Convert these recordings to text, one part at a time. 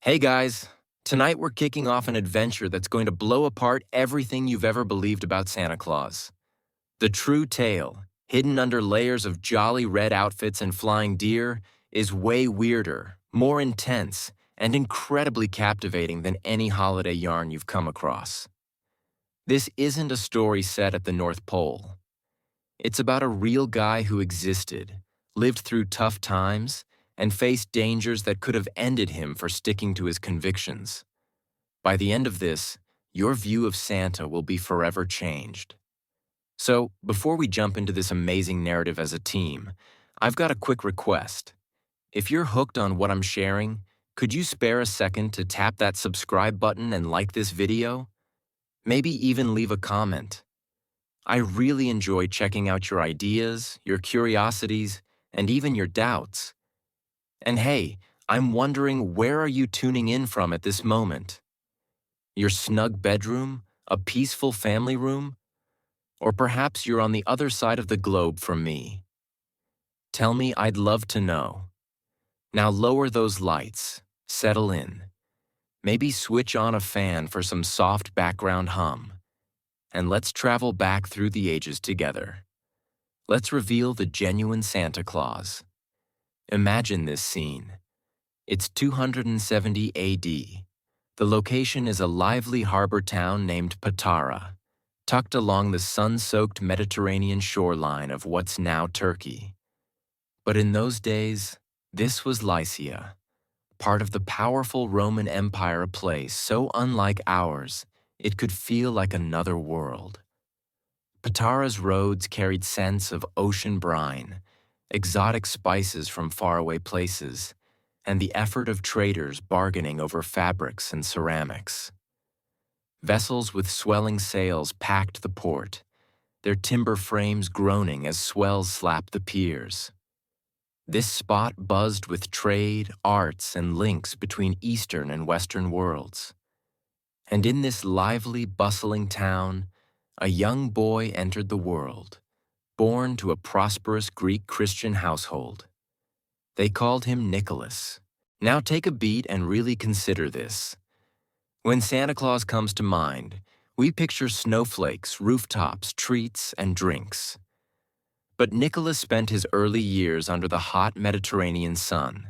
Hey guys, tonight we're kicking off an adventure that's going to blow apart everything you've ever believed about Santa Claus. The true tale, hidden under layers of jolly red outfits and flying deer, is way weirder, more intense, and incredibly captivating than any holiday yarn you've come across. This isn't a story set at the North Pole. It's about a real guy who existed, lived through tough times, and faced dangers that could have ended him for sticking to his convictions. By the end of this, your view of Santa will be forever changed. So, before we jump into this amazing narrative as a team, I've got a quick request. If you're hooked on what I'm sharing, could you spare a second to tap that subscribe button and like this video? Maybe even leave a comment. I really enjoy checking out your ideas, your curiosities, and even your doubts. And hey, I'm wondering, where are you tuning in from at this moment? Your snug bedroom? A peaceful family room? Or perhaps you're on the other side of the globe from me? Tell me, I'd love to know. Now lower those lights, settle in. Maybe switch on a fan for some soft background hum. And let's travel back through the ages together. Let's reveal the genuine Santa Claus. Imagine this scene. It's 270 AD. The location is a lively harbor town named Patara, tucked along the sun-soaked Mediterranean shoreline of what's now Turkey. But in those days, this was Lycia, part of the powerful Roman Empire, a place so unlike ours, it could feel like another world. Patara's roads carried scents of ocean brine, exotic spices from faraway places, and the effort of traders bargaining over fabrics and ceramics. Vessels with swelling sails packed the port, their timber frames groaning as swells slapped the piers. This spot buzzed with trade, arts, and links between Eastern and Western worlds. And in this lively, bustling town, a young boy entered the world, born to a prosperous Greek Christian household. They called him Nicholas. Now take a beat and really consider this. When Santa Claus comes to mind, we picture snowflakes, rooftops, treats, and drinks. But Nicholas spent his early years under the hot Mediterranean sun.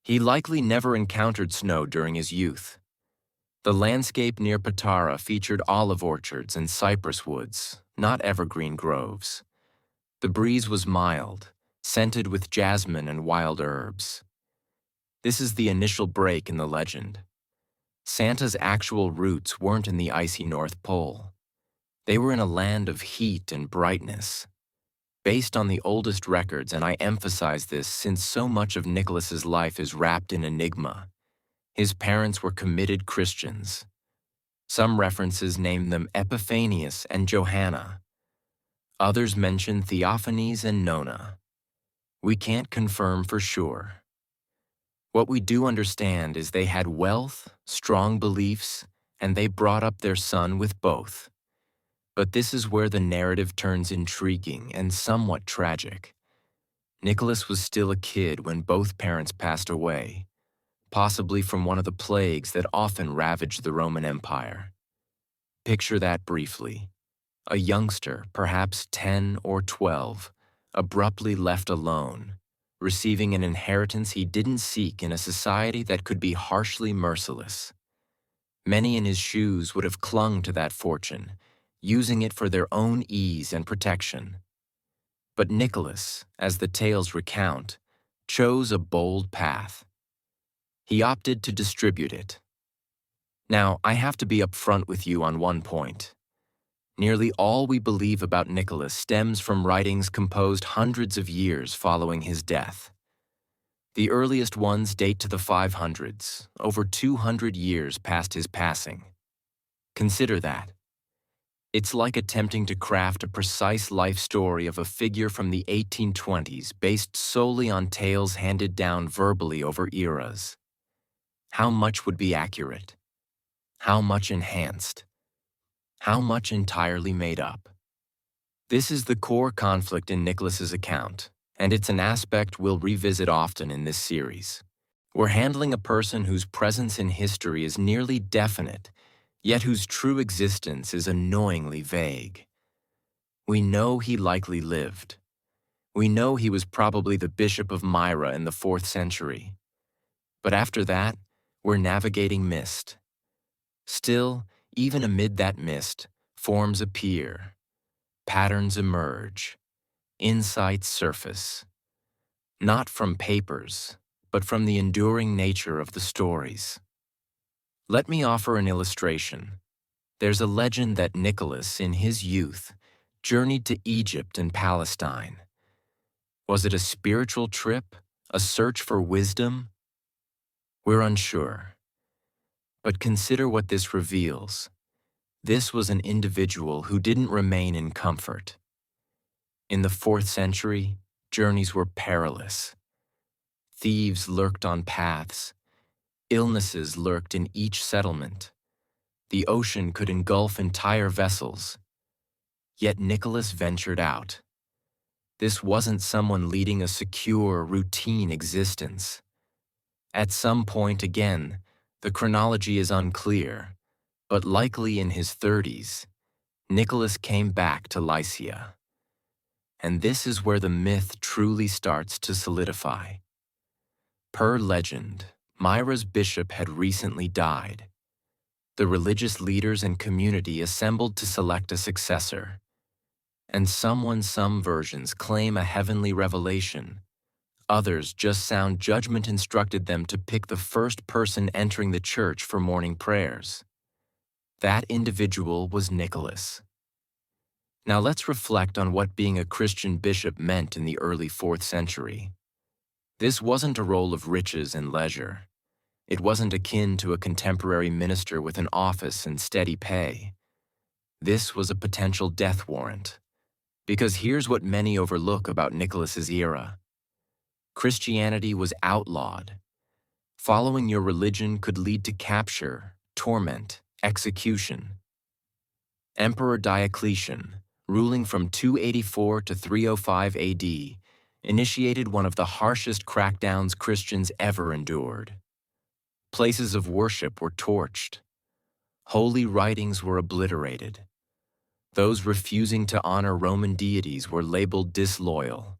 He likely never encountered snow during his youth. The landscape near Patara featured olive orchards and cypress woods, not evergreen groves. The breeze was mild, scented with jasmine and wild herbs. This is the initial break in the legend. Santa's actual roots weren't in the icy North Pole. They were in a land of heat and brightness. Based on the oldest records, and I emphasize this since so much of Nicholas's life is wrapped in enigma, his parents were committed Christians. Some references name them Epiphanius and Johanna. Others mention Theophanes and Nona. We can't confirm for sure. What we do understand is they had wealth, strong beliefs, and they brought up their son with both. But this is where the narrative turns intriguing and somewhat tragic. Nicholas was still a kid when both parents passed away, possibly from one of the plagues that often ravaged the Roman Empire. Picture that briefly. A youngster, perhaps 10 or 12, abruptly left alone, receiving an inheritance he didn't seek in a society that could be harshly merciless. Many in his shoes would have clung to that fortune, using it for their own ease and protection. But Nicholas, as the tales recount, chose a bold path. He opted to distribute it. Now, I have to be upfront with you on one point. Nearly all we believe about Nicholas stems from writings composed hundreds of years following his death. The earliest ones date to the 500s, over 200 years past his passing. Consider that. It's like attempting to craft a precise life story of a figure from the 1820s based solely on tales handed down verbally over eras. How much would be accurate? How much enhanced? How much entirely made up? This is the core conflict in Nicholas's account, and it's an aspect we'll revisit often in this series. We're handling a person whose presence in history is nearly definite, yet whose true existence is annoyingly vague. We know he likely lived. We know he was probably the Bishop of Myra in the 4th century. But after that, we're navigating mist. Still, even amid that mist, forms appear, patterns emerge, insights surface. Not from papers, but from the enduring nature of the stories. Let me offer an illustration. There's a legend that Nicholas, in his youth, journeyed to Egypt and Palestine. Was it a spiritual trip, a search for wisdom? We're unsure. But consider what this reveals. This was an individual who didn't remain in comfort. In the 4th century, journeys were perilous. Thieves lurked on paths. Illnesses lurked in each settlement. The ocean could engulf entire vessels. Yet Nicholas ventured out. This wasn't someone leading a secure, routine existence. At some point, again, the chronology is unclear, but likely in his 30s, Nicholas came back to Lycia. And this is where the myth truly starts to solidify. Per legend, Myra's bishop had recently died. The religious leaders and community assembled to select a successor. And some versions claim a heavenly revelation. Others just sound judgment instructed them to pick the first person entering the church for morning prayers. That individual was Nicholas. Now let's reflect on what being a Christian bishop meant in the early 4th century. This wasn't a role of riches and leisure. It wasn't akin to a contemporary minister with an office and steady pay. This was a potential death warrant. Because here's what many overlook about Nicholas's era. Christianity was outlawed. Following your religion could lead to capture, torment, execution. Emperor Diocletian, ruling from 284 to 305 AD, initiated one of the harshest crackdowns Christians ever endured. Places of worship were torched. Holy writings were obliterated. Those refusing to honor Roman deities were labeled disloyal.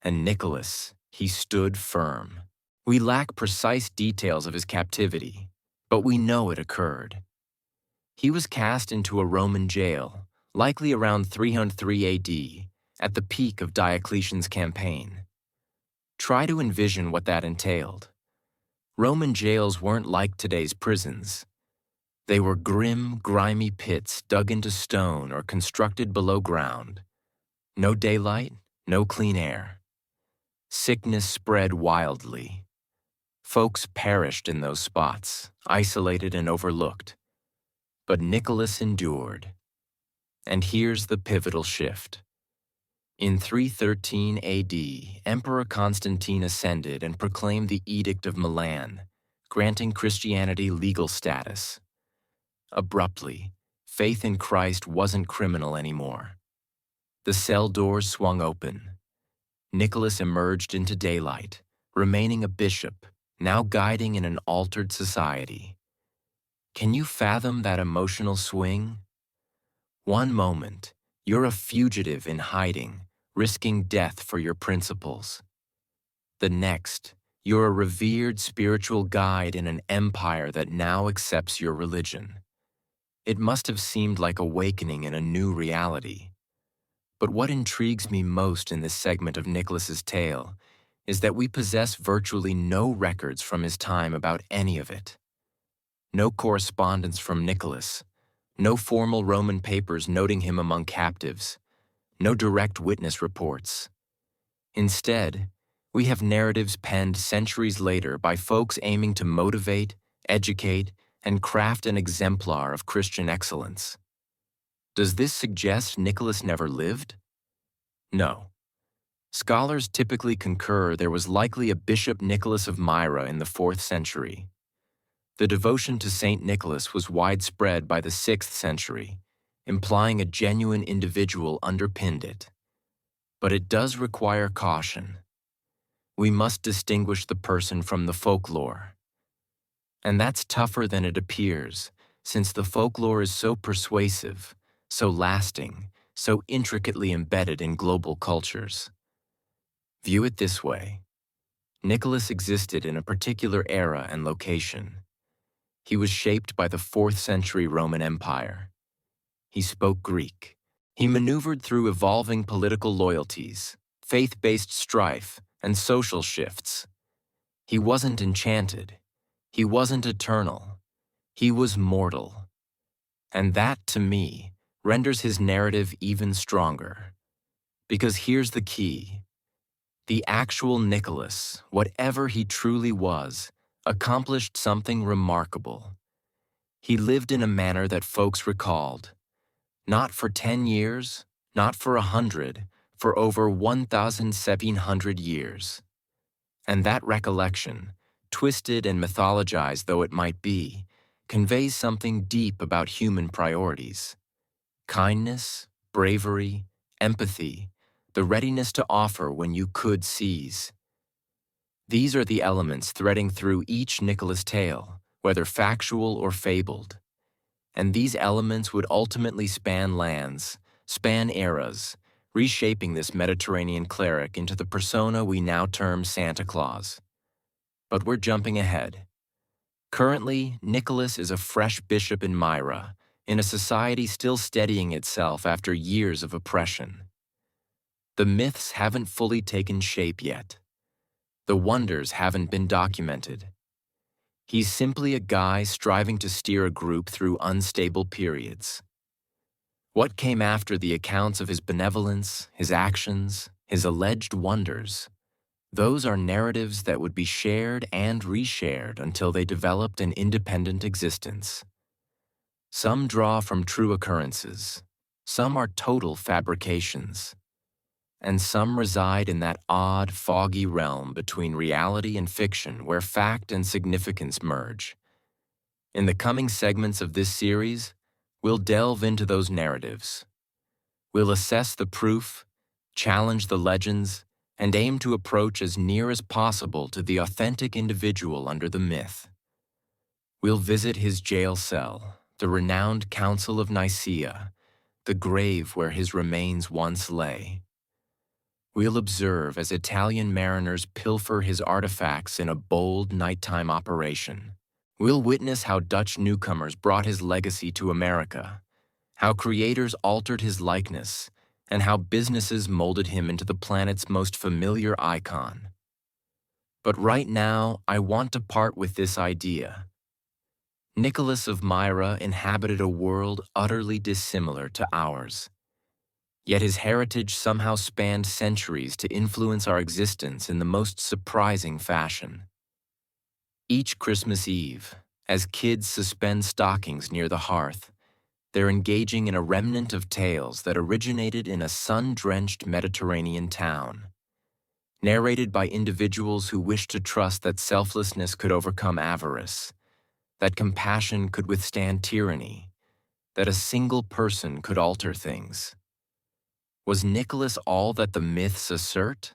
And Nicholas, he stood firm. We lack precise details of his captivity, but we know it occurred. He was cast into a Roman jail, likely around 303 AD, at the peak of Diocletian's campaign. Try to envision what that entailed. Roman jails weren't like today's prisons. They were grim, grimy pits dug into stone or constructed below ground. No daylight, no clean air. Sickness spread wildly. Folks perished in those spots, isolated and overlooked. But Nicholas endured. And here's the pivotal shift. In 313 AD, Emperor Constantine ascended and proclaimed the Edict of Milan, granting Christianity legal status. Abruptly, faith in Christ wasn't criminal anymore. The cell doors swung open. Nicholas emerged into daylight, remaining a bishop, now guiding in an altered society. Can you fathom that emotional swing? One moment, you're a fugitive in hiding, risking death for your principles. The next, you're a revered spiritual guide in an empire that now accepts your religion. It must have seemed like awakening in a new reality. But what intrigues me most in this segment of Nicholas's tale is that we possess virtually no records from his time about any of it. No correspondence from Nicholas, no formal Roman papers noting him among captives, no direct witness reports. Instead, we have narratives penned centuries later by folks aiming to motivate, educate, and craft an exemplar of Christian excellence. Does this suggest Nicholas never lived? No. Scholars typically concur there was likely a Bishop Nicholas of Myra in the 4th century. The devotion to Saint Nicholas was widespread by the 6th century, implying a genuine individual underpinned it. But it does require caution. we must distinguish the person from the folklore. And that's tougher than it appears, since the folklore is so persuasive, so lasting, so intricately embedded in global cultures. View it this way. Nicholas existed in a particular era and location. He was shaped by the 4th century Roman Empire. He spoke Greek. He maneuvered through evolving political loyalties, faith-based strife, and social shifts. He wasn't enchanted. He wasn't eternal. He was mortal. And that, to me, renders his narrative even stronger. Because here's the key. The actual Nicholas, whatever he truly was, accomplished something remarkable. He lived in a manner that folks recalled. Not for 10 years, not for 100, for over 1,700 years. And that recollection, twisted and mythologized though it might be, conveys something deep about human priorities. Kindness, bravery, empathy, the readiness to offer when you could seize. These are the elements threading through each Nicholas tale, whether factual or fabled. And these elements would ultimately span lands, span eras, reshaping this Mediterranean cleric into the persona we now term Santa Claus. But we're jumping ahead. Currently, Nicholas is a fresh bishop in Myra, in a society still steadying itself after years of oppression. The myths haven't fully taken shape yet. The wonders haven't been documented. He's simply a guy striving to steer a group through unstable periods. What came after the accounts of his benevolence, his actions, his alleged wonders? Those are narratives that would be shared and reshared until they developed an independent existence. Some draw from true occurrences, some are total fabrications, and some reside in that odd, foggy realm between reality and fiction where fact and significance merge. In the coming segments of this series, we'll delve into those narratives. We'll assess the proof, challenge the legends, and aim to approach as near as possible to the authentic individual under the myth. We'll visit his jail cell, the renowned Council of Nicaea, the grave where his remains once lay. We'll observe as Italian mariners pilfer his artifacts in a bold nighttime operation. We'll witness how Dutch newcomers brought his legacy to America, how creators altered his likeness, and how businesses molded him into the planet's most familiar icon. But right now, I want to part with this idea. Nicholas of Myra inhabited a world utterly dissimilar to ours. Yet his heritage somehow spanned centuries to influence our existence in the most surprising fashion. Each Christmas Eve, as kids suspend stockings near the hearth, they're engaging in a remnant of tales that originated in a sun-drenched Mediterranean town, narrated by individuals who wished to trust that selflessness could overcome avarice, that compassion could withstand tyranny, that a single person could alter things. Was Nicholas all that the myths assert?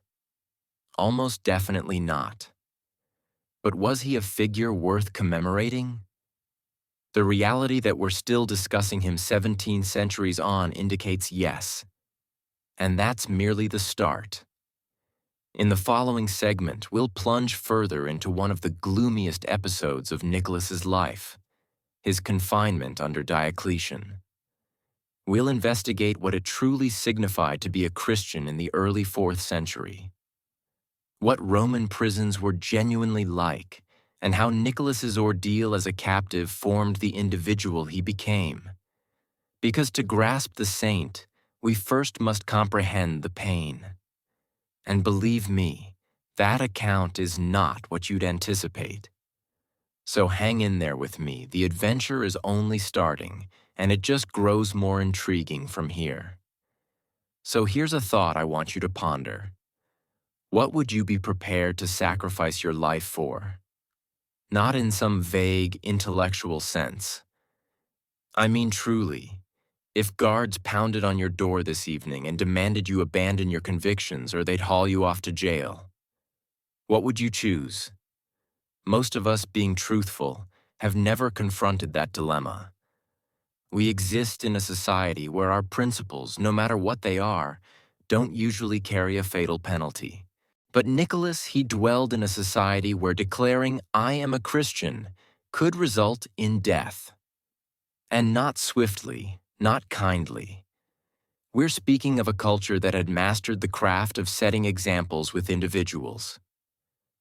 Almost definitely not. But was he a figure worth commemorating? The reality that we're still discussing him 17 centuries on indicates yes. And that's merely the start. In the following segment, we'll plunge further into one of the gloomiest episodes of Nicholas's life, his confinement under Diocletian. We'll investigate what it truly signified to be a Christian in the early 4th century, what Roman prisons were genuinely like, and how Nicholas's ordeal as a captive formed the individual he became. Because to grasp the saint, we first must comprehend the pain. And believe me, that account is not what you'd anticipate. So hang in there with me, the adventure is only starting, and it just grows more intriguing from here. So here's a thought I want you to ponder. What would you be prepared to sacrifice your life for? Not in some vague, intellectual sense. I mean truly, if guards pounded on your door this evening and demanded you abandon your convictions or they'd haul you off to jail, What would you choose? Most of us, being truthful, have never confronted that dilemma. We exist in a society where our principles, no matter what they are, don't usually carry a fatal penalty. But Nicholas, he dwelled in a society where declaring, "I am a Christian," could result in death. And not swiftly, not kindly. We're speaking of a culture that had mastered the craft of setting examples with individuals.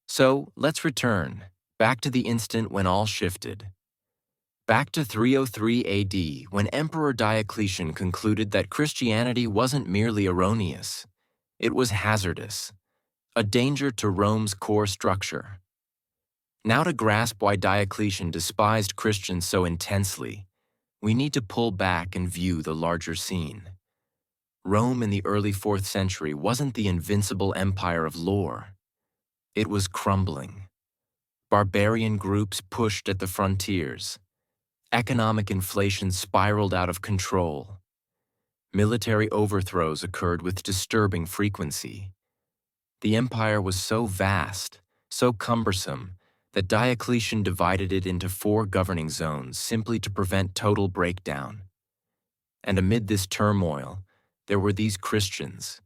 So let's return, back to the instant when all shifted. Back to 303 AD, when Emperor Diocletian concluded that Christianity wasn't merely erroneous, it was hazardous, a danger to Rome's core structure. Now, to grasp why Diocletian despised Christians so intensely, we need to pull back and view the larger scene. Rome in the early 4th century wasn't the invincible empire of lore. It was crumbling. Barbarian groups pushed at the frontiers. Economic inflation spiraled out of control. Military overthrows occurred with disturbing frequency. The empire was so vast, so cumbersome, that Diocletian divided it into 4 governing zones simply to prevent total breakdown. And amid this turmoil, there were these Christians.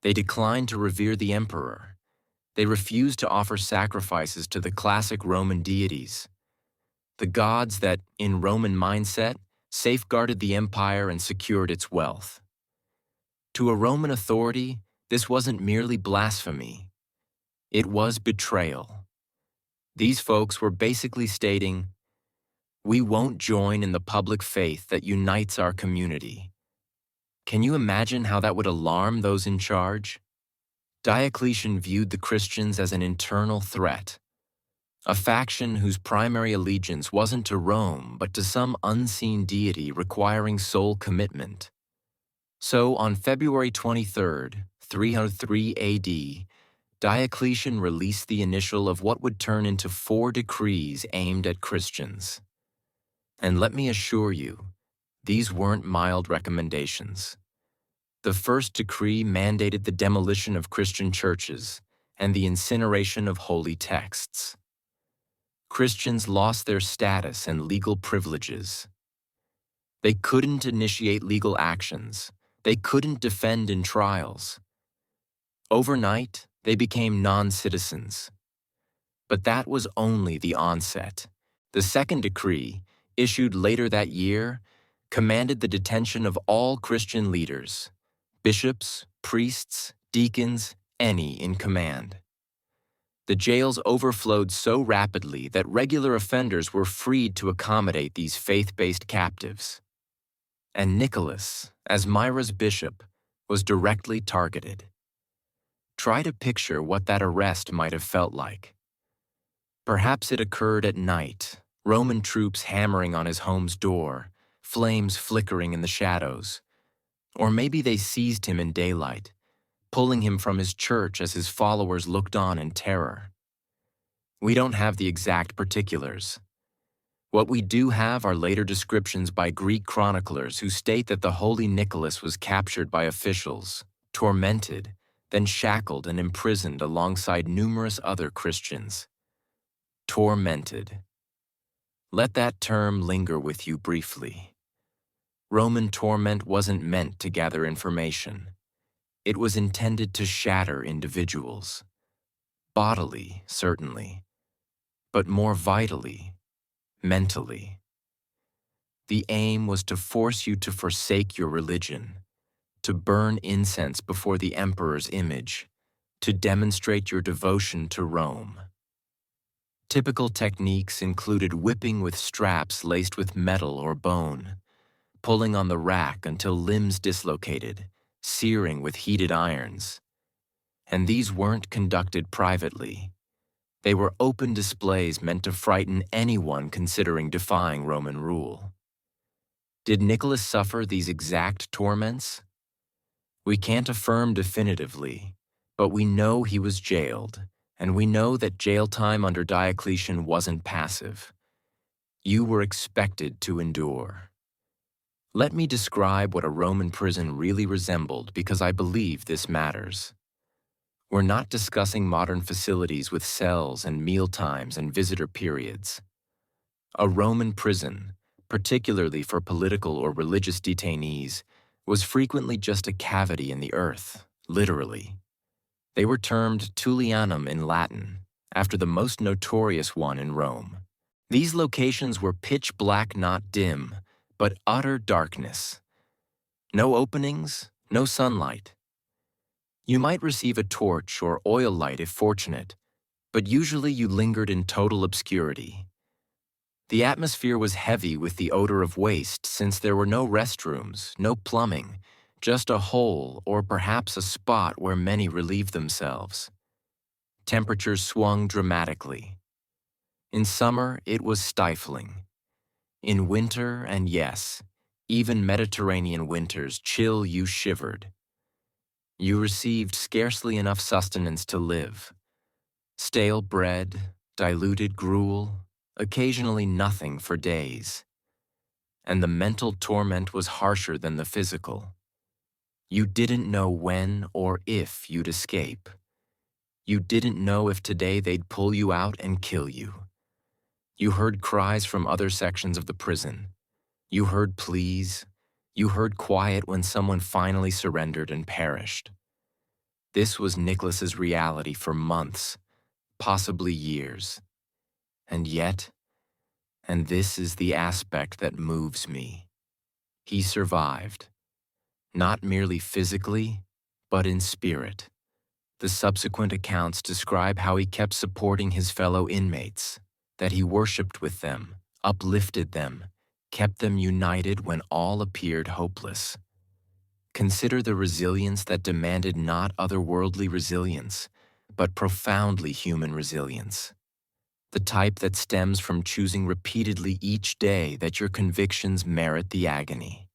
They declined to revere the emperor. They refused to offer sacrifices to the classic Roman deities, the gods that, in Roman mindset, safeguarded the empire and secured its wealth. To a Roman authority, this wasn't merely blasphemy. It was betrayal. These folks were basically stating, "We won't join in the public faith that unites our community." Can you imagine how that would alarm those in charge? Diocletian viewed the Christians as an internal threat, a faction whose primary allegiance wasn't to Rome but to some unseen deity requiring sole commitment. So, on February 23rd, 303 AD, Diocletian released the initial of what would turn into 4 decrees aimed at Christians. And let me assure you, these weren't mild recommendations. The first decree mandated the demolition of Christian churches and the incineration of holy texts. Christians lost their status and legal privileges. They couldn't initiate legal actions. They couldn't defend in trials. Overnight, they became non-citizens. But that was only the onset. The second decree, issued later that year, commanded the detention of all Christian leaders, bishops, priests, deacons, any in command. The jails overflowed so rapidly that regular offenders were freed to accommodate these faith-based captives. And Nicholas, as Myra's bishop, was directly targeted. Try to picture what that arrest might have felt like. Perhaps it occurred at night, Roman troops hammering on his home's door, flames flickering in the shadows. Or maybe they seized him in daylight, pulling him from his church as his followers looked on in terror. We don't have the exact particulars. What we do have are later descriptions by Greek chroniclers who state that the holy Nicholas was captured by officials, tormented, then shackled and imprisoned alongside numerous other Christians. Tormented. Let that term linger with you briefly. Roman torment wasn't meant to gather information. It was intended to shatter individuals. Bodily, certainly, but more vitally, mentally. The aim was to force you to forsake your religion, to burn incense before the emperor's image, to demonstrate your devotion to Rome. Typical techniques included whipping with straps laced with metal or bone, pulling on the rack until limbs dislocated, searing with heated irons. And these weren't conducted privately. They were open displays meant to frighten anyone considering defying Roman rule. Did Nicholas suffer these exact torments? We can't affirm definitively, but we know he was jailed, and we know that jail time under Diocletian wasn't passive. You were expected to endure. Let me describe what a Roman prison really resembled because I believe this matters. We're not discussing modern facilities with cells and meal times and visitor periods. A Roman prison, particularly for political or religious detainees, was frequently just a cavity in the earth, literally. They were termed Tullianum in Latin, after the most notorious one in Rome. These locations were pitch black, not dim, but utter darkness. No openings, no sunlight. You might receive a torch or oil light if fortunate, but usually you lingered in total obscurity. The atmosphere was heavy with the odor of waste since there were no restrooms, no plumbing, just a hole or perhaps a spot where many relieved themselves. Temperatures swung dramatically. In summer, it was stifling. In winter, and yes, even Mediterranean winters, chill you shivered. You received scarcely enough sustenance to live. Stale bread, diluted gruel, occasionally nothing for days. And the mental torment was harsher than the physical. You didn't know when or if you'd escape. You didn't know if today they'd pull you out and kill you. You heard cries from other sections of the prison. You heard pleas. You heard quiet when someone finally surrendered and perished. This was Nicholas's reality for months, possibly years. And yet, and this is the aspect that moves me, he survived. Not merely physically, but in spirit. The subsequent accounts describe how he kept supporting his fellow inmates, that he worshipped with them, uplifted them, kept them united when all appeared hopeless. Consider the resilience that demanded not otherworldly resilience, but profoundly human resilience. The type that stems from choosing repeatedly each day that your convictions merit the agony.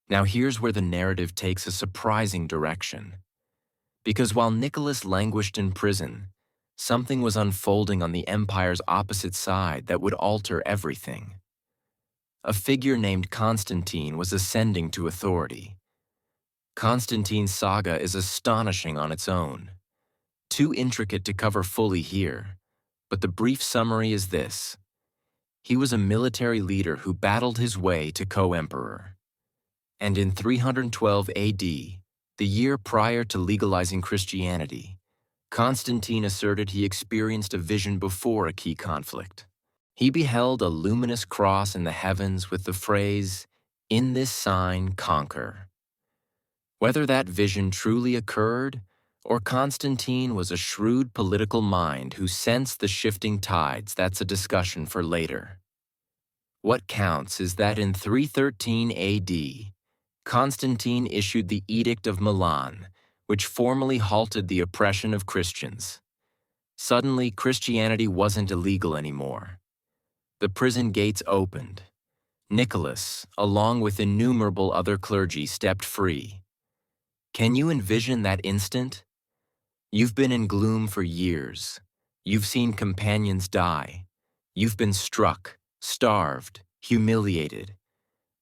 Now here's where the narrative takes a surprising direction. Because while Nicholas languished in prison, something was unfolding on the empire's opposite side that would alter everything. A figure named Constantine was ascending to authority. Constantine's saga is astonishing on its own. Too intricate to cover fully here, but the brief summary is this. He was a military leader who battled his way to co-emperor. And in 312 AD, the year prior to legalizing Christianity, Constantine asserted he experienced a vision before a key conflict. He beheld a luminous cross in the heavens with the phrase, "In this sign, conquer." Whether that vision truly occurred, or Constantine was a shrewd political mind who sensed the shifting tides, that's a discussion for later. What counts is that in 313 AD, Constantine issued the Edict of Milan, which formally halted the oppression of Christians. Suddenly, Christianity wasn't illegal anymore. The prison gates opened. Nicholas, along with innumerable other clergy, stepped free. Can you envision that instant? You've been in gloom for years. You've seen companions die. You've been struck, starved, humiliated.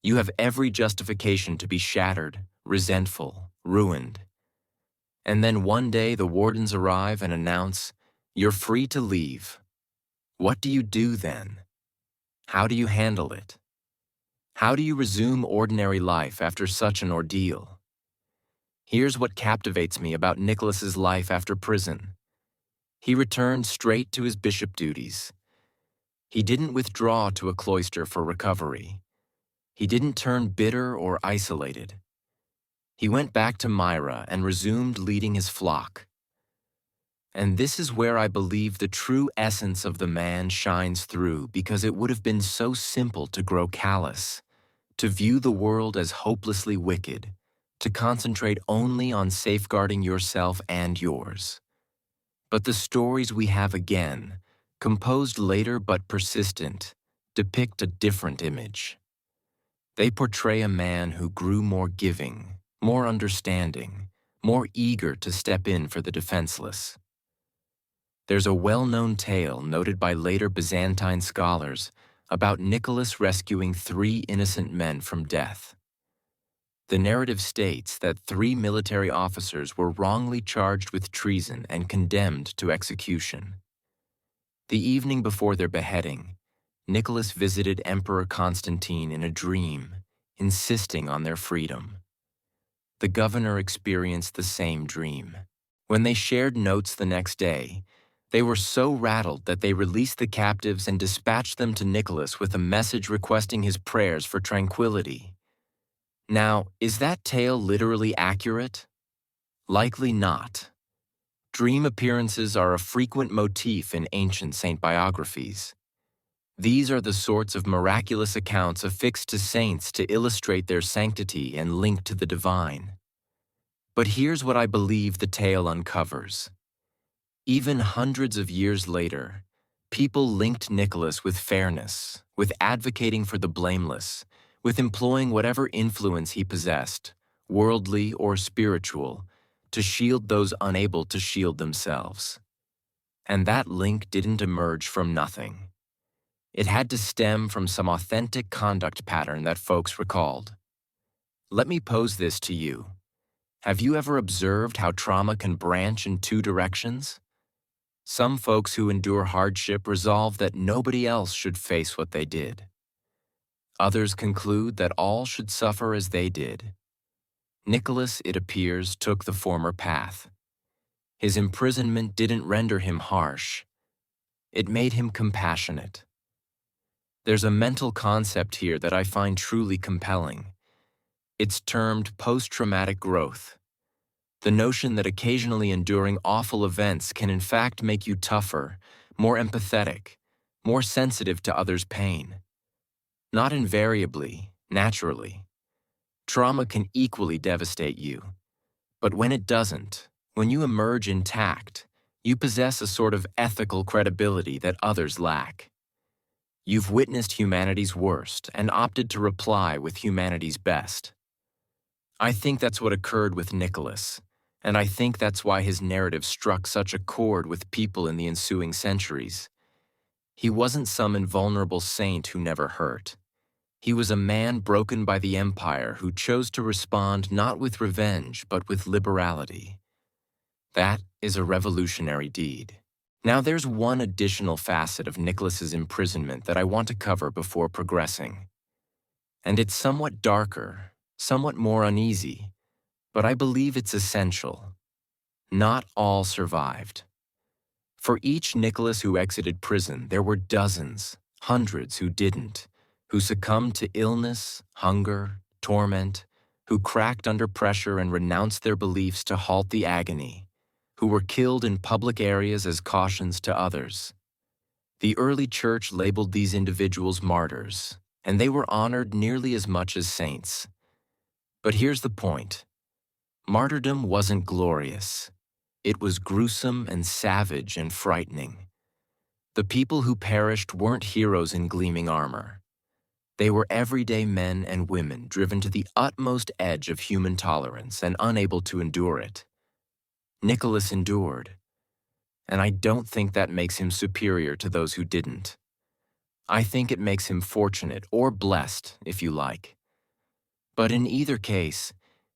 You have every justification to be shattered, resentful, ruined. And then one day the wardens arrive and announce, "You're free to leave." What do you do then? How do you handle it? How do you resume ordinary life after such an ordeal? Here's what captivates me about Nicholas's life after prison. He returned straight to his bishop duties. He didn't withdraw to a cloister for recovery. He didn't turn bitter or isolated. He went back to Myra and resumed leading his flock. And this is where I believe the true essence of the man shines through, because it would have been so simple to grow callous, to view the world as hopelessly wicked, to concentrate only on safeguarding yourself and yours. But the stories we have again, composed later but persistent, depict a different image. They portray a man who grew more giving, more understanding, more eager to step in for the defenseless. There's a well-known tale noted by later Byzantine scholars about Nicholas rescuing 3 innocent men from death. The narrative states that 3 military officers were wrongly charged with treason and condemned to execution. The evening before their beheading, Nicholas visited Emperor Constantine in a dream, insisting on their freedom. The governor experienced the same dream. When they shared notes the next day, they were so rattled that they released the captives and dispatched them to Nicholas with a message requesting his prayers for tranquility. Now, is that tale literally accurate? Likely not. Dream appearances are a frequent motif in ancient saint biographies. These are the sorts of miraculous accounts affixed to saints to illustrate their sanctity and link to the divine. But here's what I believe the tale uncovers. Even hundreds of years later, people linked Nicholas with fairness, with advocating for the blameless, with employing whatever influence he possessed, worldly or spiritual, to shield those unable to shield themselves. And that link didn't emerge from nothing. It had to stem from some authentic conduct pattern that folks recalled. Let me pose this to you. Have you ever observed how trauma can branch in 2 directions? Some folks who endure hardship resolve that nobody else should face what they did. Others conclude that all should suffer as they did. Nicholas, it appears, took the former path. His imprisonment didn't render him harsh. It made him compassionate. There's a mental concept here that I find truly compelling. It's termed post-traumatic growth. The notion that occasionally enduring awful events can in fact make you tougher, more empathetic, more sensitive to others' pain. Not invariably, naturally. Trauma can equally devastate you. But when it doesn't, when you emerge intact, you possess a sort of ethical credibility that others lack. You've witnessed humanity's worst and opted to reply with humanity's best. I think that's what occurred with Nicholas, and I think that's why his narrative struck such a chord with people in the ensuing centuries. He wasn't some invulnerable saint who never hurt. He was a man broken by the empire who chose to respond not with revenge but with liberality. That is a revolutionary deed. Now there's one additional facet of Nicholas's imprisonment that I want to cover before progressing. And it's somewhat darker, somewhat more uneasy, but I believe it's essential. Not all survived. For each Nicholas who exited prison, there were dozens, hundreds who didn't, who succumbed to illness, hunger, torment, who cracked under pressure and renounced their beliefs to halt the agony, who were killed in public areas as cautions to others. The early church labeled these individuals martyrs, and they were honored nearly as much as saints. But here's the point. Martyrdom wasn't glorious. It was gruesome and savage and frightening. The people who perished weren't heroes in gleaming armor. They were everyday men and women driven to the utmost edge of human tolerance and unable to endure it. Nicholas endured, and I don't think that makes him superior to those who didn't. I think it makes him fortunate or blessed, if you like. But in either case,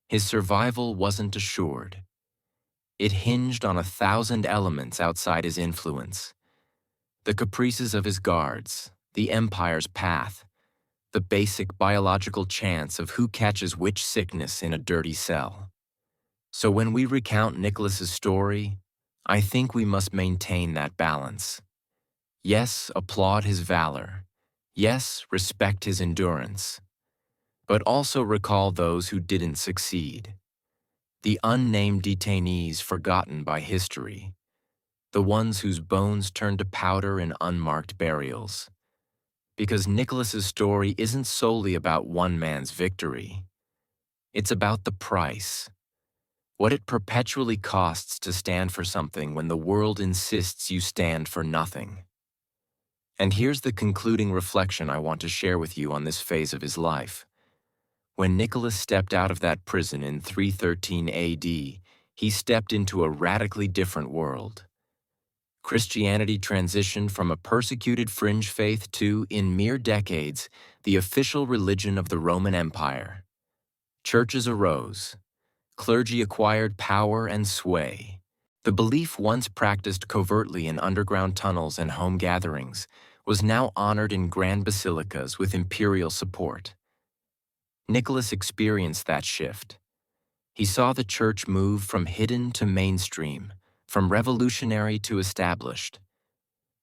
his survival wasn't assured. It hinged on 1,000 elements outside his influence. The caprices of his guards, the empire's path, the basic biological chance of who catches which sickness in a dirty cell. So when we recount Nicholas's story, I think we must maintain that balance. Yes, applaud his valor. Yes, respect his endurance. But also recall those who didn't succeed. The unnamed detainees forgotten by history. The ones whose bones turned to powder in unmarked burials. Because Nicholas's story isn't solely about one man's victory. It's about the price. What it perpetually costs to stand for something when the world insists you stand for nothing. And here's the concluding reflection I want to share with you on this phase of his life. When Nicholas stepped out of that prison in 313 AD, he stepped into a radically different world. Christianity transitioned from a persecuted fringe faith to, in mere decades, the official religion of the Roman Empire. Churches arose. Clergy acquired power and sway. The belief once practiced covertly in underground tunnels and home gatherings was now honored in grand basilicas with imperial support. Nicholas experienced that shift. He saw the church move from hidden to mainstream, from revolutionary to established.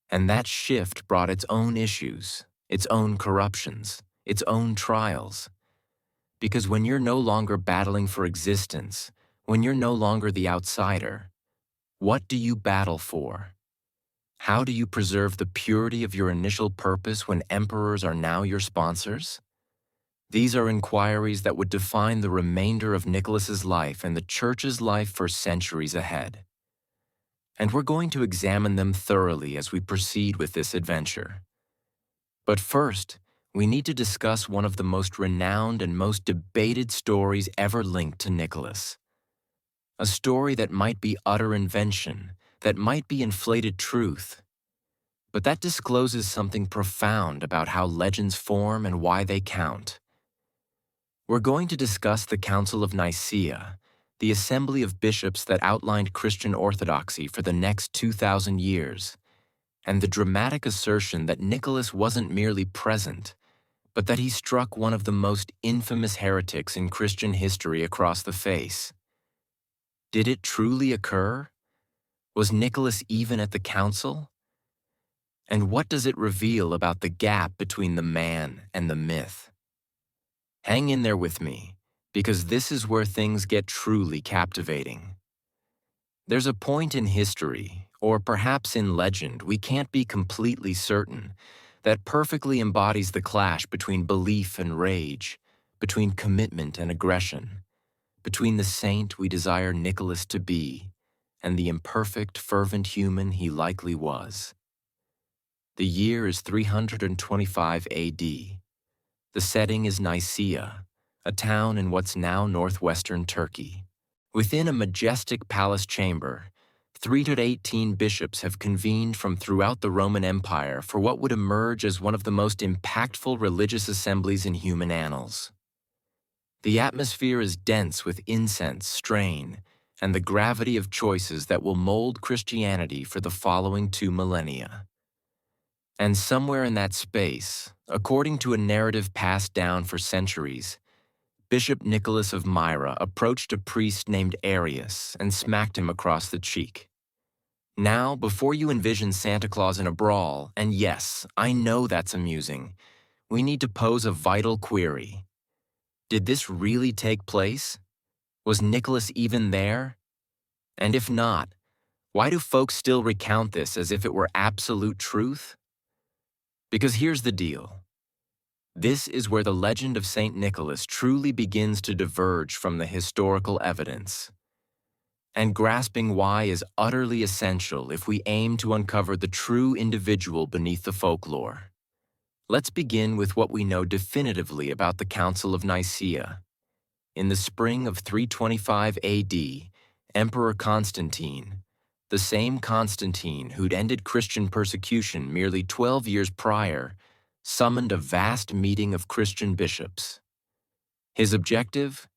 And that shift brought its own issues, its own corruptions, its own trials. Because when you're no longer battling for existence, when you're no longer the outsider, what do you battle for? How do you preserve the purity of your initial purpose when emperors are now your sponsors? These are inquiries that would define the remainder of Nicholas's life and the Church's life for centuries ahead. And we're going to examine them thoroughly as we proceed with this adventure. But first, we need to discuss one of the most renowned and most debated stories ever linked to Nicholas. A story that might be utter invention, that might be inflated truth, but that discloses something profound about how legends form and why they count. We're going to discuss the Council of Nicaea, the assembly of bishops that outlined Christian orthodoxy for the next 2,000 years, and the dramatic assertion that Nicholas wasn't merely present, but that he struck one of the most infamous heretics in Christian history across the face. Did it truly occur? Was Nicholas even at the council? And what does it reveal about the gap between the man and the myth? Hang in there with me, because this is where things get truly captivating. There's a point in history, or perhaps in legend, we can't be completely certain, that perfectly embodies the clash between belief and rage, between commitment and aggression, between the saint we desire Nicholas to be and the imperfect, fervent human he likely was. The year is 325 AD. The setting is Nicaea, a town in what's now northwestern Turkey. Within a majestic palace chamber, 3 to 18 bishops have convened from throughout the Roman Empire for what would emerge as one of the most impactful religious assemblies in human annals. The atmosphere is dense with incense, strain, and the gravity of choices that will mold Christianity for the following 2 millennia. And somewhere in that space, according to a narrative passed down for centuries, Bishop Nicholas of Myra approached a priest named Arius and smacked him across the cheek. Now, before you envision Santa Claus in a brawl, and yes, I know that's amusing, we need to pose a vital query. Did this really take place? Was Nicholas even there? And if not, why do folks still recount this as if it were absolute truth? Because here's the deal. This is where the legend of St. Nicholas truly begins to diverge from the historical evidence. And grasping why is utterly essential if we aim to uncover the true individual beneath the folklore. Let's begin with what we know definitively about the Council of Nicaea. In the spring of 325 AD, Emperor Constantine, the same Constantine who'd ended Christian persecution merely 12 years prior, summoned a vast meeting of Christian bishops. His objective?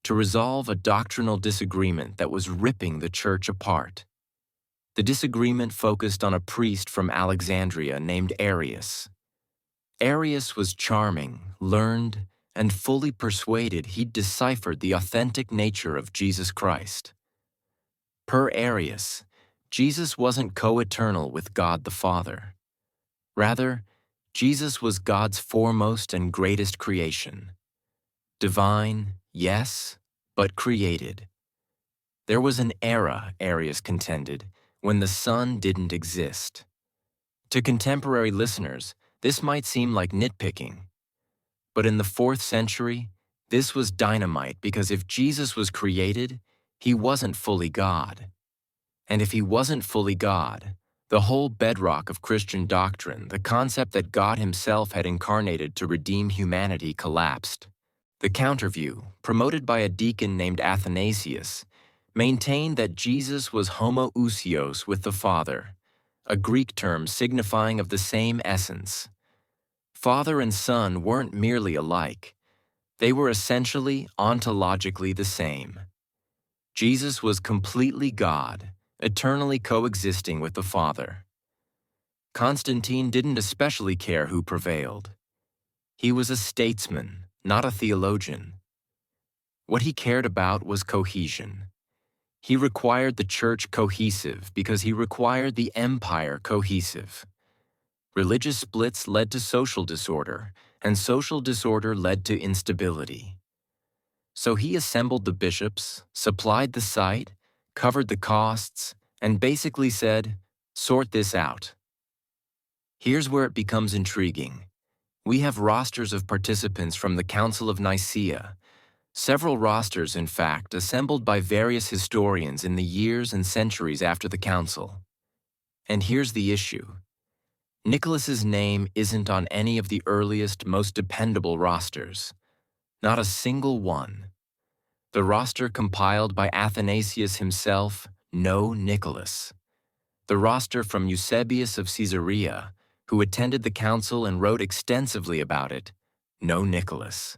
To resolve a doctrinal disagreement that was ripping the church apart. The disagreement focused on a priest from Alexandria named Arius. Arius was charming, learned, and fully persuaded he'd deciphered the authentic nature of Jesus Christ. Per Arius, Jesus wasn't co-eternal with God the Father. Rather, Jesus was God's foremost and greatest creation. Divine, yes, but created. There was an era, Arius contended, when the Son didn't exist. To contemporary listeners, this might seem like nitpicking. But in the 4th century, this was dynamite because if Jesus was created, he wasn't fully God. And if he wasn't fully God, the whole bedrock of Christian doctrine, the concept that God himself had incarnated to redeem humanity, collapsed. The counterview, promoted by a deacon named Athanasius, maintained that Jesus was homoousios with the Father, a Greek term signifying of the same essence. Father and Son weren't merely alike. They were essentially ontologically the same. Jesus was completely God, eternally coexisting with the Father. Constantine didn't especially care who prevailed. He was a statesman, not a theologian. What he cared about was cohesion. He required the church cohesive because he required the empire cohesive. Religious splits led to social disorder, and social disorder led to instability. So he assembled the bishops, supplied the site, covered the costs, and basically said, "Sort this out." Here's where it becomes intriguing. We have rosters of participants from the Council of Nicaea, several rosters, in fact, assembled by various historians in the years and centuries after the council. And here's the issue. Nicholas's name isn't on any of the earliest, most dependable rosters. Not a single one. The roster compiled by Athanasius himself, no Nicholas. The roster from Eusebius of Caesarea, who attended the council and wrote extensively about it, no Nicholas.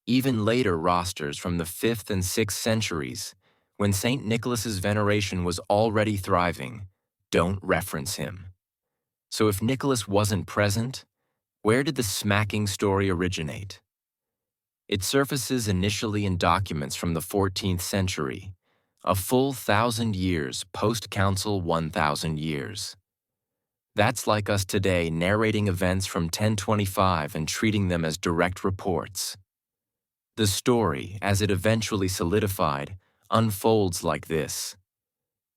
Even later rosters from the 5th and 6th centuries, when St. Nicholas's veneration was already thriving, don't reference him. So if Nicholas wasn't present, where did the smacking story originate? It surfaces initially in documents from the 14th century, a full 1,000 years post-council 1,000 years. That's like us today narrating events from 1025 and treating them as direct reports. The story, as it eventually solidified, unfolds like this.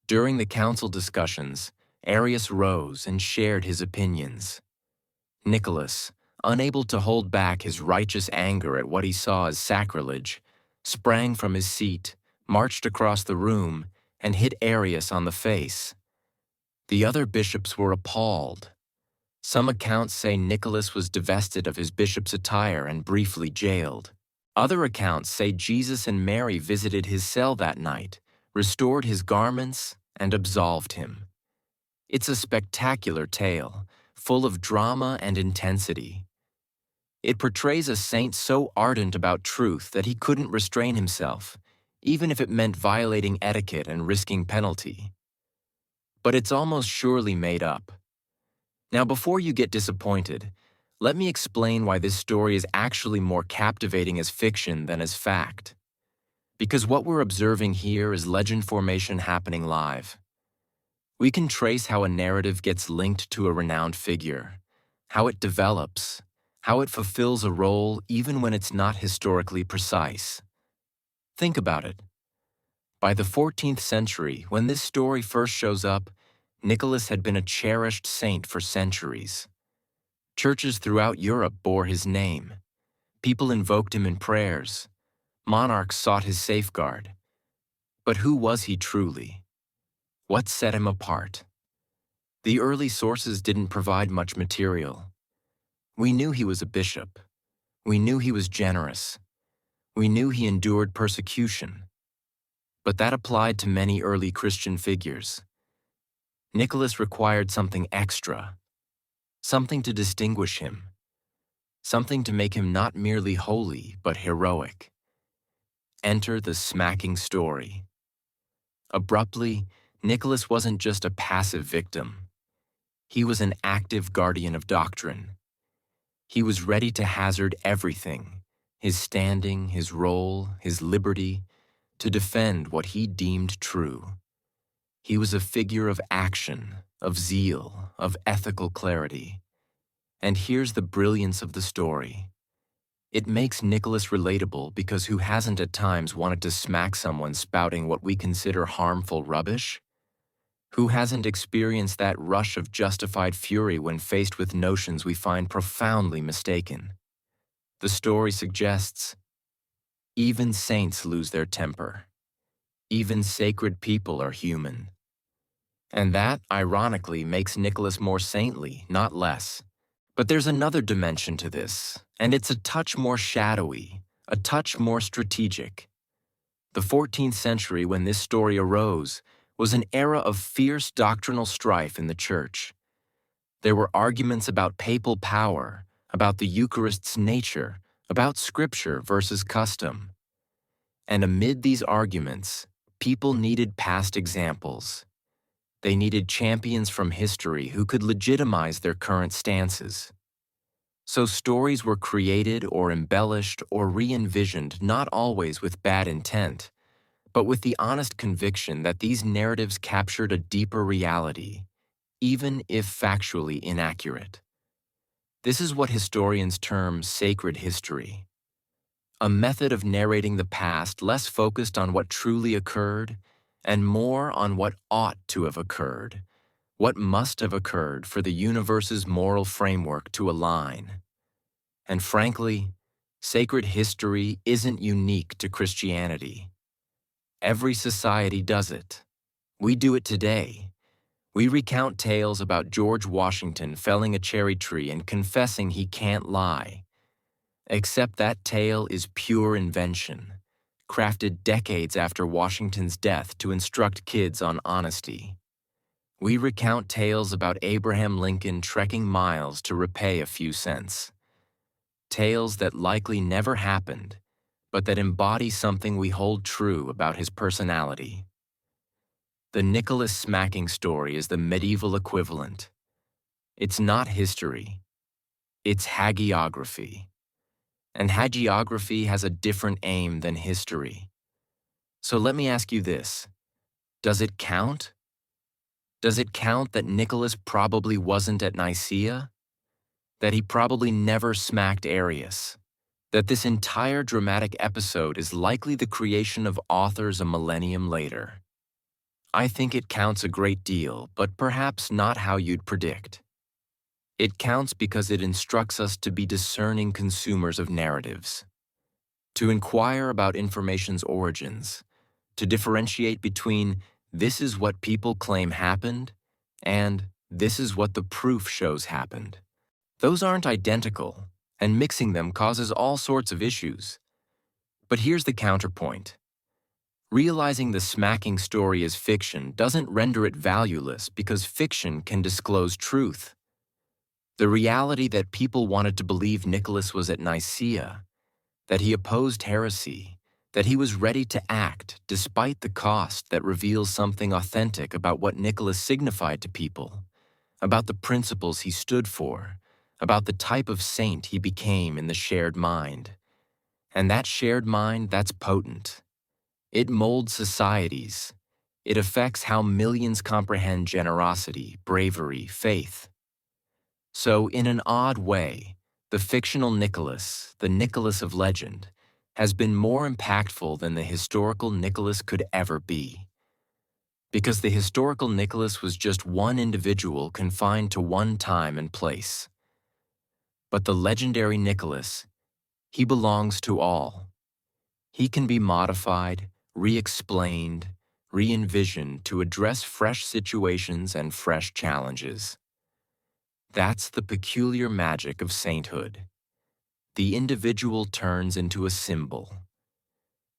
During the council discussions, Arius rose and shared his opinions. Nicholas, unable to hold back his righteous anger at what he saw as sacrilege, sprang from his seat, marched across the room, and hit Arius on the face. The other bishops were appalled. Some accounts say Nicholas was divested of his bishop's attire and briefly jailed. Other accounts say Jesus and Mary visited his cell that night, restored his garments, and absolved him. It's a spectacular tale, full of drama and intensity. It portrays a saint so ardent about truth that he couldn't restrain himself, even if it meant violating etiquette and risking penalty. But it's almost surely made up. Now, before you get disappointed, let me explain why this story is actually more captivating as fiction than as fact. Because what we're observing here is legend formation happening live. We can trace how a narrative gets linked to a renowned figure, how it develops, how it fulfills a role even when it's not historically precise. Think about it. By the 14th century, when this story first shows up, Nicholas had been a cherished saint for centuries. Churches throughout Europe bore his name. People invoked him in prayers. Monarchs sought his safeguard. But who was he truly? What set him apart? The early sources didn't provide much material. We knew he was a bishop. We knew he was generous. We knew he endured persecution. But that applied to many early Christian figures. Nicholas required something extra, something to distinguish him, something to make him not merely holy, but heroic. Enter the smacking story. Abruptly, Nicholas wasn't just a passive victim. He was an active guardian of doctrine. He was ready to hazard everything, his standing, his role, his liberty, to defend what he deemed true. He was a figure of action, of zeal, of ethical clarity. And here's the brilliance of the story. It makes Nicholas relatable because who hasn't at times wanted to smack someone spouting what we consider harmful rubbish? Who hasn't experienced that rush of justified fury when faced with notions we find profoundly mistaken? The story suggests, even saints lose their temper. Even sacred people are human. And that, ironically, makes Nicholas more saintly, not less. But there's another dimension to this, and it's a touch more shadowy, a touch more strategic. The 14th century, when this story arose, was an era of fierce doctrinal strife in the Church. There were arguments about papal power, about the Eucharist's nature, about scripture versus custom. And amid these arguments, people needed past examples. They needed champions from history who could legitimize their current stances. So stories were created or embellished or re-envisioned, not always with bad intent, but with the honest conviction that these narratives captured a deeper reality, even if factually inaccurate. This is what historians term sacred history, a method of narrating the past less focused on what truly occurred and more on what ought to have occurred, what must have occurred for the universe's moral framework to align. And frankly, sacred history isn't unique to Christianity. Every society does it. We do it today. We recount tales about George Washington felling a cherry tree and confessing he can't lie. Except that tale is pure invention, crafted decades after Washington's death to instruct kids on honesty. We recount tales about Abraham Lincoln trekking miles to repay a few cents. Tales that likely never happened, but that embody something we hold true about his personality. The Nicholas smacking story is the medieval equivalent. It's not history. It's hagiography. And hagiography has a different aim than history. So let me ask you this. Does it count? Does it count that Nicholas probably wasn't at Nicaea? That he probably never smacked Arius? That this entire dramatic episode is likely the creation of authors a millennium later? I think it counts a great deal, but perhaps not how you'd predict. It counts because it instructs us to be discerning consumers of narratives, to inquire about information's origins, to differentiate between this is what people claim happened and this is what the proof shows happened. Those aren't identical, and mixing them causes all sorts of issues. But here's the counterpoint. Realizing the smacking story is fiction doesn't render it valueless because fiction can disclose truth. The reality that people wanted to believe Nicholas was at Nicaea, that he opposed heresy, that he was ready to act despite the cost, that reveals something authentic about what Nicholas signified to people, about the principles he stood for, about the type of saint he became in the shared mind. And that shared mind, that's potent. It molds societies. It affects how millions comprehend generosity, bravery, faith. So, in an odd way, the fictional Nicholas, the Nicholas of legend, has been more impactful than the historical Nicholas could ever be. Because the historical Nicholas was just one individual confined to one time and place. But the legendary Nicholas, he belongs to all. He can be modified, re-explained, re-envisioned to address fresh situations and fresh challenges. That's the peculiar magic of sainthood. The individual turns into a symbol.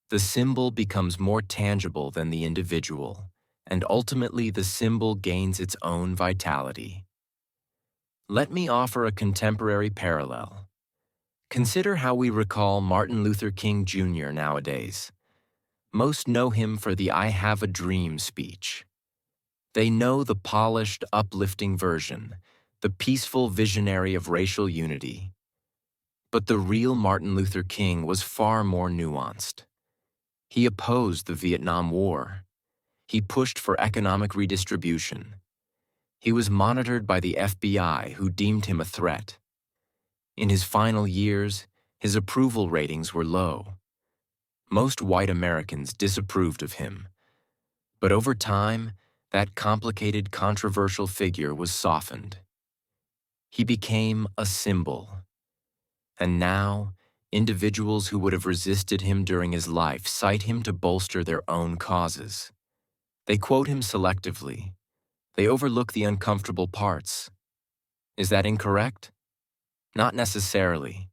The symbol becomes more tangible than the individual, and ultimately the symbol gains its own vitality. Let me offer a contemporary parallel. Consider how we recall Martin Luther King Jr. nowadays. Most know him for the "I Have a Dream" speech. They know the polished, uplifting version, the peaceful visionary of racial unity. But the real Martin Luther King was far more nuanced. He opposed the Vietnam War. He pushed for economic redistribution. He was monitored by the FBI, who deemed him a threat. In his final years, his approval ratings were low. Most white Americans disapproved of him. But over time, that complicated, controversial figure was softened. He became a symbol. And now, individuals who would have resisted him during his life cite him to bolster their own causes. They quote him selectively. They overlook the uncomfortable parts. Is that incorrect? Not necessarily.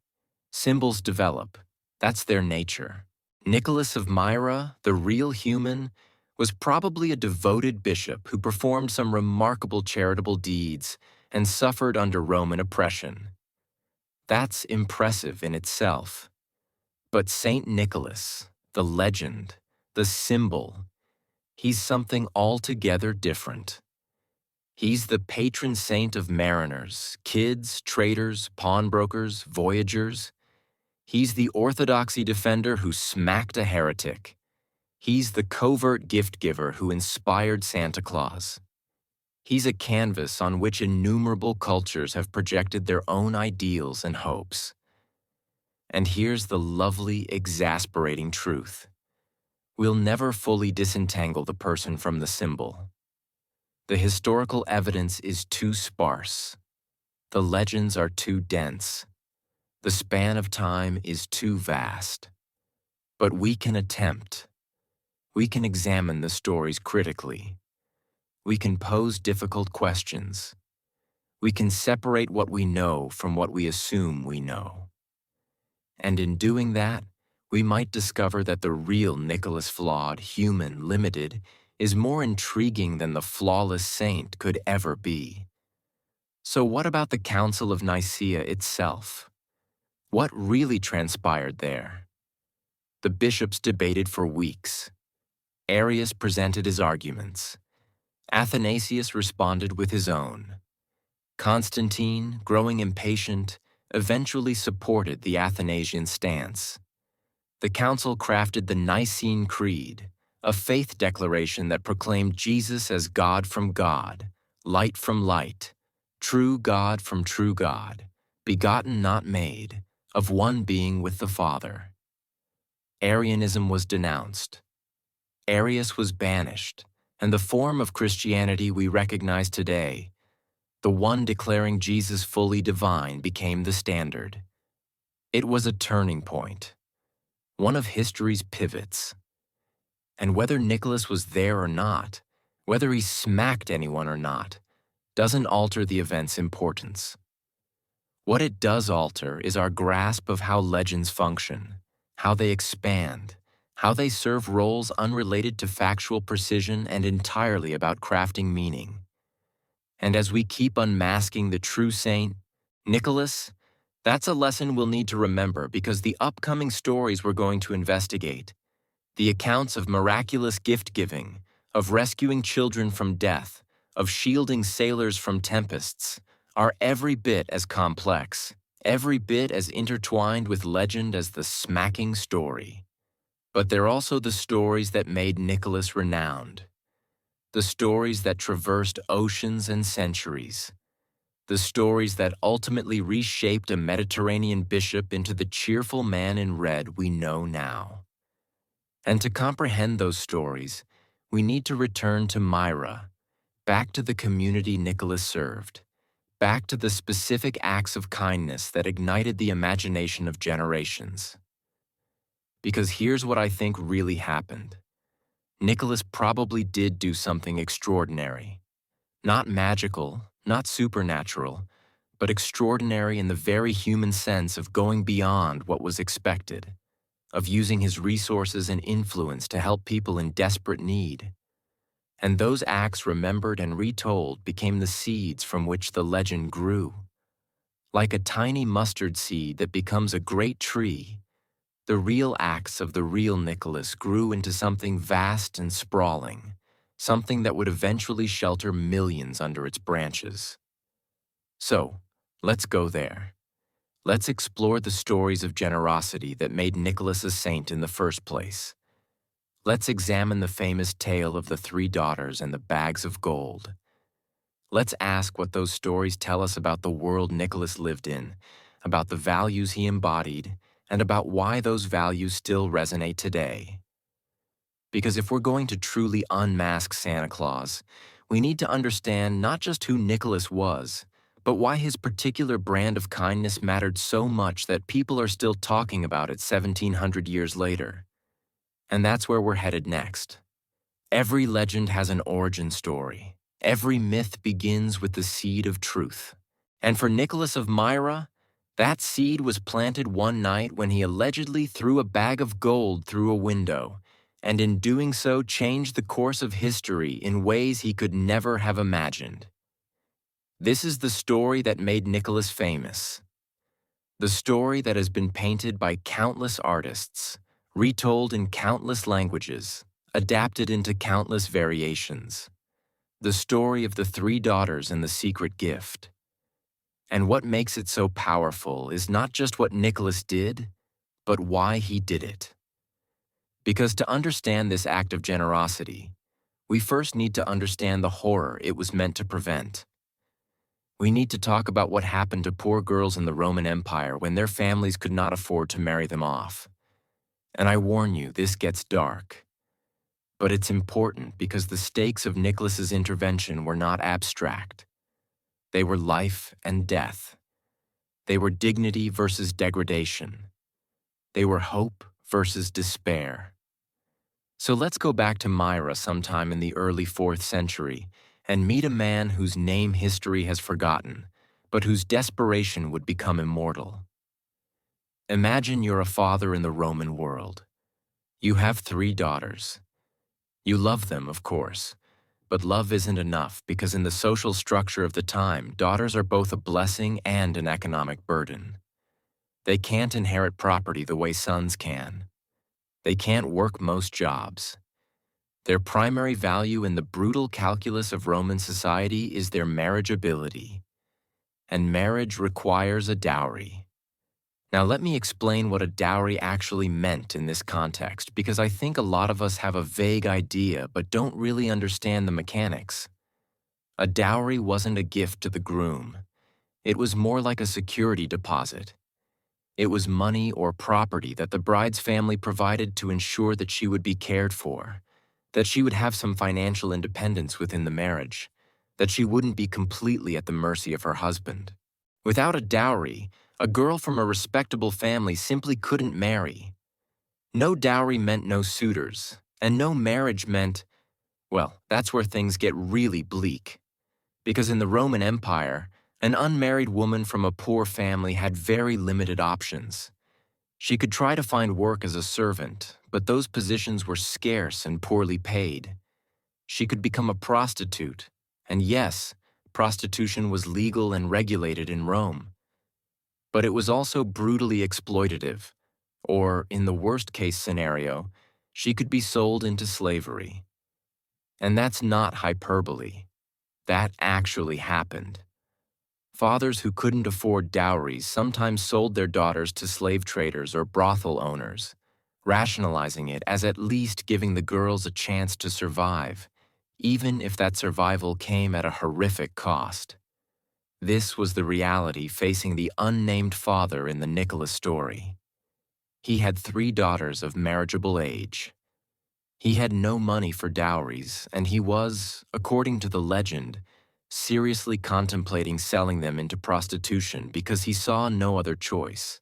Symbols develop. That's their nature. Nicholas of Myra, the real human, was probably a devoted bishop who performed some remarkable charitable deeds and suffered under Roman oppression. That's impressive in itself. But Saint Nicholas, the legend, the symbol, he's something altogether different. He's the patron saint of mariners, kids, traders, pawnbrokers, voyagers. He's the orthodoxy defender who smacked a heretic. He's the covert gift giver who inspired Santa Claus. He's a canvas on which innumerable cultures have projected their own ideals and hopes. And here's the lovely, exasperating truth. We'll never fully disentangle the person from the symbol. The historical evidence is too sparse. The legends are too dense. The span of time is too vast. But we can attempt. We can examine the stories critically. We can pose difficult questions. We can separate what we know from what we assume we know. And in doing that, we might discover that the real Nicholas Flawed, human, limited, is more intriguing than the flawless saint could ever be. So what about the Council of Nicaea itself? What really transpired there? The bishops debated for weeks. Arius presented his arguments. Athanasius responded with his own. Constantine, growing impatient, eventually supported the Athanasian stance. The council crafted the Nicene Creed, a faith declaration that proclaimed Jesus as God from God, light from light, true God from true God, begotten not made, of one being with the Father. Arianism was denounced. Arius was banished, and the form of Christianity we recognize today, the one declaring Jesus fully divine, became the standard. It was a turning point, one of history's pivots. And whether Nicholas was there or not, whether he smacked anyone or not, doesn't alter the event's importance. What it does alter is our grasp of how legends function, how they expand, how they serve roles unrelated to factual precision and entirely about crafting meaning. And as we keep unmasking the true saint, Nicholas, that's a lesson we'll need to remember, because the upcoming stories we're going to investigate, the accounts of miraculous gift-giving, of rescuing children from death, of shielding sailors from tempests, are every bit as complex, every bit as intertwined with legend as the smacking story. But they're also the stories that made Nicholas renowned, the stories that traversed oceans and centuries, the stories that ultimately reshaped a Mediterranean bishop into the cheerful man in red we know now. And to comprehend those stories, we need to return to Myra, back to the community Nicholas served, back to the specific acts of kindness that ignited the imagination of generations. Because here's what I think really happened. Nicholas probably did do something extraordinary. Not magical, not supernatural, but extraordinary in the very human sense of going beyond what was expected, of using his resources and influence to help people in desperate need. And those acts, remembered and retold, became the seeds from which the legend grew. Like a tiny mustard seed that becomes a great tree, the real acts of the real Nicholas grew into something vast and sprawling, something that would eventually shelter millions under its branches. So, let's go there. Let's explore the stories of generosity that made Nicholas a saint in the first place. Let's examine the famous tale of the 3 daughters and the bags of gold. Let's ask what those stories tell us about the world Nicholas lived in, about the values he embodied, and about why those values still resonate today. Because if we're going to truly unmask Santa Claus, we need to understand not just who Nicholas was, but why his particular brand of kindness mattered so much that people are still talking about it 1,700 years later. And that's where we're headed next. Every legend has an origin story. Every myth begins with the seed of truth. And for Nicholas of Myra, that seed was planted one night when he allegedly threw a bag of gold through a window, and in doing so changed the course of history in ways he could never have imagined. This is the story that made Nicholas famous. The story that has been painted by countless artists, retold in countless languages, adapted into countless variations. The story of the three daughters and the secret gift. And what makes it so powerful is not just what Nicholas did, but why he did it. Because to understand this act of generosity, we first need to understand the horror it was meant to prevent. We need to talk about what happened to poor girls in the Roman Empire when their families could not afford to marry them off. And I warn you, this gets dark. But it's important because the stakes of Nicholas's intervention were not abstract. They were life and death. They were dignity versus degradation. They were hope versus despair. So let's go back to Myra sometime in the early 4th century and meet a man whose name history has forgotten, but whose desperation would become immortal. Imagine you're a father in the Roman world. You have 3 daughters. You love them, of course, but love isn't enough because in the social structure of the time, daughters are both a blessing and an economic burden. They can't inherit property the way sons can. They can't work most jobs. Their primary value in the brutal calculus of Roman society is their marriageability. And marriage requires a dowry. Now let me explain what a dowry actually meant in this context, because I think a lot of us have a vague idea but don't really understand the mechanics. A dowry wasn't a gift to the groom. It was more like a security deposit. It was money or property that the bride's family provided to ensure that she would be cared for, that she would have some financial independence within the marriage, that she wouldn't be completely at the mercy of her husband. Without a dowry, a girl from a respectable family simply couldn't marry. No dowry meant no suitors, and no marriage meant, well, that's where things get really bleak. Because in the Roman Empire, an unmarried woman from a poor family had very limited options. She could try to find work as a servant, but those positions were scarce and poorly paid. She could become a prostitute, and yes, prostitution was legal and regulated in Rome. But it was also brutally exploitative, or, in the worst-case scenario, she could be sold into slavery. And that's not hyperbole. That actually happened. Fathers who couldn't afford dowries sometimes sold their daughters to slave traders or brothel owners, rationalizing it as at least giving the girls a chance to survive, even if that survival came at a horrific cost. This was the reality facing the unnamed father in the Nicholas story. He had 3 daughters of marriageable age. He had no money for dowries, and he was, according to the legend, seriously contemplating selling them into prostitution because he saw no other choice.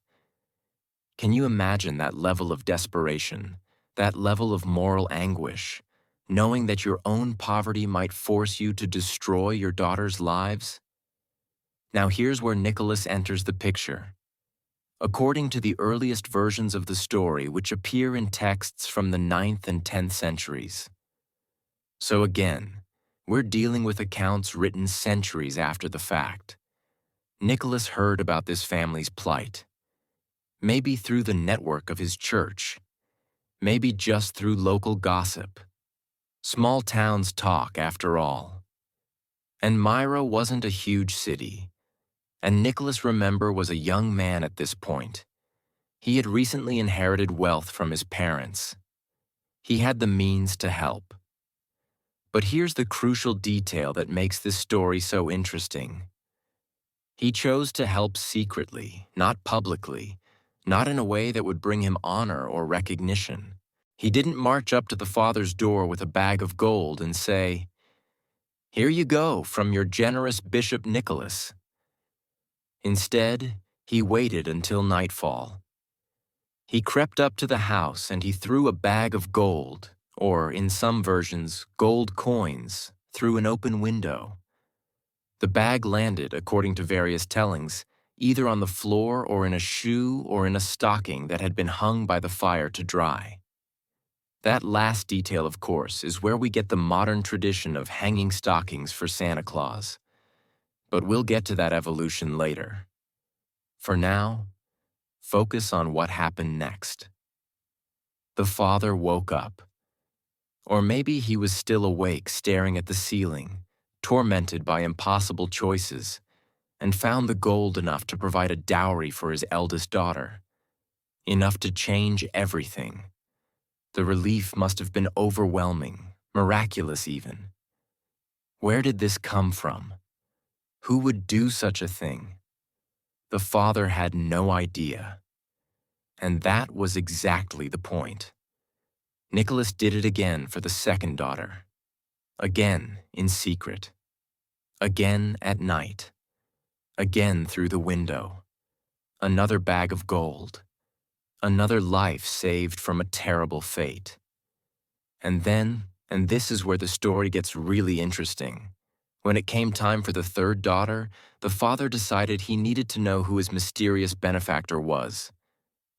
Can you imagine that level of desperation, that level of moral anguish, knowing that your own poverty might force you to destroy your daughters' lives? Now here's where Nicholas enters the picture. According to the earliest versions of the story, which appear in texts from the 9th and 10th centuries. So again, we're dealing with accounts written centuries after the fact. Nicholas heard about this family's plight. Maybe through the network of his church. Maybe just through local gossip. Small towns talk, after all. And Myra wasn't a huge city. And Nicholas, remember, was a young man at this point. He had recently inherited wealth from his parents. He had the means to help. But here's the crucial detail that makes this story so interesting. He chose to help secretly, not publicly, not in a way that would bring him honor or recognition. He didn't march up to the father's door with a bag of gold and say, "Here you go from your generous Bishop Nicholas." Instead, he waited until nightfall. He crept up to the house and he threw a bag of gold, or in some versions, gold coins, through an open window. The bag landed, according to various tellings, either on the floor or in a shoe or in a stocking that had been hung by the fire to dry. That last detail, of course, is where we get the modern tradition of hanging stockings for Santa Claus. But we'll get to that evolution later. For now, focus on what happened next. The father woke up. Or maybe he was still awake, staring at the ceiling, tormented by impossible choices, and found the gold enough to provide a dowry for his eldest daughter. Enough to change everything. The relief must have been overwhelming, miraculous even. Where did this come from? Who would do such a thing? The father had no idea. And that was exactly the point. Nicholas did it again for the second daughter. Again in secret. Again at night. Again through the window. Another bag of gold. Another life saved from a terrible fate. And then, and this is where the story gets really interesting, when it came time for the third daughter, the father decided he needed to know who his mysterious benefactor was.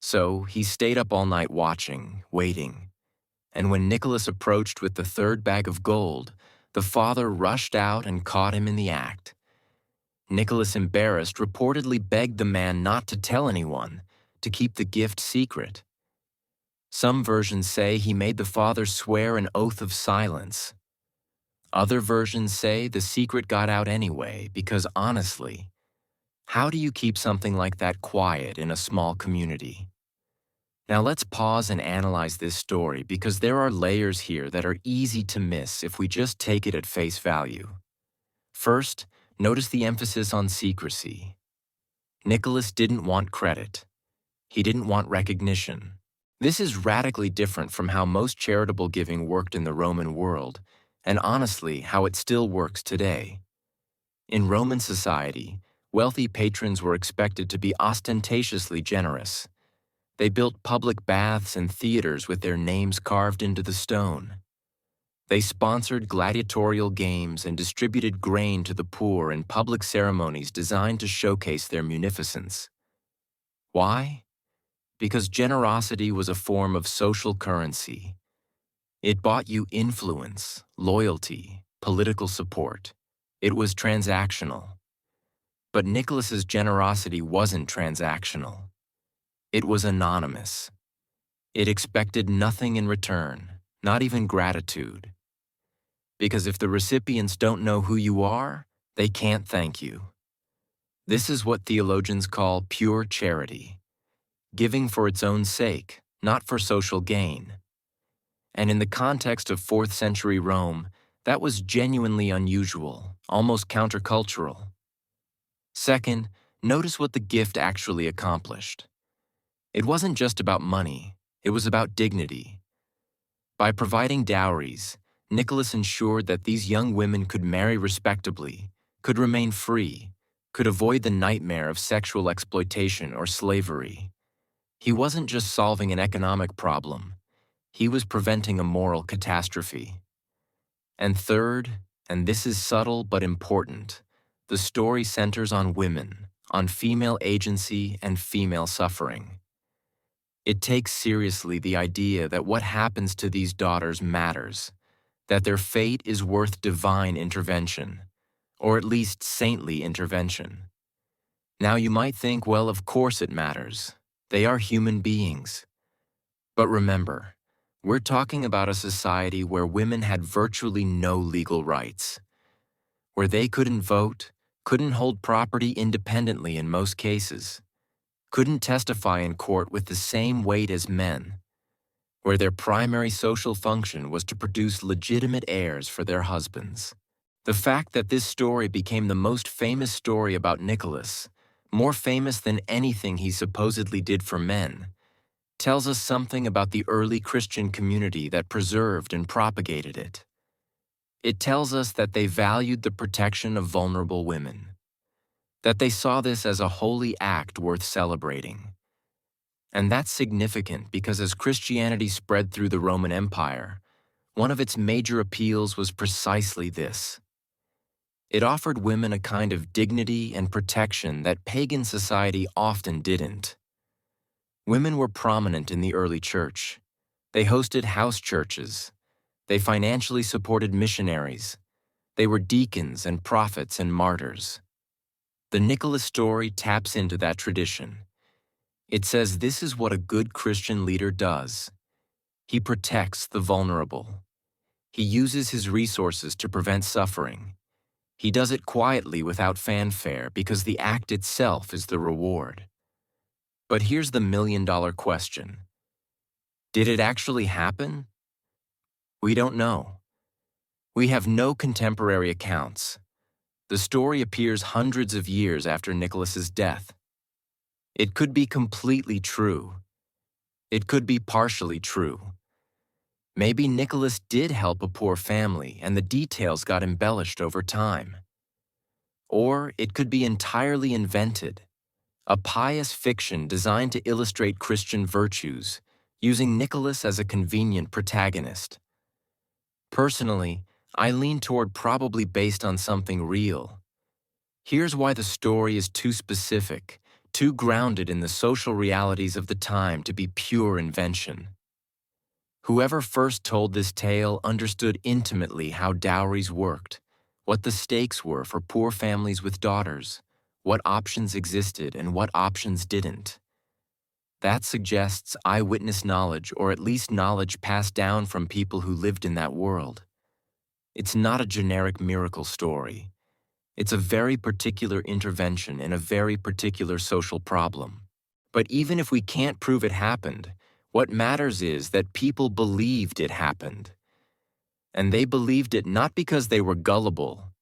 So he stayed up all night watching, waiting. And when Nicholas approached with the third bag of gold, the father rushed out and caught him in the act. Nicholas, embarrassed, reportedly begged the man not to tell anyone, to keep the gift secret. Some versions say he made the father swear an oath of silence. Other versions say the secret got out anyway because, honestly, how do you keep something like that quiet in a small community? Now let's pause and analyze this story because there are layers here that are easy to miss if we just take it at face value. First, notice the emphasis on secrecy. Nicholas didn't want credit. He didn't want recognition. This is radically different from how most charitable giving worked in the Roman world, and honestly, how it still works today. In Roman society, wealthy patrons were expected to be ostentatiously generous. They built public baths and theaters with their names carved into the stone. They sponsored gladiatorial games and distributed grain to the poor in public ceremonies designed to showcase their munificence. Why? Because generosity was a form of social currency. It bought you influence, loyalty, political support. It was transactional. But Nicholas's generosity wasn't transactional. It was anonymous. It expected nothing in return, not even gratitude. Because if the recipients don't know who you are, they can't thank you. This is what theologians call pure charity. Giving for its own sake, not for social gain. And in the context of 4th century Rome, that was genuinely unusual, almost countercultural. Second, notice what the gift actually accomplished. It wasn't just about money, it was about dignity. By providing dowries, Nicholas ensured that these young women could marry respectably, could remain free, could avoid the nightmare of sexual exploitation or slavery. He wasn't just solving an economic problem, he was preventing a moral catastrophe. And third, and this is subtle but important, the story centers on women, on female agency and female suffering. It takes seriously the idea that what happens to these daughters matters, that their fate is worth divine intervention, or at least saintly intervention. Now you might think, well, of course it matters. They are human beings. But remember, we're talking about a society where women had virtually no legal rights, where they couldn't vote, couldn't hold property independently in most cases, couldn't testify in court with the same weight as men, where their primary social function was to produce legitimate heirs for their husbands. The fact that this story became the most famous story about Nicholas, more famous than anything he supposedly did for men, tells us something about the early Christian community that preserved and propagated it. It tells us that they valued the protection of vulnerable women, that they saw this as a holy act worth celebrating. And that's significant because as Christianity spread through the Roman Empire, one of its major appeals was precisely this. It offered women a kind of dignity and protection that pagan society often didn't. Women were prominent in the early church. They hosted house churches. They financially supported missionaries. They were deacons and prophets and martyrs. The Nicholas story taps into that tradition. It says this is what a good Christian leader does. He protects the vulnerable. He uses his resources to prevent suffering. He does it quietly without fanfare because the act itself is the reward. But here's the million-dollar question. Did it actually happen? We don't know. We have no contemporary accounts. The story appears hundreds of years after Nicholas's death. It could be completely true. It could be partially true. Maybe Nicholas did help a poor family and the details got embellished over time. Or it could be entirely invented, a pious fiction designed to illustrate Christian virtues, using Nicholas as a convenient protagonist. Personally, I lean toward probably based on something real. Here's why the story is too specific, too grounded in the social realities of the time to be pure invention. Whoever first told this tale understood intimately how dowries worked, what the stakes were for poor families with daughters, what options existed and what options didn't. That suggests eyewitness knowledge, or at least knowledge passed down from people who lived in that world. It's not a generic miracle story. It's a very particular intervention in a very particular social problem. But even if we can't prove it happened, what matters is that people believed it happened. And they believed it not because they were gullible,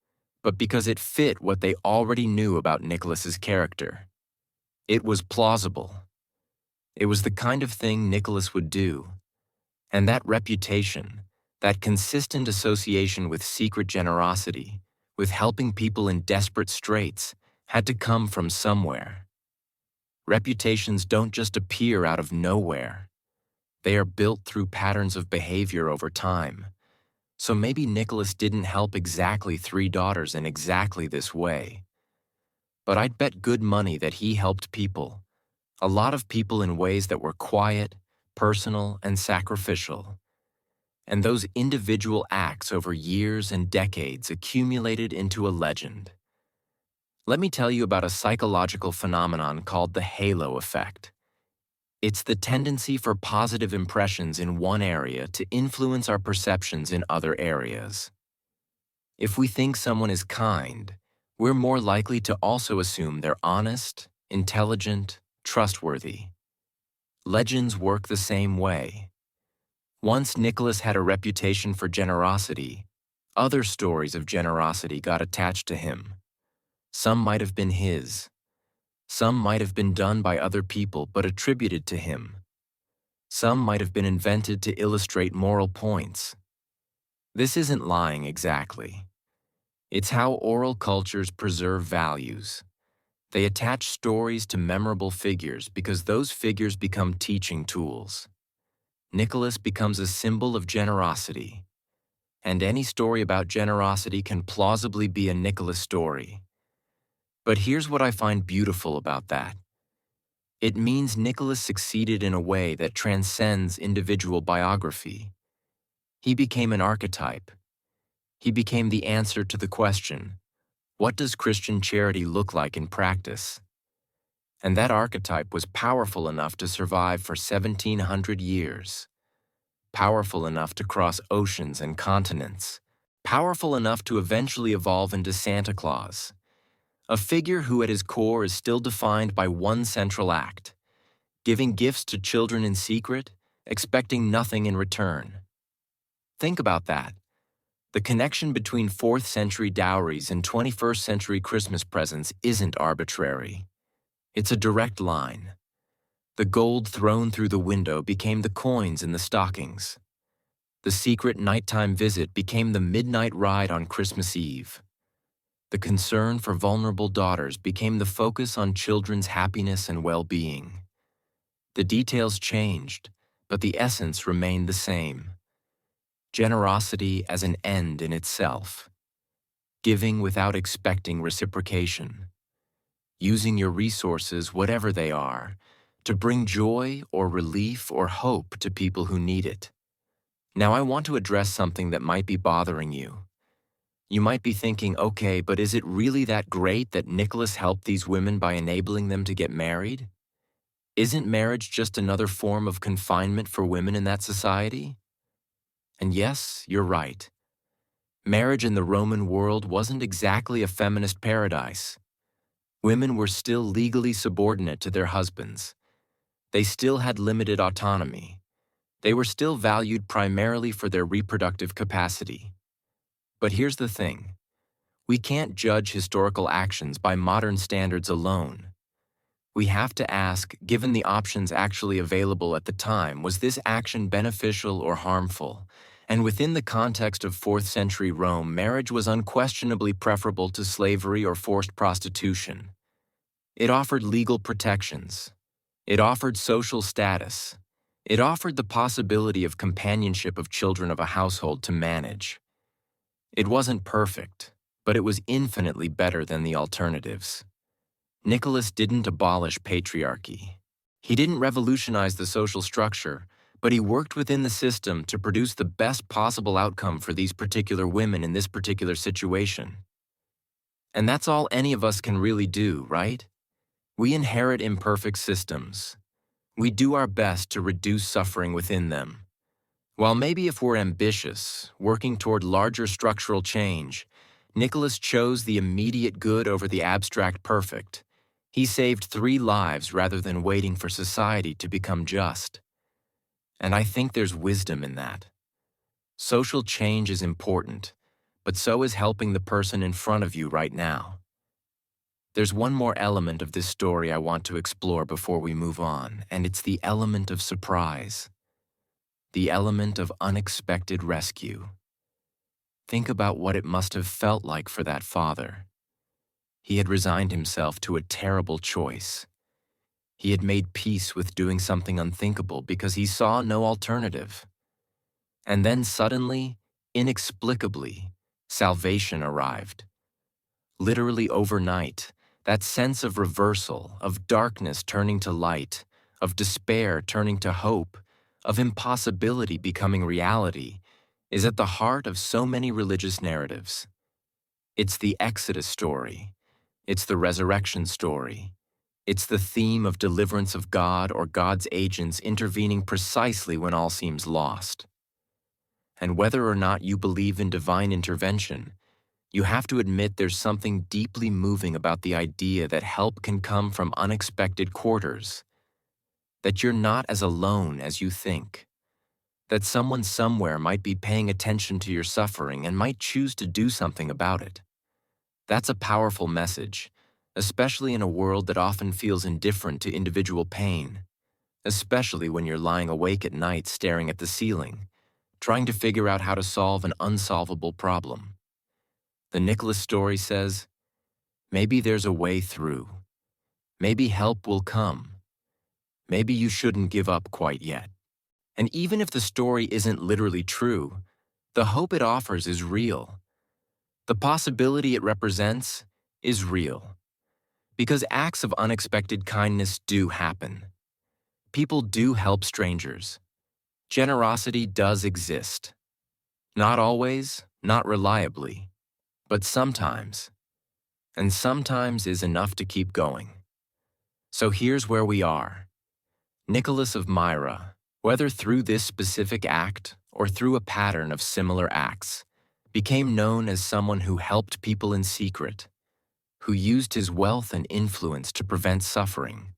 but because it fit what they already knew about Nicholas's character. It was plausible. It was the kind of thing Nicholas would do. And that reputation, that consistent association with secret generosity, with helping people in desperate straits, had to come from somewhere. Reputations don't just appear out of nowhere. They are built through patterns of behavior over time. So maybe Nicholas didn't help exactly 3 daughters in exactly this way. But I'd bet good money that he helped people, a lot of people in ways that were quiet, personal, and sacrificial. And those individual acts over years and decades accumulated into a legend. Let me tell you about a psychological phenomenon called the halo effect. It's the tendency for positive impressions in one area to influence our perceptions in other areas. If we think someone is kind, we're more likely to also assume they're honest, intelligent, trustworthy. Legends work the same way. Once Nicholas had a reputation for generosity, other stories of generosity got attached to him. Some might have been his. Some might have been done by other people but attributed to him. Some might have been invented to illustrate moral points. This isn't lying exactly. It's how oral cultures preserve values. They attach stories to memorable figures because those figures become teaching tools. Nicholas becomes a symbol of generosity. And any story about generosity can plausibly be a Nicholas story. But here's what I find beautiful about that. It means Nicholas succeeded in a way that transcends individual biography. He became an archetype. He became the answer to the question, what does Christian charity look like in practice? And that archetype was powerful enough to survive for 1,700 years. Powerful enough to cross oceans and continents. Powerful enough to eventually evolve into Santa Claus. A figure who at his core is still defined by one central act, giving gifts to children in secret, expecting nothing in return. Think about that. The connection between 4th century dowries and 21st century Christmas presents isn't arbitrary. It's a direct line. The gold thrown through the window became the coins in the stockings. The secret nighttime visit became the midnight ride on Christmas Eve. The concern for vulnerable daughters became the focus on children's happiness and well-being. The details changed, but the essence remained the same. Generosity as an end in itself. Giving without expecting reciprocation. Using your resources, whatever they are, to bring joy or relief or hope to people who need it. Now I want to address something that might be bothering you. You might be thinking, okay, but is it really that great that Nicholas helped these women by enabling them to get married? Isn't marriage just another form of confinement for women in that society? And yes, you're right. Marriage in the Roman world wasn't exactly a feminist paradise. Women were still legally subordinate to their husbands. They still had limited autonomy. They were still valued primarily for their reproductive capacity. But here's the thing. We can't judge historical actions by modern standards alone. We have to ask, given the options actually available at the time, was this action beneficial or harmful? And within the context of 4th century Rome, marriage was unquestionably preferable to slavery or forced prostitution. It offered legal protections. It offered social status. It offered the possibility of companionship of children of a household to manage. It wasn't perfect, but it was infinitely better than the alternatives. Nicholas didn't abolish patriarchy. He didn't revolutionize the social structure, but he worked within the system to produce the best possible outcome for these particular women in this particular situation. And that's all any of us can really do, right? We inherit imperfect systems. We do our best to reduce suffering within them. While maybe if we're ambitious, working toward larger structural change, Nicholas chose the immediate good over the abstract perfect. He saved 3 lives rather than waiting for society to become just. And I think there's wisdom in that. Social change is important, but so is helping the person in front of you right now. There's one more element of this story I want to explore before we move on, and it's the element of surprise. The element of unexpected rescue. Think about what it must have felt like for that father. He had resigned himself to a terrible choice. He had made peace with doing something unthinkable because he saw no alternative. And then suddenly, inexplicably, salvation arrived. Literally overnight, that sense of reversal, of darkness turning to light, of despair turning to hope, of impossibility becoming reality, is at the heart of so many religious narratives. It's the Exodus story. It's the resurrection story. It's the theme of deliverance of God or God's agents intervening precisely when all seems lost. And whether or not you believe in divine intervention, you have to admit there's something deeply moving about the idea that help can come from unexpected quarters, that you're not as alone as you think, that someone somewhere might be paying attention to your suffering and might choose to do something about it. That's a powerful message, especially in a world that often feels indifferent to individual pain, especially when you're lying awake at night staring at the ceiling, trying to figure out how to solve an unsolvable problem. The Nicholas story says, maybe there's a way through. Maybe help will come. Maybe you shouldn't give up quite yet. And even if the story isn't literally true, the hope it offers is real. The possibility it represents is real. Because acts of unexpected kindness do happen. People do help strangers. Generosity does exist. Not always, not reliably, but sometimes. And sometimes is enough to keep going. So here's where we are. Nicholas of Myra, whether through this specific act or through a pattern of similar acts, became known as someone who helped people in secret, who used his wealth and influence to prevent suffering,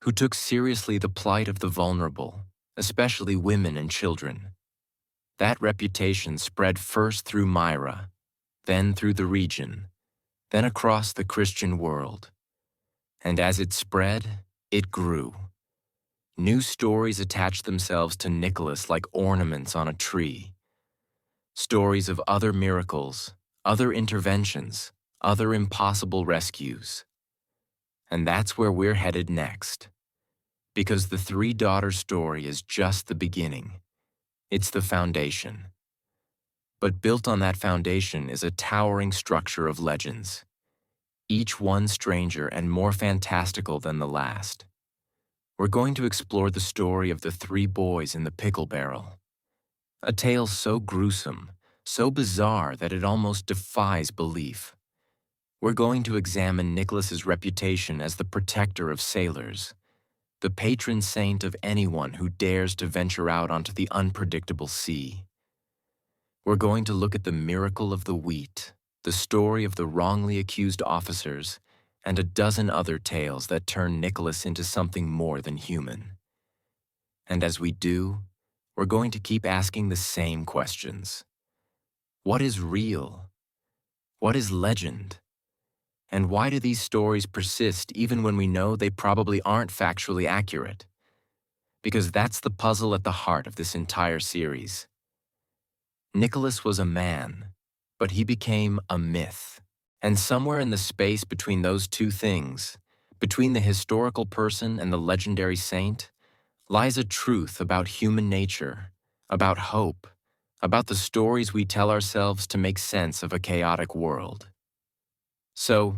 who took seriously the plight of the vulnerable, especially women and children. That reputation spread first through Myra, then through the region, then across the Christian world. And as it spread, it grew. New stories attached themselves to Nicholas like ornaments on a tree. Stories of other miracles, other interventions, other impossible rescues. And that's where we're headed next. Because the 3 daughters story is just the beginning. It's the foundation. But built on that foundation is a towering structure of legends, each one stranger and more fantastical than the last. We're going to explore the story of the 3 boys in the pickle barrel. A tale so gruesome, so bizarre that it almost defies belief. We're going to examine Nicholas's reputation as the protector of sailors, the patron saint of anyone who dares to venture out onto the unpredictable sea. We're going to look at the miracle of the wheat, the story of the wrongly accused officers, and a dozen other tales that turn Nicholas into something more than human. And as we do, we're going to keep asking the same questions. What is real? What is legend? And why do these stories persist even when we know they probably aren't factually accurate? Because that's the puzzle at the heart of this entire series. Nicholas was a man, but he became a myth. And somewhere in the space between those two things, between the historical person and the legendary saint, lies a truth about human nature, about hope, about the stories we tell ourselves to make sense of a chaotic world. So,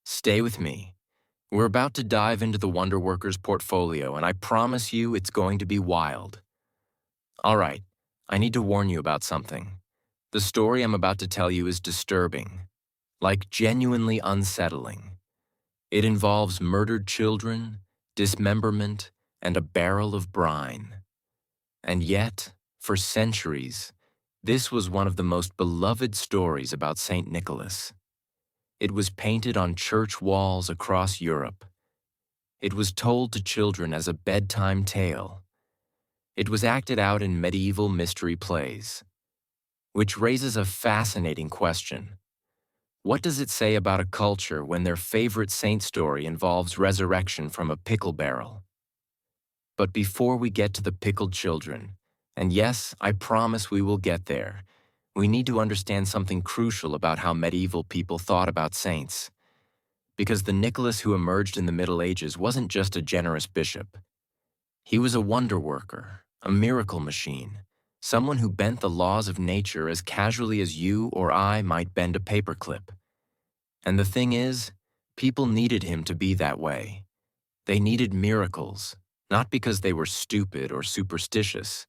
stay with me. We're about to dive into the Wonderworkers portfolio, and I promise you it's going to be wild. All right, I need to warn you about something. The story I'm about to tell you is disturbing, like genuinely unsettling. It involves murdered children, dismemberment, and a barrel of brine. And yet, for centuries, this was one of the most beloved stories about Saint Nicholas. It was painted on church walls across Europe. It was told to children as a bedtime tale. It was acted out in medieval mystery plays. Which raises a fascinating question. What does it say about a culture when their favorite saint story involves resurrection from a pickle barrel? But before we get to the pickled children, and yes, I promise we will get there, we need to understand something crucial about how medieval people thought about saints. Because the Nicholas who emerged in the Middle Ages wasn't just a generous bishop. He was a wonder worker, a miracle machine, someone who bent the laws of nature as casually as you or I might bend a paperclip. And the thing is, people needed him to be that way. They needed miracles, not because they were stupid or superstitious,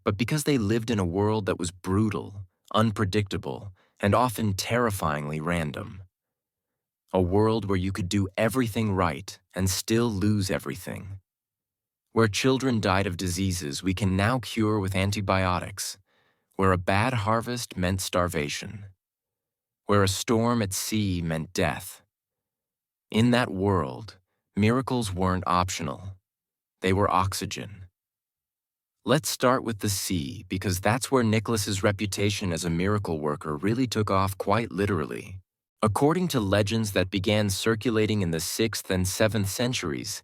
but because they lived in a world that was brutal, unpredictable, and often terrifyingly random. A world where you could do everything right and still lose everything. Where children died of diseases we can now cure with antibiotics. Where a bad harvest meant starvation. Where a storm at sea meant death. In that world, miracles weren't optional. They were oxygen. Let's start with the sea, because that's where Nicholas's reputation as a miracle worker really took off quite literally. According to legends that began circulating in the 6th and 7th centuries,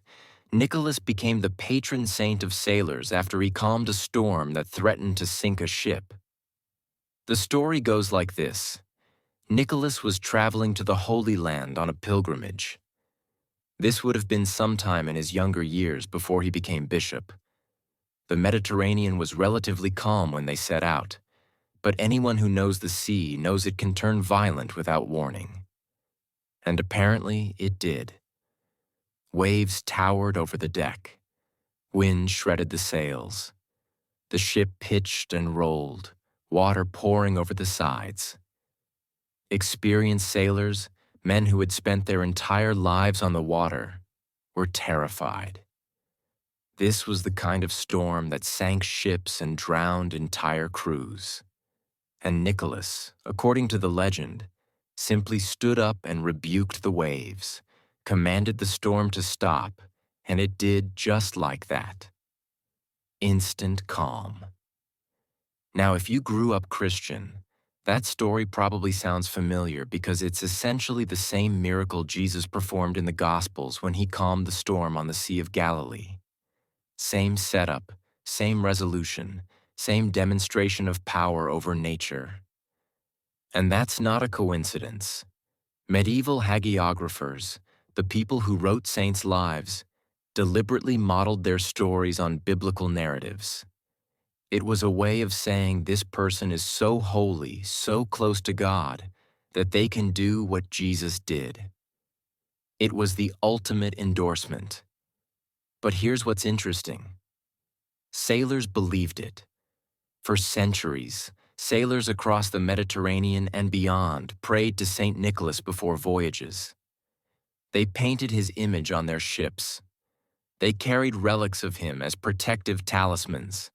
Nicholas became the patron saint of sailors after he calmed a storm that threatened to sink a ship. The story goes like this. Nicholas was traveling to the Holy Land on a pilgrimage. This would have been sometime in his younger years before he became bishop. The Mediterranean was relatively calm when they set out, but anyone who knows the sea knows it can turn violent without warning. And apparently it did. Waves towered over the deck. Wind shredded the sails. The ship pitched and rolled, water pouring over the sides. Experienced sailors, men who had spent their entire lives on the water, were terrified. This was the kind of storm that sank ships and drowned entire crews. And Nicholas, according to the legend, simply stood up and rebuked the waves, commanded the storm to stop, and it did just like that. Instant calm. Now, if you grew up Christian, that story probably sounds familiar because it's essentially the same miracle Jesus performed in the Gospels when he calmed the storm on the Sea of Galilee. Same setup, same resolution, same demonstration of power over nature. And that's not a coincidence. Medieval hagiographers, the people who wrote saints' lives, deliberately modeled their stories on biblical narratives. It was a way of saying this person is so holy, so close to God, that they can do what Jesus did. It was the ultimate endorsement. But here's what's interesting. Sailors believed it. For centuries, sailors across the Mediterranean and beyond prayed to Saint Nicholas before voyages. They painted his image on their ships. They carried relics of him as protective talismans.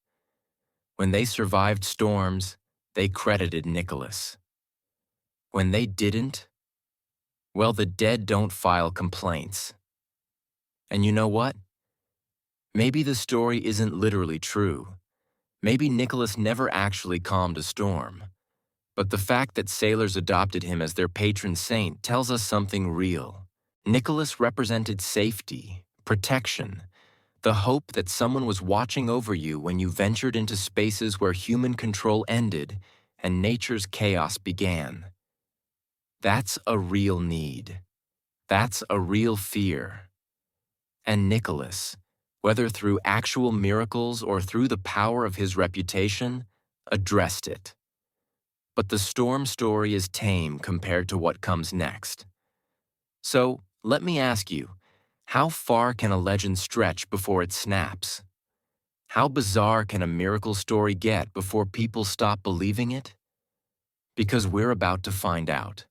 When they survived storms, they credited Nicholas. When they didn't, well, the dead don't file complaints. And you know what? Maybe the story isn't literally true. Maybe Nicholas never actually calmed a storm. But the fact that sailors adopted him as their patron saint tells us something real. Nicholas represented safety, protection, the hope that someone was watching over you when you ventured into spaces where human control ended and nature's chaos began. That's a real need. That's a real fear. And Nicholas, whether through actual miracles or through the power of his reputation, addressed it. But the storm story is tame compared to what comes next. So, let me ask you, how far can a legend stretch before it snaps? How bizarre can a miracle story get before people stop believing it? Because we're about to find out.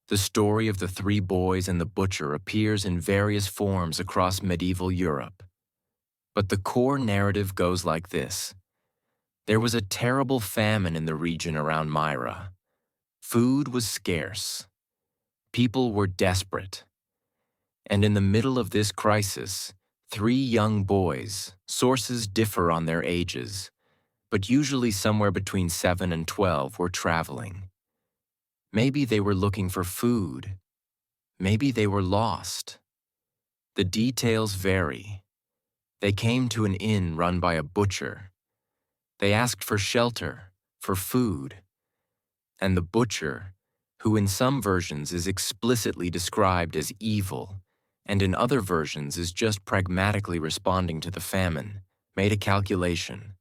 The story of the three boys and the butcher appears in various forms across medieval Europe. But the core narrative goes like this. There was a terrible famine in the region around Myra. Food was scarce. People were desperate. And in the middle of this crisis, three young boys, sources differ on their ages, but usually somewhere between 7 and 12, were traveling. Maybe they were looking for food. Maybe they were lost. The details vary. They came to an inn run by a butcher. They asked for shelter, for food. And the butcher, who in some versions is explicitly described as evil, and in other versions is just pragmatically responding to the famine, made a calculation.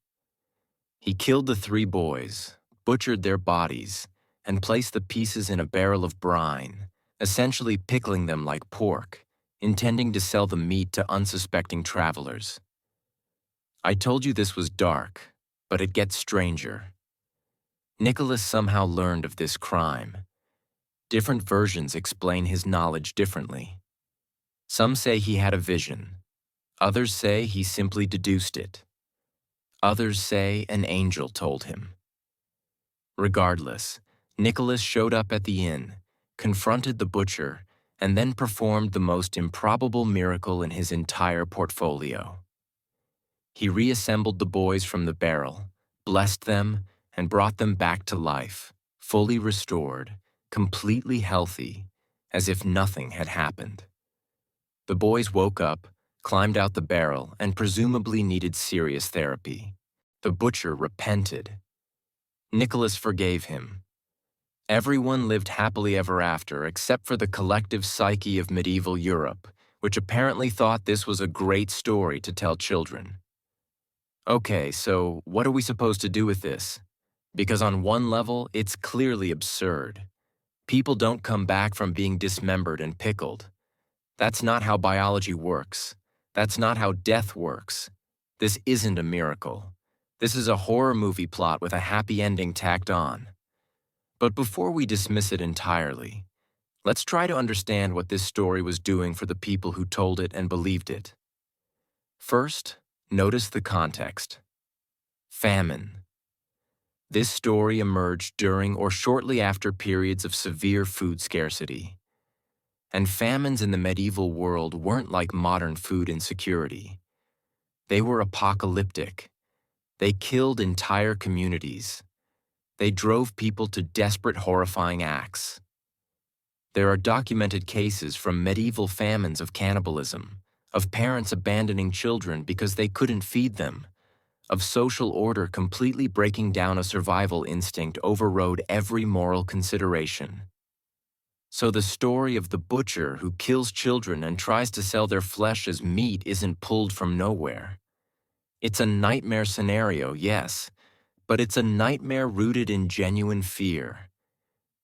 He killed the three boys, butchered their bodies, and placed the pieces in a barrel of brine, essentially pickling them like pork, intending to sell the meat to unsuspecting travelers. I told you this was dark, but it gets stranger. Nicholas somehow learned of this crime. Different versions explain his knowledge differently. Some say he had a vision. Others say he simply deduced it. Others say an angel told him. Regardless, Nicholas showed up at the inn, confronted the butcher, and then performed the most improbable miracle in his entire portfolio. He reassembled the boys from the barrel, blessed them, and brought them back to life, fully restored, completely healthy, as if nothing had happened. The boys woke up, climbed out the barrel, and presumably needed serious therapy. The butcher repented. Nicholas forgave him. Everyone lived happily ever after except for the collective psyche of medieval Europe, which apparently thought this was a great story to tell children. Okay, so what are we supposed to do with this? Because on one level, it's clearly absurd. People don't come back from being dismembered and pickled. That's not how biology works. That's not how death works. This isn't a miracle. This is a horror movie plot with a happy ending tacked on. But before we dismiss it entirely, let's try to understand what this story was doing for the people who told it and believed it. First, notice the context. Famine. This story emerged during or shortly after periods of severe food scarcity. And famines in the medieval world weren't like modern food insecurity. They were apocalyptic. They killed entire communities. They drove people to desperate, horrifying acts. There are documented cases from medieval famines of cannibalism, of parents abandoning children because they couldn't feed them, of social order completely breaking down. A survival instinct overrode every moral consideration. So the story of the butcher who kills children and tries to sell their flesh as meat isn't pulled from nowhere. It's a nightmare scenario, yes, but it's a nightmare rooted in genuine fear.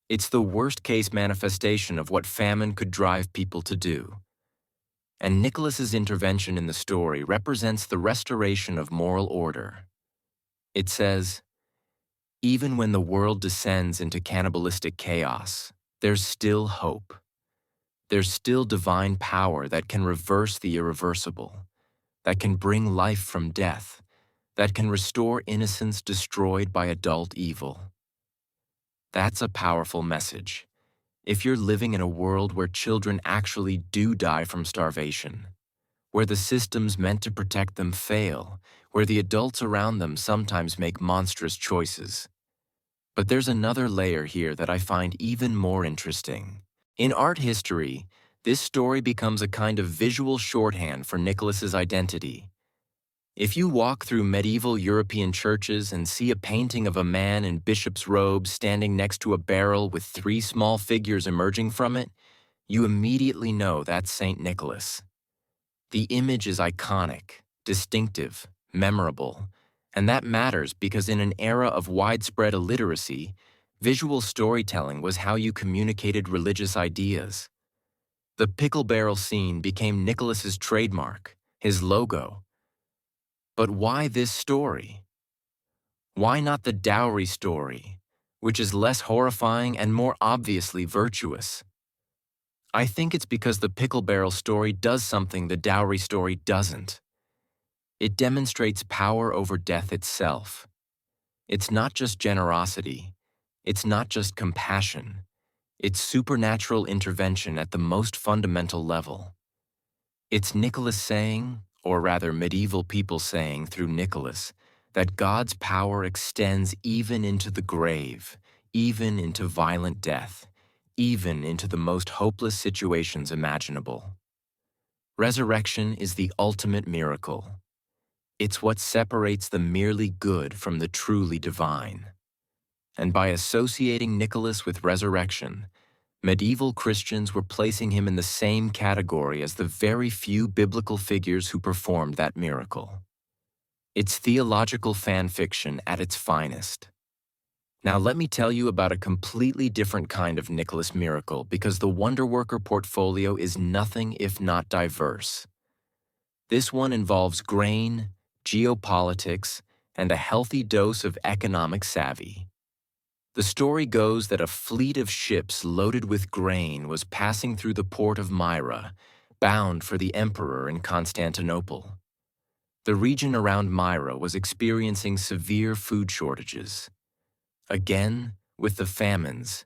It's the worst-case manifestation of what famine could drive people to do. And Nicholas's intervention in the story represents the restoration of moral order. It says, even when the world descends into cannibalistic chaos, there's still hope. There's still divine power that can reverse the irreversible. that can bring life from death, that can restore innocence destroyed by adult evil. That's a powerful message. If you're living in a world where children actually do die from starvation, where the systems meant to protect them fail, where the adults around them sometimes make monstrous choices. But there's another layer here that I find even more interesting. In art history, this story becomes a kind of visual shorthand for Nicholas's identity. If you walk through medieval European churches and see a painting of a man in bishop's robes standing next to a barrel with 3 small figures emerging from it, you immediately know that's Saint Nicholas. The image is iconic, distinctive, memorable, and that matters because in an era of widespread illiteracy, visual storytelling was how you communicated religious ideas. The pickle barrel scene became Nicholas's trademark, his logo. But why this story? Why not the dowry story, which is less horrifying and more obviously virtuous? I think it's because the pickle barrel story does something the dowry story doesn't. It demonstrates power over death itself. It's not just generosity. It's not just compassion. It's supernatural intervention at the most fundamental level. It's Nicholas saying, or rather medieval people saying through Nicholas, that God's power extends even into the grave, even into violent death, even into the most hopeless situations imaginable. Resurrection is the ultimate miracle. It's what separates the merely good from the truly divine. And by associating Nicholas with resurrection, medieval Christians were placing him in the same category as the very few biblical figures who performed that miracle. It's theological fan fiction at its finest. Now let me tell you about a completely different kind of Nicholas miracle because the Wonderworker portfolio is nothing if not diverse. This one involves grain, geopolitics, and a healthy dose of economic savvy. The story goes that a fleet of ships loaded with grain was passing through the port of Myra, bound for the emperor in Constantinople. The region around Myra was experiencing severe food shortages. Again, with the famines,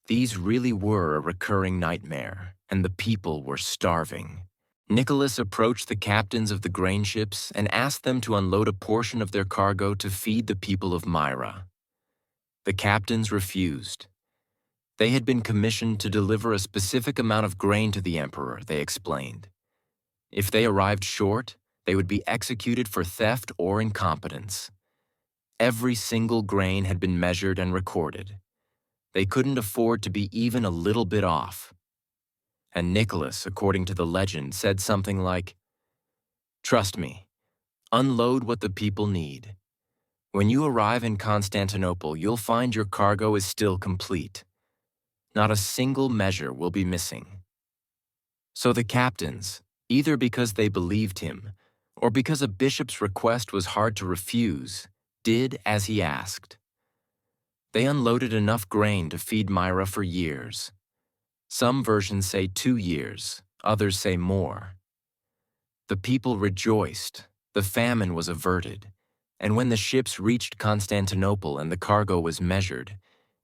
these really were a recurring nightmare, and the people were starving. Nicholas approached the captains of the grain ships and asked them to unload a portion of their cargo to feed the people of Myra. The captains refused. They had been commissioned to deliver a specific amount of grain to the emperor, they explained. If they arrived short, they would be executed for theft or incompetence. Every single grain had been measured and recorded. They couldn't afford to be even a little bit off. And Nicholas, according to the legend, said something like, "Trust me, unload what the people need. When you arrive in Constantinople, you'll find your cargo is still complete. Not a single measure will be missing." So the captains, either because they believed him or because a bishop's request was hard to refuse, did as he asked. They unloaded enough grain to feed Myra for years. Some versions say 2 years, others say more. The people rejoiced, the famine was averted, and when the ships reached Constantinople and the cargo was measured,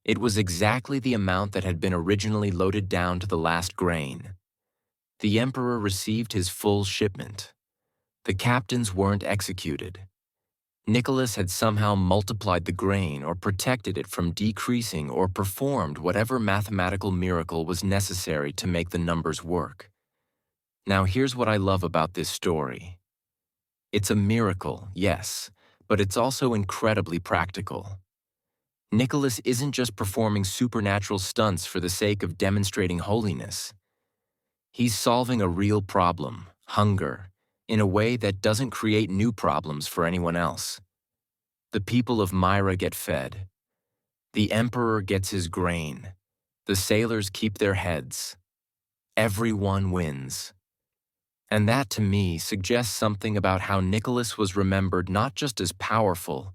it was exactly the amount that had been originally loaded down to the last grain. The emperor received his full shipment. The captains weren't executed. Nicholas had somehow multiplied the grain or protected it from decreasing or performed whatever mathematical miracle was necessary to make the numbers work. Now here's what I love about this story. It's a miracle, yes, but it's also incredibly practical. Nicholas isn't just performing supernatural stunts for the sake of demonstrating holiness. He's solving a real problem, hunger, in a way that doesn't create new problems for anyone else. The people of Myra get fed. The emperor gets his grain. The sailors keep their heads. Everyone wins. And that, to me, suggests something about how Nicholas was remembered not just as powerful,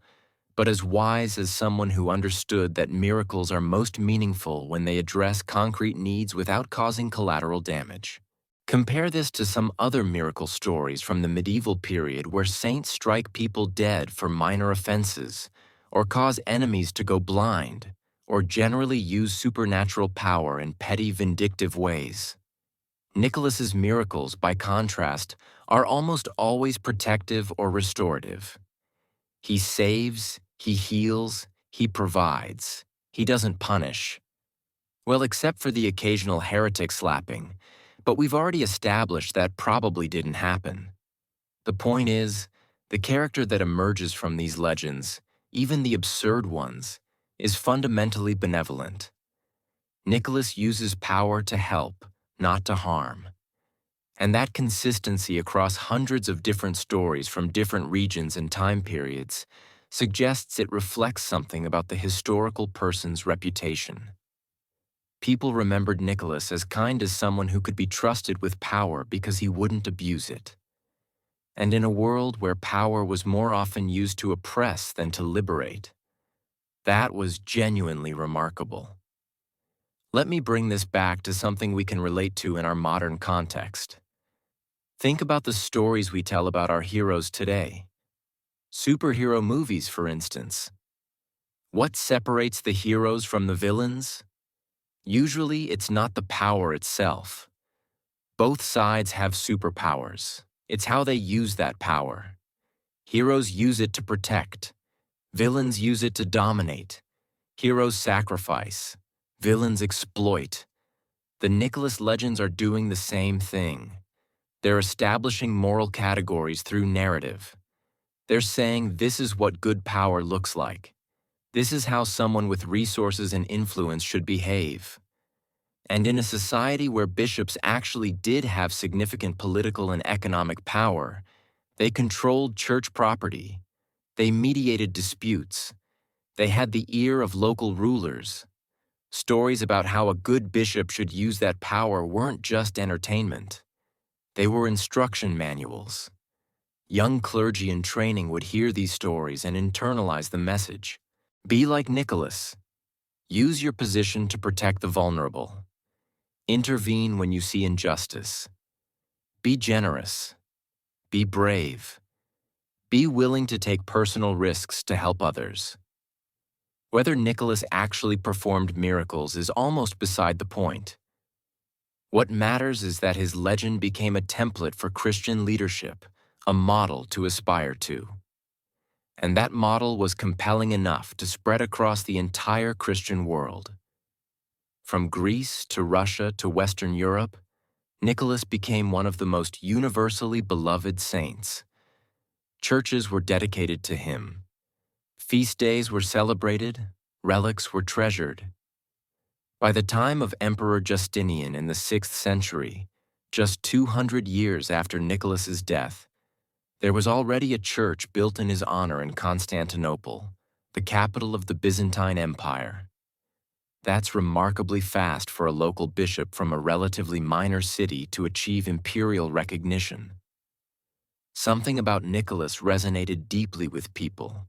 but as wise as someone who understood that miracles are most meaningful when they address concrete needs without causing collateral damage. Compare this to some other miracle stories from the medieval period where saints strike people dead for minor offenses, or cause enemies to go blind, or generally use supernatural power in petty vindictive ways. Nicholas's miracles, by contrast, are almost always protective or restorative. He saves, he heals, he provides. He doesn't punish. Well, except for the occasional heretic slapping, but we've already established that probably didn't happen. The point is, the character that emerges from these legends, even the absurd ones, is fundamentally benevolent. Nicholas uses power to help, not to harm. And that consistency across hundreds of different stories from different regions and time periods suggests it reflects something about the historical person's reputation. People remembered Nicholas as kind as someone who could be trusted with power because he wouldn't abuse it. And in a world where power was more often used to oppress than to liberate, that was genuinely remarkable. Let me bring this back to something we can relate to in our modern context. Think about the stories we tell about our heroes today. Superhero movies, for instance. What separates the heroes from the villains? Usually, it's not the power itself. Both sides have superpowers. It's how they use that power. Heroes use it to protect. Villains use it to dominate. Heroes sacrifice. Villains exploit. The Nicholas legends are doing the same thing. They're establishing moral categories through narrative. They're saying this is what good power looks like. This is how someone with resources and influence should behave. And in a society where bishops actually did have significant political and economic power, they controlled church property. They mediated disputes. They had the ear of local rulers. Stories about how a good bishop should use that power weren't just entertainment. They were instruction manuals. Young clergy in training would hear these stories and internalize the message. Be like Nicholas. Use your position to protect the vulnerable. Intervene when you see injustice. Be generous. Be brave. Be willing to take personal risks to help others. Whether Nicholas actually performed miracles is almost beside the point. What matters is that his legend became a template for Christian leadership, a model to aspire to. And that model was compelling enough to spread across the entire Christian world. From Greece to Russia to Western Europe, Nicholas became one of the most universally beloved saints. Churches were dedicated to him. Feast days were celebrated, relics were treasured. By the time of Emperor Justinian in the 6th century, just 200 years after Nicholas's death, there was already a church built in his honor in Constantinople, the capital of the Byzantine Empire. That's remarkably fast for a local bishop from a relatively minor city to achieve imperial recognition. Something about Nicholas resonated deeply with people.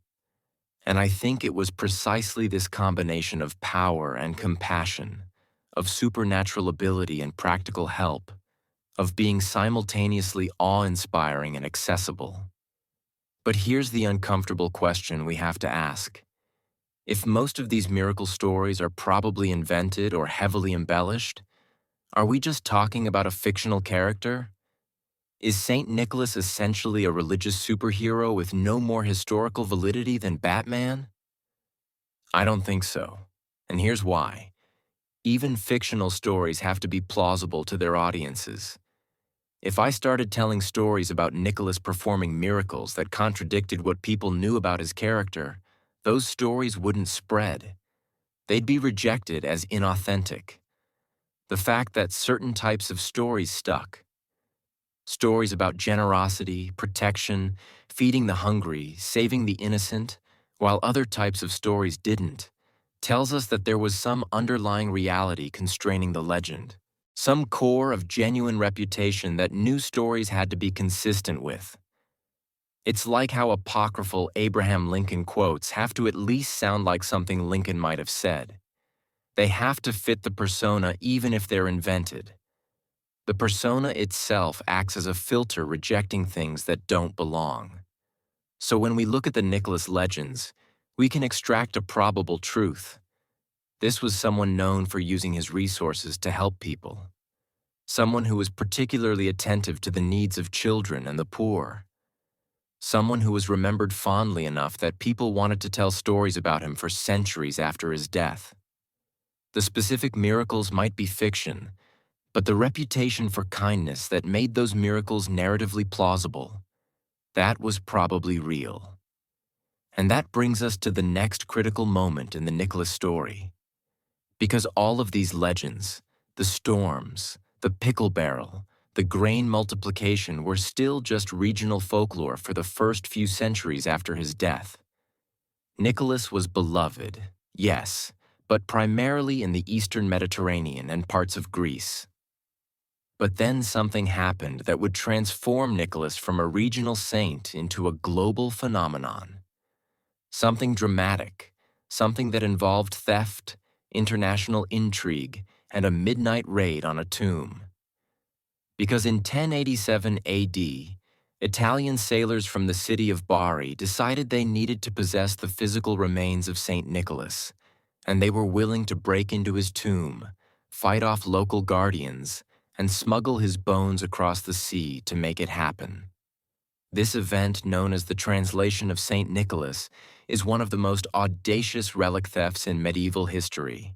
And I think it was precisely this combination of power and compassion, of supernatural ability and practical help, of being simultaneously awe-inspiring and accessible. But here's the uncomfortable question we have to ask. If most of these miracle stories are probably invented or heavily embellished, are we just talking about a fictional character? Is Saint Nicholas essentially a religious superhero with no more historical validity than Batman? I don't think so, and here's why. Even fictional stories have to be plausible to their audiences. If I started telling stories about Nicholas performing miracles that contradicted what people knew about his character, those stories wouldn't spread. They'd be rejected as inauthentic. The fact that certain types of stories stuck, stories about generosity, protection, feeding the hungry, saving the innocent, while other types of stories didn't, tells us that there was some underlying reality constraining the legend, some core of genuine reputation that new stories had to be consistent with. It's like how apocryphal Abraham Lincoln quotes have to at least sound like something Lincoln might have said. They have to fit the persona even if they're invented. The persona itself acts as a filter rejecting things that don't belong. So when we look at the Nicholas legends, we can extract a probable truth. This was someone known for using his resources to help people. Someone who was particularly attentive to the needs of children and the poor. Someone who was remembered fondly enough that people wanted to tell stories about him for centuries after his death. The specific miracles might be fiction, but the reputation for kindness that made those miracles narratively plausible, that was probably real. And that brings us to the next critical moment in the Nicholas story. Because all of these legends, the storms, the pickle barrel, the grain multiplication were still just regional folklore for the first few centuries after his death. Nicholas was beloved, yes, but primarily in the Eastern Mediterranean and parts of Greece. But then something happened that would transform Nicholas from a regional saint into a global phenomenon. Something dramatic, something that involved theft, international intrigue, and a midnight raid on a tomb. Because in 1087 AD, Italian sailors from the city of Bari decided they needed to possess the physical remains of Saint Nicholas, and they were willing to break into his tomb, fight off local guardians, and smuggle his bones across the sea to make it happen. This event, known as the Translation of Saint Nicholas, is one of the most audacious relic thefts in medieval history.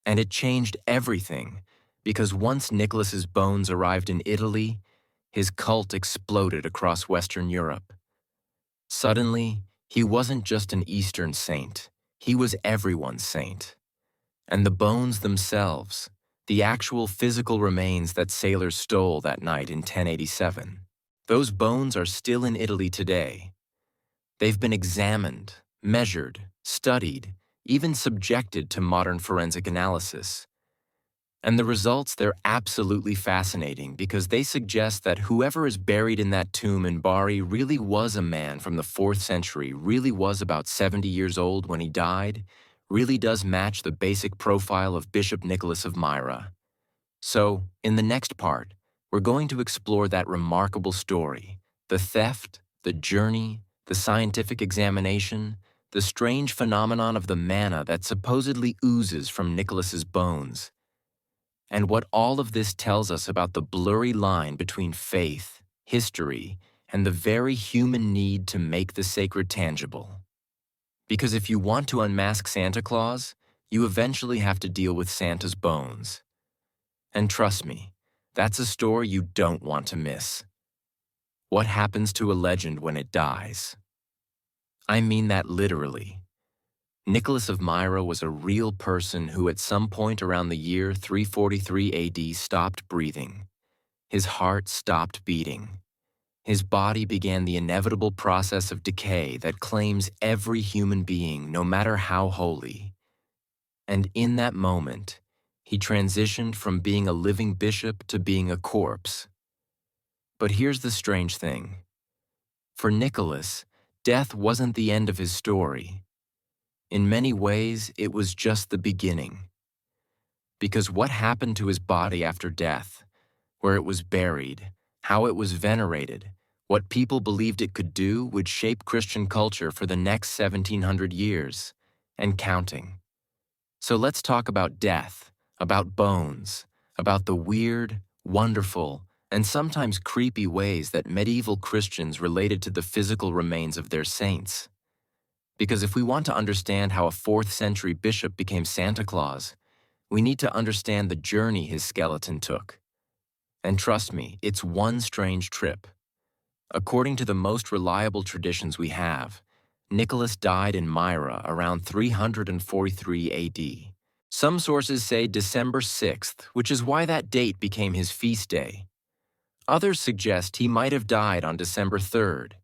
And it changed everything, because once Nicholas's bones arrived in Italy, his cult exploded across Western Europe. Suddenly, he wasn't just an Eastern saint, he was everyone's saint. And the bones themselves, the actual physical remains that sailors stole that night in 1087, those bones are still in Italy today. They've been examined, measured, studied, even subjected to modern forensic analysis. And the results, they're absolutely fascinating because they suggest that whoever is buried in that tomb in Bari really was a man from the 4th century, really was about 70 years old when he died, really does match the basic profile of Bishop Nicholas of Myra. So, in the next part, we're going to explore that remarkable story, the theft, the journey, the scientific examination, the strange phenomenon of the manna that supposedly oozes from Nicholas's bones, and what all of this tells us about the blurry line between faith, history, and the very human need to make the sacred tangible. Because if you want to unmask Santa Claus, you eventually have to deal with Santa's bones. And trust me, that's a story you don't want to miss. What happens to a legend when it dies? I mean that literally. Nicholas of Myra was a real person who at some point around the year 343 AD stopped breathing. His heart stopped beating. His body began the inevitable process of decay that claims every human being, no matter how holy. And in that moment, he transitioned from being a living bishop to being a corpse. But here's the strange thing. For Nicholas, death wasn't the end of his story. In many ways, it was just the beginning. Because what happened to his body after death, where it was buried, how it was venerated, what people believed it could do would shape Christian culture for the next 1700 years, and counting. So let's talk about death, about bones, about the weird, wonderful, and sometimes creepy ways that medieval Christians related to the physical remains of their saints. Because if we want to understand how a 4th century bishop became Santa Claus, we need to understand the journey his skeleton took. And trust me, it's one strange trip. According to the most reliable traditions we have, Nicholas died in Myra around 343 AD. Some sources say December 6th, which is why that date became his feast day. Others suggest he might have died on December 3rd.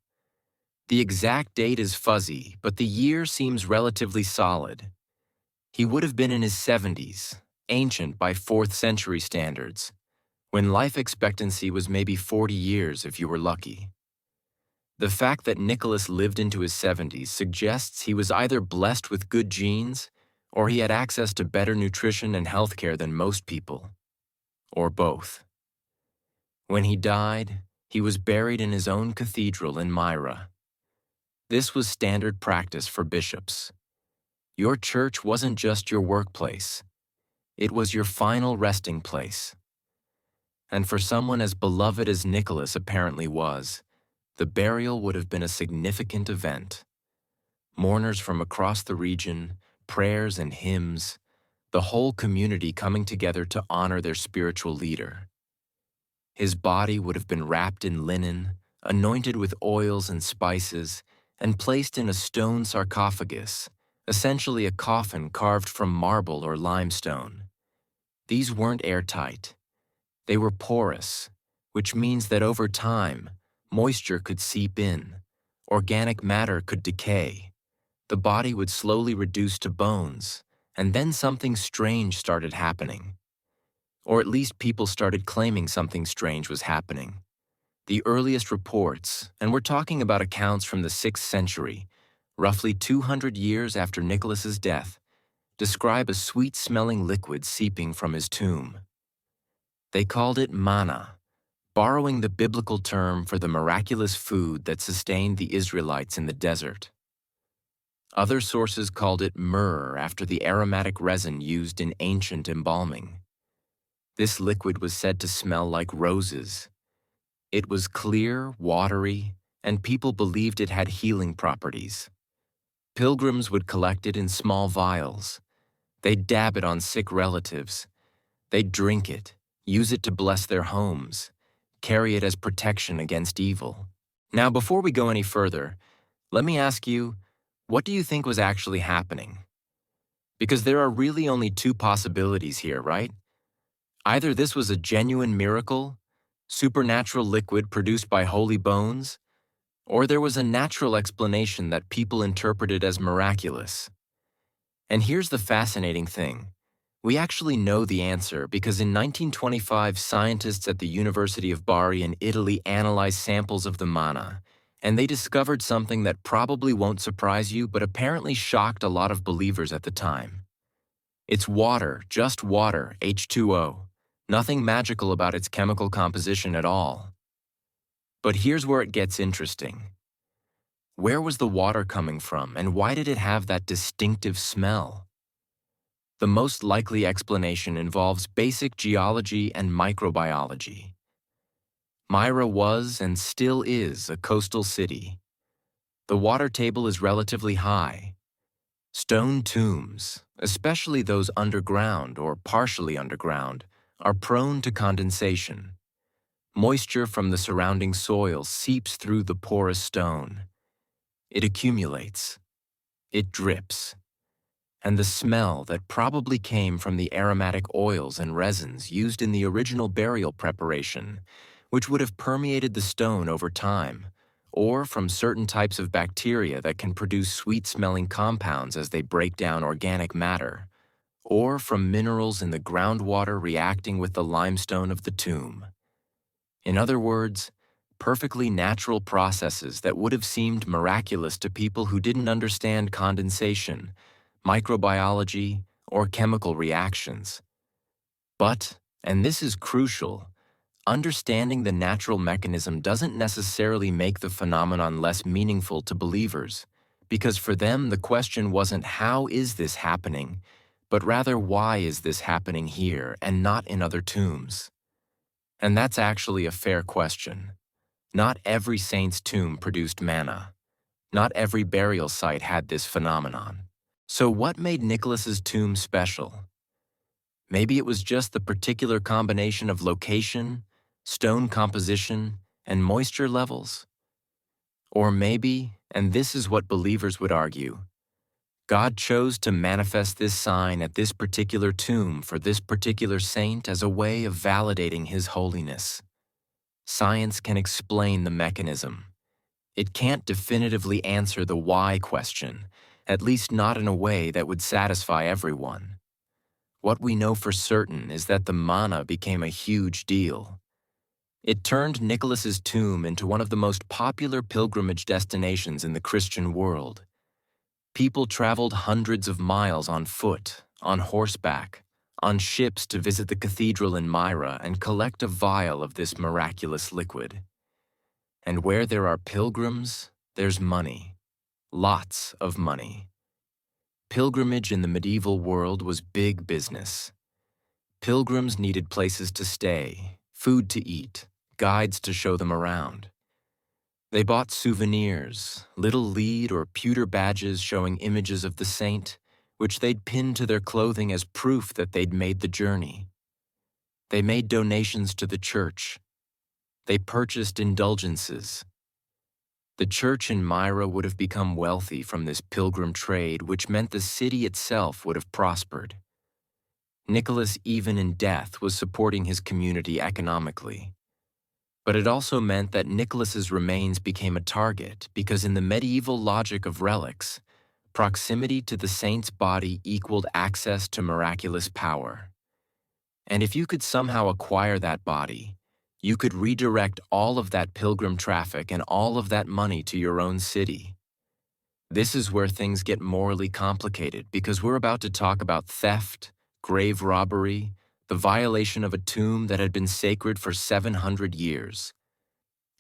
The exact date is fuzzy, but the year seems relatively solid. He would have been in his 70s, ancient by 4th century standards, when life expectancy was maybe 40 years if you were lucky. The fact that Nicholas lived into his 70s suggests he was either blessed with good genes or he had access to better nutrition and healthcare than most people, or both. When he died, he was buried in his own cathedral in Myra. This was standard practice for bishops. Your church wasn't just your workplace. It was your final resting place. And for someone as beloved as Nicholas apparently was, the burial would have been a significant event. Mourners from across the region, prayers and hymns, the whole community coming together to honor their spiritual leader. His body would have been wrapped in linen, anointed with oils and spices, and placed in a stone sarcophagus, essentially a coffin carved from marble or limestone. These weren't airtight. They were porous, which means that over time, moisture could seep in, organic matter could decay, the body would slowly reduce to bones, and then something strange started happening. Or at least people started claiming something strange was happening. The earliest reports, and we're talking about accounts from the 6th century, roughly 200 years after Nicholas's death, describe a sweet-smelling liquid seeping from his tomb. They called it manna, borrowing the biblical term for the miraculous food that sustained the Israelites in the desert. Other sources called it myrrh after the aromatic resin used in ancient embalming. This liquid was said to smell like roses. It was clear, watery, and people believed it had healing properties. Pilgrims would collect it in small vials. They'd dab it on sick relatives. They'd drink it, use it to bless their homes, carry it as protection against evil. Now, before we go any further, let me ask you, what do you think was actually happening? Because there are really only two possibilities here, right? Either this was a genuine miracle, supernatural liquid produced by holy bones, or there was a natural explanation that people interpreted as miraculous. And here's the fascinating thing. We actually know the answer because in 1925, scientists at the University of Bari in Italy analyzed samples of the manna, and they discovered something that probably won't surprise you but apparently shocked a lot of believers at the time. It's water, just water, H2O. Nothing magical about its chemical composition at all. But here's where it gets interesting. Where was the water coming from, and why did it have that distinctive smell? The most likely explanation involves basic geology and microbiology. Myra was and still is a coastal city. The water table is relatively high. Stone tombs, especially those underground or partially underground, are prone to condensation. Moisture from the surrounding soil seeps through the porous stone. It accumulates. It drips. And the smell that probably came from the aromatic oils and resins used in the original burial preparation, which would have permeated the stone over time, or from certain types of bacteria that can produce sweet-smelling compounds as they break down organic matter, or from minerals in the groundwater reacting with the limestone of the tomb. In other words, perfectly natural processes that would have seemed miraculous to people who didn't understand condensation, microbiology, or chemical reactions. But, and this is crucial, understanding the natural mechanism doesn't necessarily make the phenomenon less meaningful to believers, because for them the question wasn't how is this happening, but rather why is this happening here and not in other tombs? And that's actually a fair question. Not every saint's tomb produced manna. Not every burial site had this phenomenon. So what made Nicholas's tomb special? Maybe it was just the particular combination of location, stone composition, and moisture levels? Or maybe, and this is what believers would argue, God chose to manifest this sign at this particular tomb for this particular saint as a way of validating his holiness. Science can explain the mechanism. It can't definitively answer the why question, at least not in a way that would satisfy everyone. What we know for certain is that the manna became a huge deal. It turned Nicholas's tomb into one of the most popular pilgrimage destinations in the Christian world. People traveled hundreds of miles on foot, on horseback, on ships to visit the cathedral in Myra and collect a vial of this miraculous liquid. And where there are pilgrims, there's money. Lots of money. Pilgrimage in the medieval world was big business. Pilgrims needed places to stay, food to eat, guides to show them around. They bought souvenirs, little lead or pewter badges showing images of the saint, which they'd pin to their clothing as proof that they'd made the journey. They made donations to the church. They purchased indulgences. The church in Myra would have become wealthy from this pilgrim trade, which meant the city itself would have prospered. Nicholas, even in death, was supporting his community economically. But it also meant that Nicholas's remains became a target because in the medieval logic of relics, proximity to the saint's body equaled access to miraculous power. And if you could somehow acquire that body, you could redirect all of that pilgrim traffic and all of that money to your own city. This is where things get morally complicated because we're about to talk about theft, grave robbery, the violation of a tomb that had been sacred for 700 years.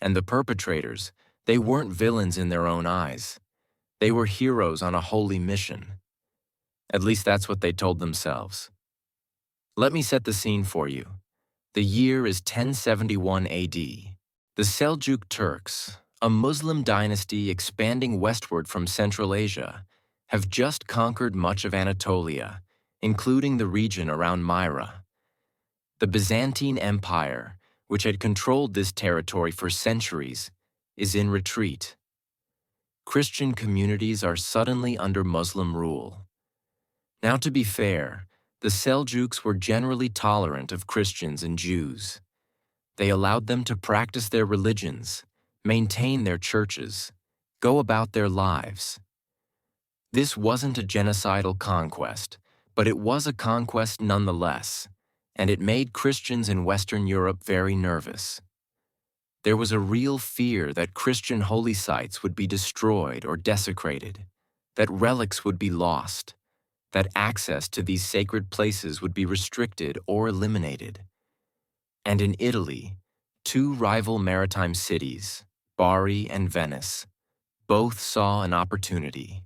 And the perpetrators, they weren't villains in their own eyes. They were heroes on a holy mission. At least that's what they told themselves. Let me set the scene for you. The year is 1071 AD. The Seljuk Turks, a Muslim dynasty expanding westward from Central Asia, have just conquered much of Anatolia, including the region around Myra. The Byzantine Empire, which had controlled this territory for centuries, is in retreat. Christian communities are suddenly under Muslim rule. Now, to be fair, the Seljuks were generally tolerant of Christians and Jews. They allowed them to practice their religions, maintain their churches, go about their lives. This wasn't a genocidal conquest, but it was a conquest nonetheless, and it made Christians in Western Europe very nervous. There was a real fear that Christian holy sites would be destroyed or desecrated, that relics would be lost, that access to these sacred places would be restricted or eliminated. And in Italy, two rival maritime cities, Bari and Venice, both saw an opportunity.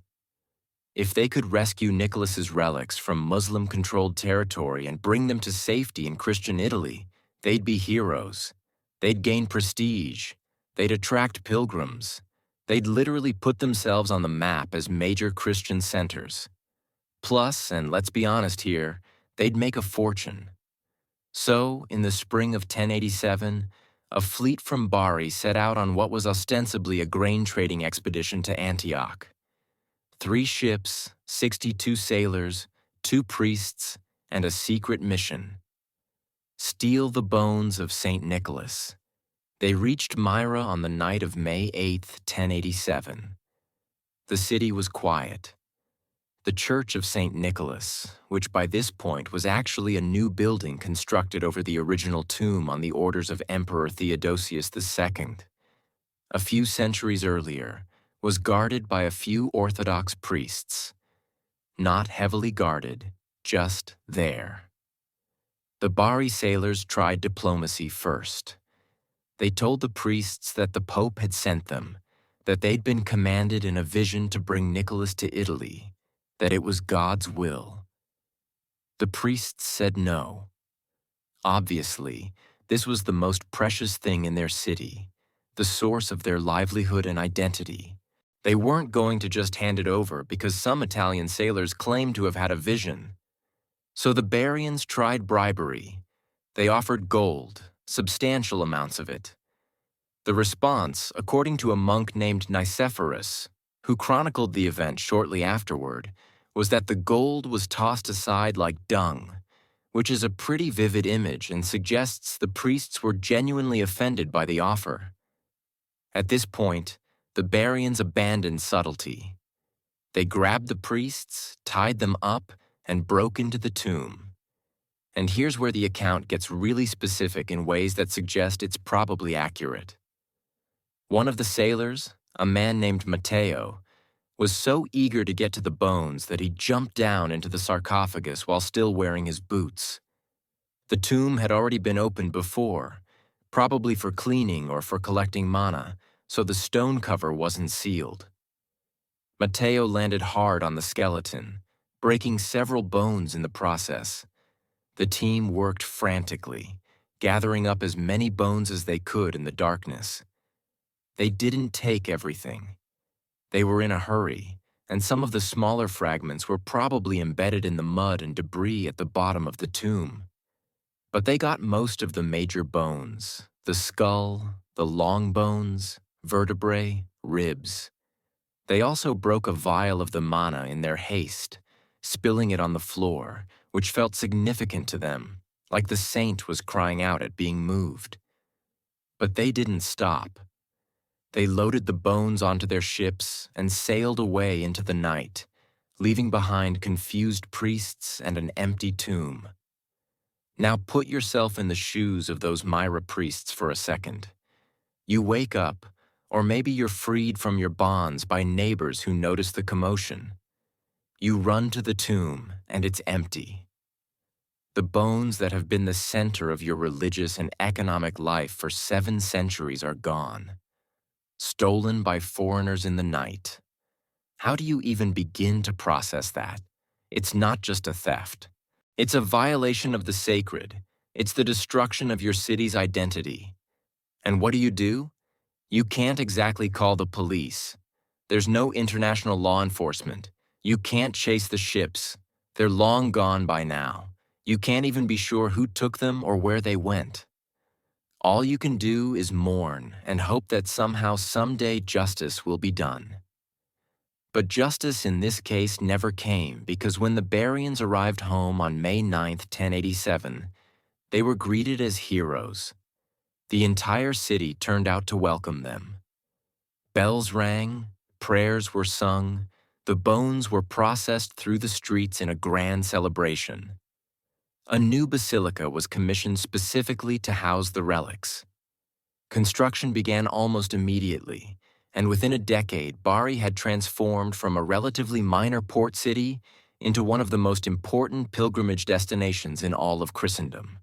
If they could rescue Nicholas's relics from Muslim-controlled territory and bring them to safety in Christian Italy, they'd be heroes. They'd gain prestige. They'd attract pilgrims. They'd literally put themselves on the map as major Christian centers. Plus, and let's be honest here, they'd make a fortune. So, in the spring of 1087, a fleet from Bari set out on what was ostensibly a grain trading expedition to Antioch. 3 ships, 62 sailors, 2 priests, and a secret mission. Steal the bones of St. Nicholas. They reached Myra on the night of May 8, 1087. The city was quiet. The Church of St. Nicholas, which by this point was actually a new building constructed over the original tomb on the orders of Emperor Theodosius II, a few centuries earlier, was guarded by a few Orthodox priests. Not heavily guarded, just there. The Bari sailors tried diplomacy first. They told the priests that the Pope had sent them, that they'd been commanded in a vision to bring Nicholas to Italy, that it was God's will. The priests said no. Obviously, this was the most precious thing in their city, the source of their livelihood and identity. They weren't going to just hand it over because some Italian sailors claimed to have had a vision. So the Barians tried bribery. They offered gold, substantial amounts of it. The response, according to a monk named Nicephorus, who chronicled the event shortly afterward, was that the gold was tossed aside like dung, which is a pretty vivid image and suggests the priests were genuinely offended by the offer. At this point, the Barians abandoned subtlety. They grabbed the priests, tied them up, and broke into the tomb. And here's where the account gets really specific in ways that suggest it's probably accurate. One of the sailors, a man named Matteo, was so eager to get to the bones that he jumped down into the sarcophagus while still wearing his boots. The tomb had already been opened before, probably for cleaning or for collecting mana, so the stone cover wasn't sealed. Matteo landed hard on the skeleton, breaking several bones in the process. The team worked frantically, gathering up as many bones as they could in the darkness. They didn't take everything. They were in a hurry, and some of the smaller fragments were probably embedded in the mud and debris at the bottom of the tomb. But they got most of the major bones: the skull, the long bones, vertebrae, ribs. They also broke a vial of the mana in their haste, spilling it on the floor, which felt significant to them, like the saint was crying out at being moved. But they didn't stop. They loaded the bones onto their ships and sailed away into the night, leaving behind confused priests and an empty tomb. Now put yourself in the shoes of those Myra priests for a second. You wake up, or maybe you're freed from your bonds by neighbors who notice the commotion. You run to the tomb, and it's empty. The bones that have been the center of your religious and economic life for 7 centuries are gone, stolen by foreigners in the night. How do you even begin to process that? It's not just a theft. It's a violation of the sacred. It's the destruction of your city's identity. And what do? You can't exactly call the police. There's no international law enforcement. You can't chase the ships. They're long gone by now. You can't even be sure who took them or where they went. All you can do is mourn and hope that somehow someday justice will be done. But justice in this case never came, because when the Barians arrived home on May 9, 1087, they were greeted as heroes. The entire city turned out to welcome them. Bells rang, prayers were sung, the bones were processed through the streets in a grand celebration. A new basilica was commissioned specifically to house the relics. Construction began almost immediately, and within a decade, Bari had transformed from a relatively minor port city into one of the most important pilgrimage destinations in all of Christendom.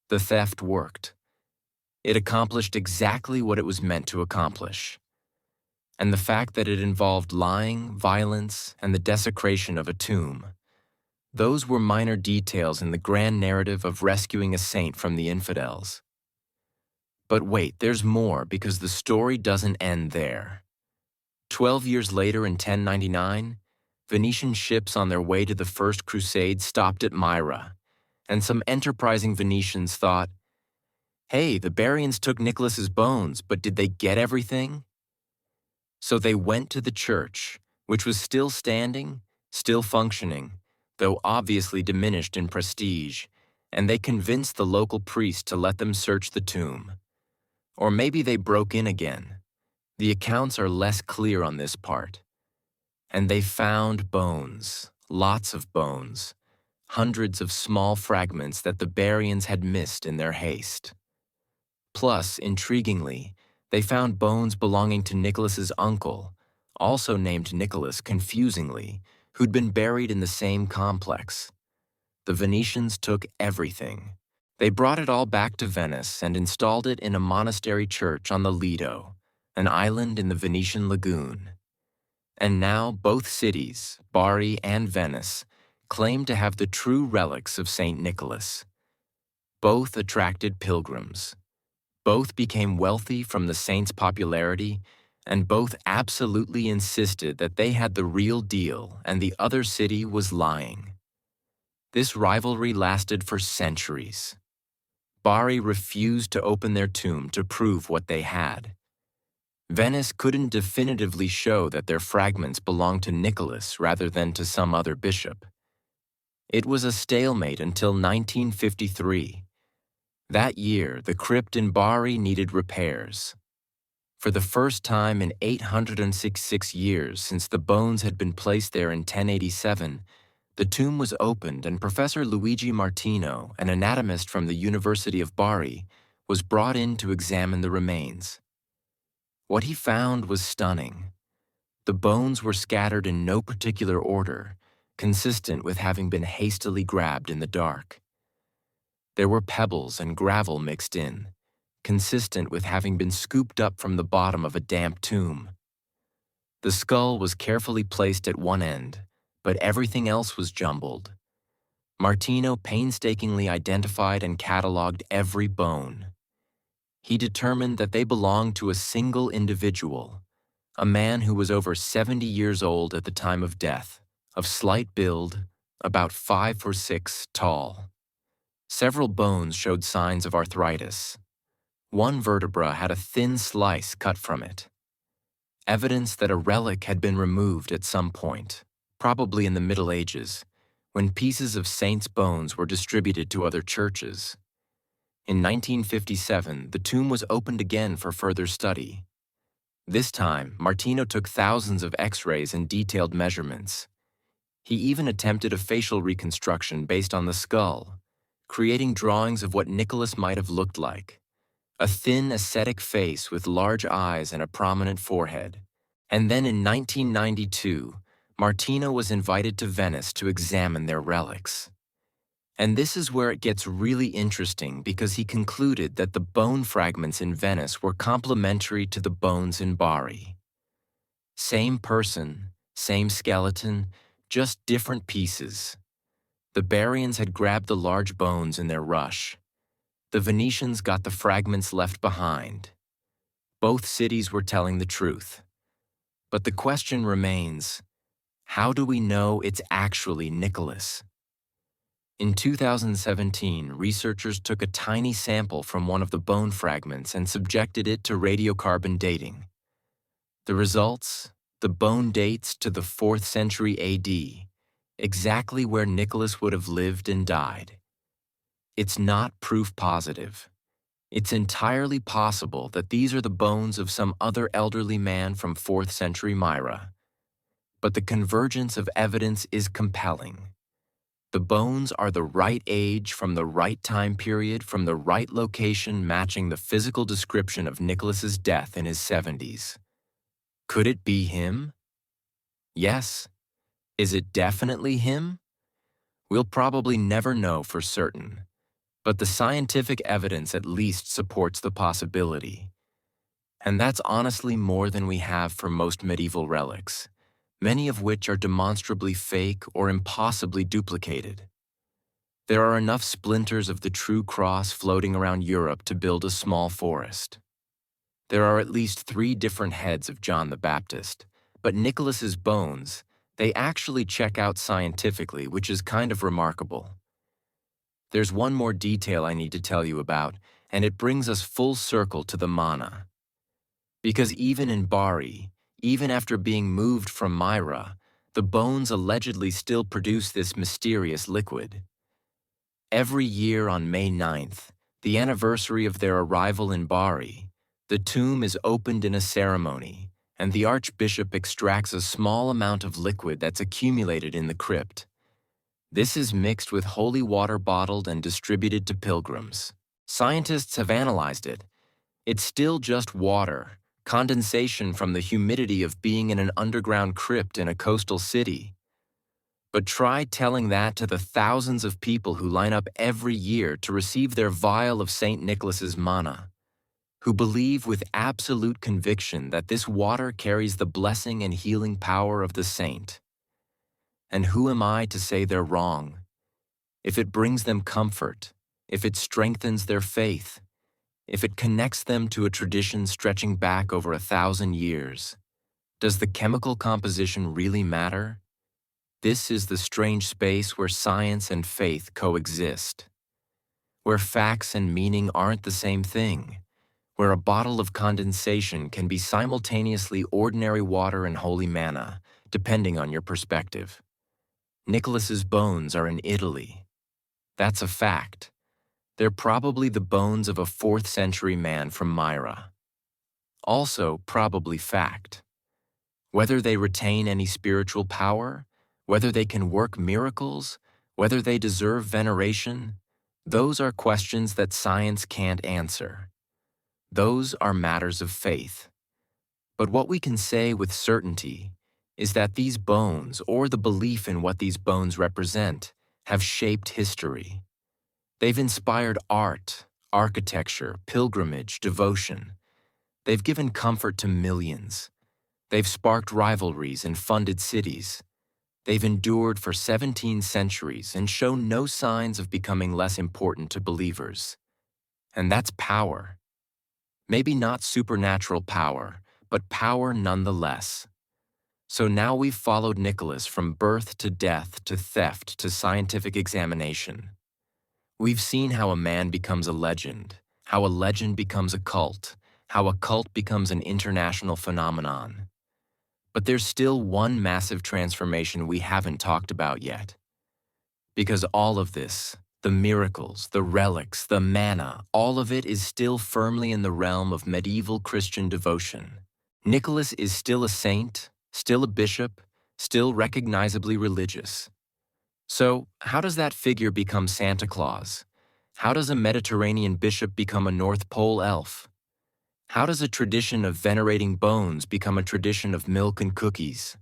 The theft worked. It accomplished exactly what it was meant to accomplish. And the fact that it involved lying, violence, and the desecration of a tomb, those were minor details in the grand narrative of rescuing a saint from the infidels. But wait, there's more, because the story doesn't end there. 12 years later in 1099, Venetian ships on their way to the First Crusade stopped at Myra, and some enterprising Venetians thought, hey, the Barians took Nicholas's bones, but did they get everything? So they went to the church, which was still standing, still functioning, though obviously diminished in prestige, and they convinced the local priest to let them search the tomb. Or maybe they broke in again. The accounts are less clear on this part. And they found bones, lots of bones, hundreds of small fragments that the Barians had missed in their haste. Plus, intriguingly, they found bones belonging to Nicholas's uncle, also named Nicholas confusingly, who'd been buried in the same complex. The Venetians took everything. They brought it all back to Venice and installed it in a monastery church on the Lido, an island in the Venetian lagoon. And now both cities, Bari and Venice, claim to have the true relics of St. Nicholas. Both attracted pilgrims. Both became wealthy from the saint's popularity, and both absolutely insisted that they had the real deal and the other city was lying. This rivalry lasted for centuries. Bari refused to open their tomb to prove what they had. Venice couldn't definitively show that their fragments belonged to Nicholas rather than to some other bishop. It was a stalemate until 1953. That year, the crypt in Bari needed repairs. For the first time in 866 years since the bones had been placed there in 1087, the tomb was opened and Professor Luigi Martino, an anatomist from the University of Bari, was brought in to examine the remains. What he found was stunning. The bones were scattered in no particular order, consistent with having been hastily grabbed in the dark. There were pebbles and gravel mixed in, consistent with having been scooped up from the bottom of a damp tomb. The skull was carefully placed at one end, but everything else was jumbled. Martino painstakingly identified and cataloged every bone. He determined that they belonged to a single individual, a man who was over 70 years old at the time of death, of slight build, about 5'6" tall. Several bones showed signs of arthritis. One vertebra had a thin slice cut from it, evidence that a relic had been removed at some point, probably in the Middle Ages, when pieces of saints' bones were distributed to other churches. In 1957, the tomb was opened again for further study. This time, Martino took thousands of X-rays and detailed measurements. He even attempted a facial reconstruction based on the skull, creating drawings of what Nicholas might have looked like. A thin, ascetic face with large eyes and a prominent forehead. And then in 1992, Martino was invited to Venice to examine their relics. And this is where it gets really interesting because he concluded that the bone fragments in Venice were complementary to the bones in Bari. Same person, same skeleton, just different pieces. The Barians had grabbed the large bones in their rush. The Venetians got the fragments left behind. Both cities were telling the truth. But the question remains, how do we know it's actually Nicholas? In 2017, researchers took a tiny sample from one of the bone fragments and subjected it to radiocarbon dating. The results? The bone dates to the 4th century AD, exactly where Nicholas would have lived and died. It's not proof positive. It's entirely possible that these are the bones of some other elderly man from 4th century Myra. But the convergence of evidence is compelling. The bones are the right age from the right time period from the right location matching the physical description of Nicholas's death in his 70s. Could it be him? Yes. Is it definitely him? We'll probably never know for certain, but the scientific evidence at least supports the possibility. And that's honestly more than we have for most medieval relics, many of which are demonstrably fake or impossibly duplicated. There are enough splinters of the true cross floating around Europe to build a small forest. There are at least 3 different heads of John the Baptist, but Nicholas's bones, they actually check out scientifically, which is kind of remarkable. There's one more detail I need to tell you about, and it brings us full circle to the mana. Because even in Bari, even after being moved from Myra, the bones allegedly still produce this mysterious liquid. Every year on May 9th, the anniversary of their arrival in Bari, the tomb is opened in a ceremony, and the archbishop extracts a small amount of liquid that's accumulated in the crypt. This is mixed with holy water bottled and distributed to pilgrims. Scientists have analyzed it. It's still just water, condensation from the humidity of being in an underground crypt in a coastal city. But try telling that to the thousands of people who line up every year to receive their vial of St. Nicholas's manna, who believe with absolute conviction that this water carries the blessing and healing power of the saint. And who am I to say they're wrong? If it brings them comfort, if it strengthens their faith, if it connects them to a tradition stretching back over 1,000 years, does the chemical composition really matter? This is the strange space where science and faith coexist, where facts and meaning aren't the same thing, where a bottle of condensation can be simultaneously ordinary water and holy manna, depending on your perspective. Nicholas's bones are in Italy. That's a fact. They're probably the bones of a 4th century man from Myra. Also, probably fact. Whether they retain any spiritual power, whether they can work miracles, whether they deserve veneration, those are questions that science can't answer. Those are matters of faith. But what we can say with certainty is that these bones, or the belief in what these bones represent, have shaped history. They've inspired art, architecture, pilgrimage, devotion. They've given comfort to millions. They've sparked rivalries and funded cities. They've endured for 17 centuries and shown no signs of becoming less important to believers. And that's power. Maybe not supernatural power, but power nonetheless. So now we've followed Nicholas from birth to death to theft to scientific examination. We've seen how a man becomes a legend, how a legend becomes a cult, how a cult becomes an international phenomenon. But there's still one massive transformation we haven't talked about yet. Because all of this, the miracles, the relics, the manna, all of it is still firmly in the realm of medieval Christian devotion. Nicholas is still a saint, still a bishop, still recognizably religious. So, how does that figure become Santa Claus? How does a Mediterranean bishop become a North Pole elf? How does a tradition of venerating bones become a tradition of milk and cookies?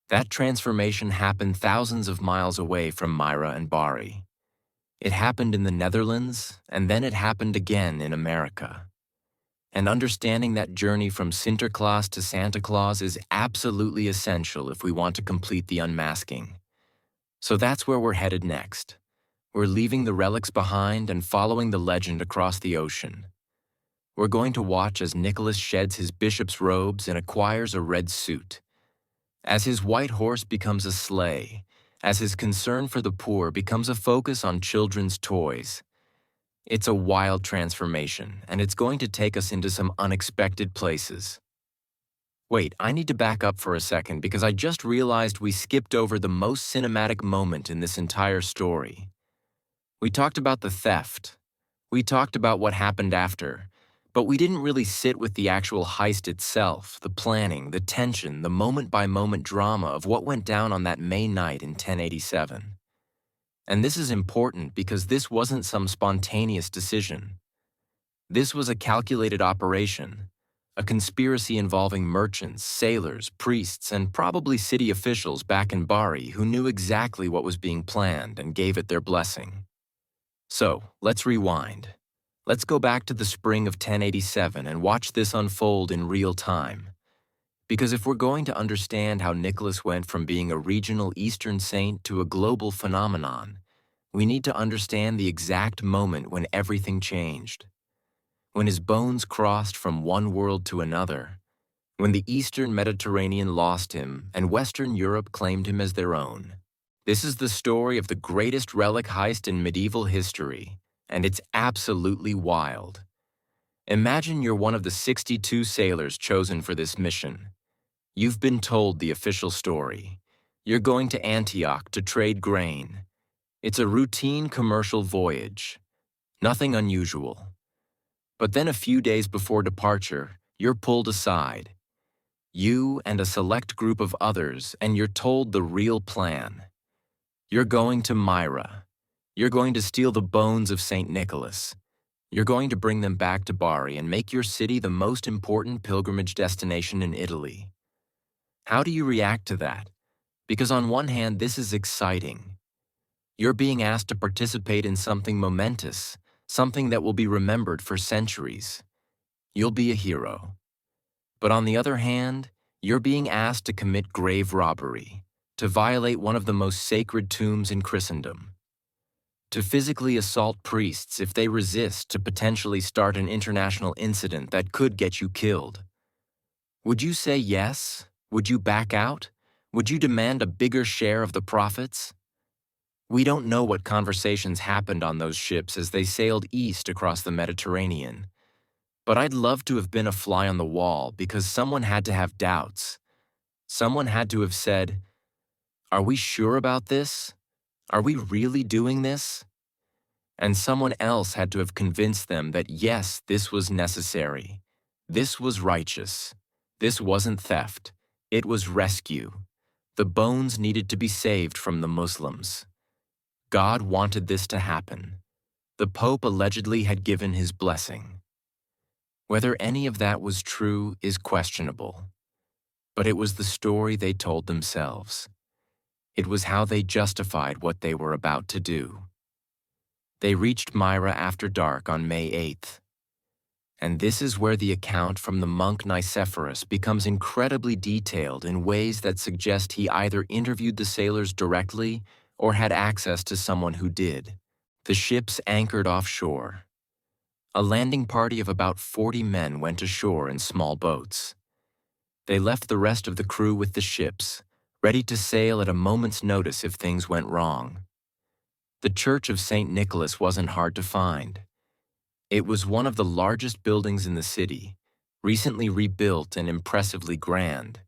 That transformation happened thousands of miles away from Myra and Bari. It happened in the Netherlands, and then it happened again in America. And understanding that journey from Sinterklaas to Santa Claus is absolutely essential if we want to complete the unmasking. So that's where we're headed next. We're leaving the relics behind and following the legend across the ocean. We're going to watch as Nicholas sheds his bishop's robes and acquires a red suit. As his white horse becomes a sleigh, as his concern for the poor becomes a focus on children's toys. It's a wild transformation, and it's going to take us into some unexpected places. Wait, I need to back up for a second because I just realized we skipped over the most cinematic moment in this entire story. We talked about the theft. We talked about what happened after. But we didn't really sit with the actual heist itself, the planning, the tension, the moment-by-moment drama of what went down on that May night in 1087. And this is important because this wasn't some spontaneous decision. This was a calculated operation, a conspiracy involving merchants, sailors, priests, and probably city officials back in Bari who knew exactly what was being planned and gave it their blessing. So, let's rewind. Let's go back to the spring of 1087 and watch this unfold in real time. Because if we're going to understand how Nicholas went from being a regional Eastern saint to a global phenomenon, we need to understand the exact moment when everything changed. When his bones crossed from one world to another, when the Eastern Mediterranean lost him and Western Europe claimed him as their own. This is the story of the greatest relic heist in medieval history. And it's absolutely wild. Imagine you're one of the 62 sailors chosen for this mission. You've been told the official story. You're going to Antioch to trade grain. It's a routine commercial voyage. Nothing unusual. But then a few days before departure, you're pulled aside. You and a select group of others, and you're told the real plan. You're going to Myra. You're going to steal the bones of St. Nicholas. You're going to bring them back to Bari and make your city the most important pilgrimage destination in Italy. How do you react to that? Because on one hand, this is exciting. You're being asked to participate in something momentous, something that will be remembered for centuries. You'll be a hero. But on the other hand, you're being asked to commit grave robbery, to violate one of the most sacred tombs in Christendom. To physically assault priests if they resist to potentially start an international incident that could get you killed. Would you say yes? Would you back out? Would you demand a bigger share of the profits? We don't know what conversations happened on those ships as they sailed east across the Mediterranean. But I'd love to have been a fly on the wall because someone had to have doubts. Someone had to have said, "Are we sure about this? Are we really doing this?" And someone else had to have convinced them that yes, this was necessary. This was righteous. This wasn't theft. It was rescue. The bones needed to be saved from the Muslims. God wanted this to happen. The Pope allegedly had given his blessing. Whether any of that was true is questionable. but it was the story they told themselves. It was how they justified what they were about to do. They reached Myra after dark on May 8th. And this is where the account from the monk Nicephorus becomes incredibly detailed in ways that suggest he either interviewed the sailors directly or had access to someone who did. The ships anchored offshore. A landing party of about 40 men went ashore in small boats. They left the rest of the crew with the ships, ready to sail at a moment's notice if things went wrong. The Church of St. Nicholas wasn't hard to find. It was one of the largest buildings in the city, recently rebuilt and impressively grand,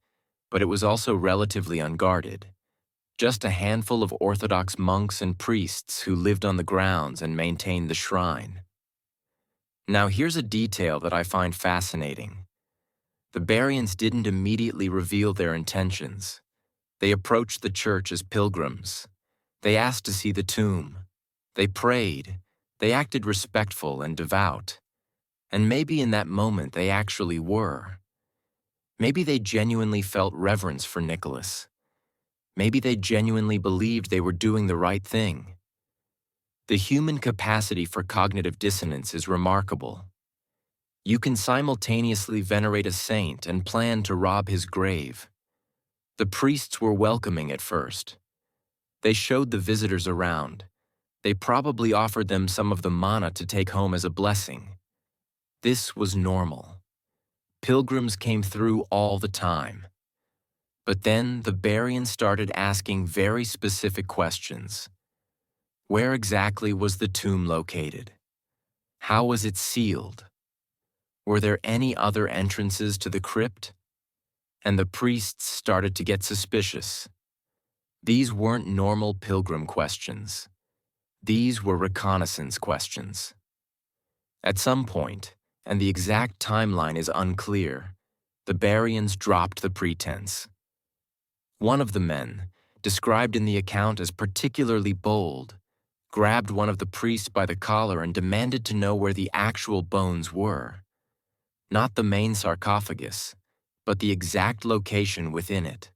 but it was also relatively unguarded. Just a handful of Orthodox monks and priests who lived on the grounds and maintained the shrine. Now here's a detail that I find fascinating. The Barians didn't immediately reveal their intentions. They approached the church as pilgrims. They asked to see the tomb. They prayed. They acted respectful and devout. And maybe in that moment they actually were. Maybe they genuinely felt reverence for Nicholas. Maybe they genuinely believed they were doing the right thing. The human capacity for cognitive dissonance is remarkable. You can simultaneously venerate a saint and plan to rob his grave. The priests were welcoming at first. They showed the visitors around. They probably offered them some of the manna to take home as a blessing. This was normal. Pilgrims came through all the time. But then the Barians started asking very specific questions. Where exactly was the tomb located? How was it sealed? Were there any other entrances to the crypt? And the priests started to get suspicious. These weren't normal pilgrim questions. These were reconnaissance questions. At some point, and the exact timeline is unclear, the Barians dropped the pretense. One of the men, described in the account as particularly bold, grabbed one of the priests by the collar and demanded to know where the actual bones were. Not the main sarcophagus, but the exact location within it.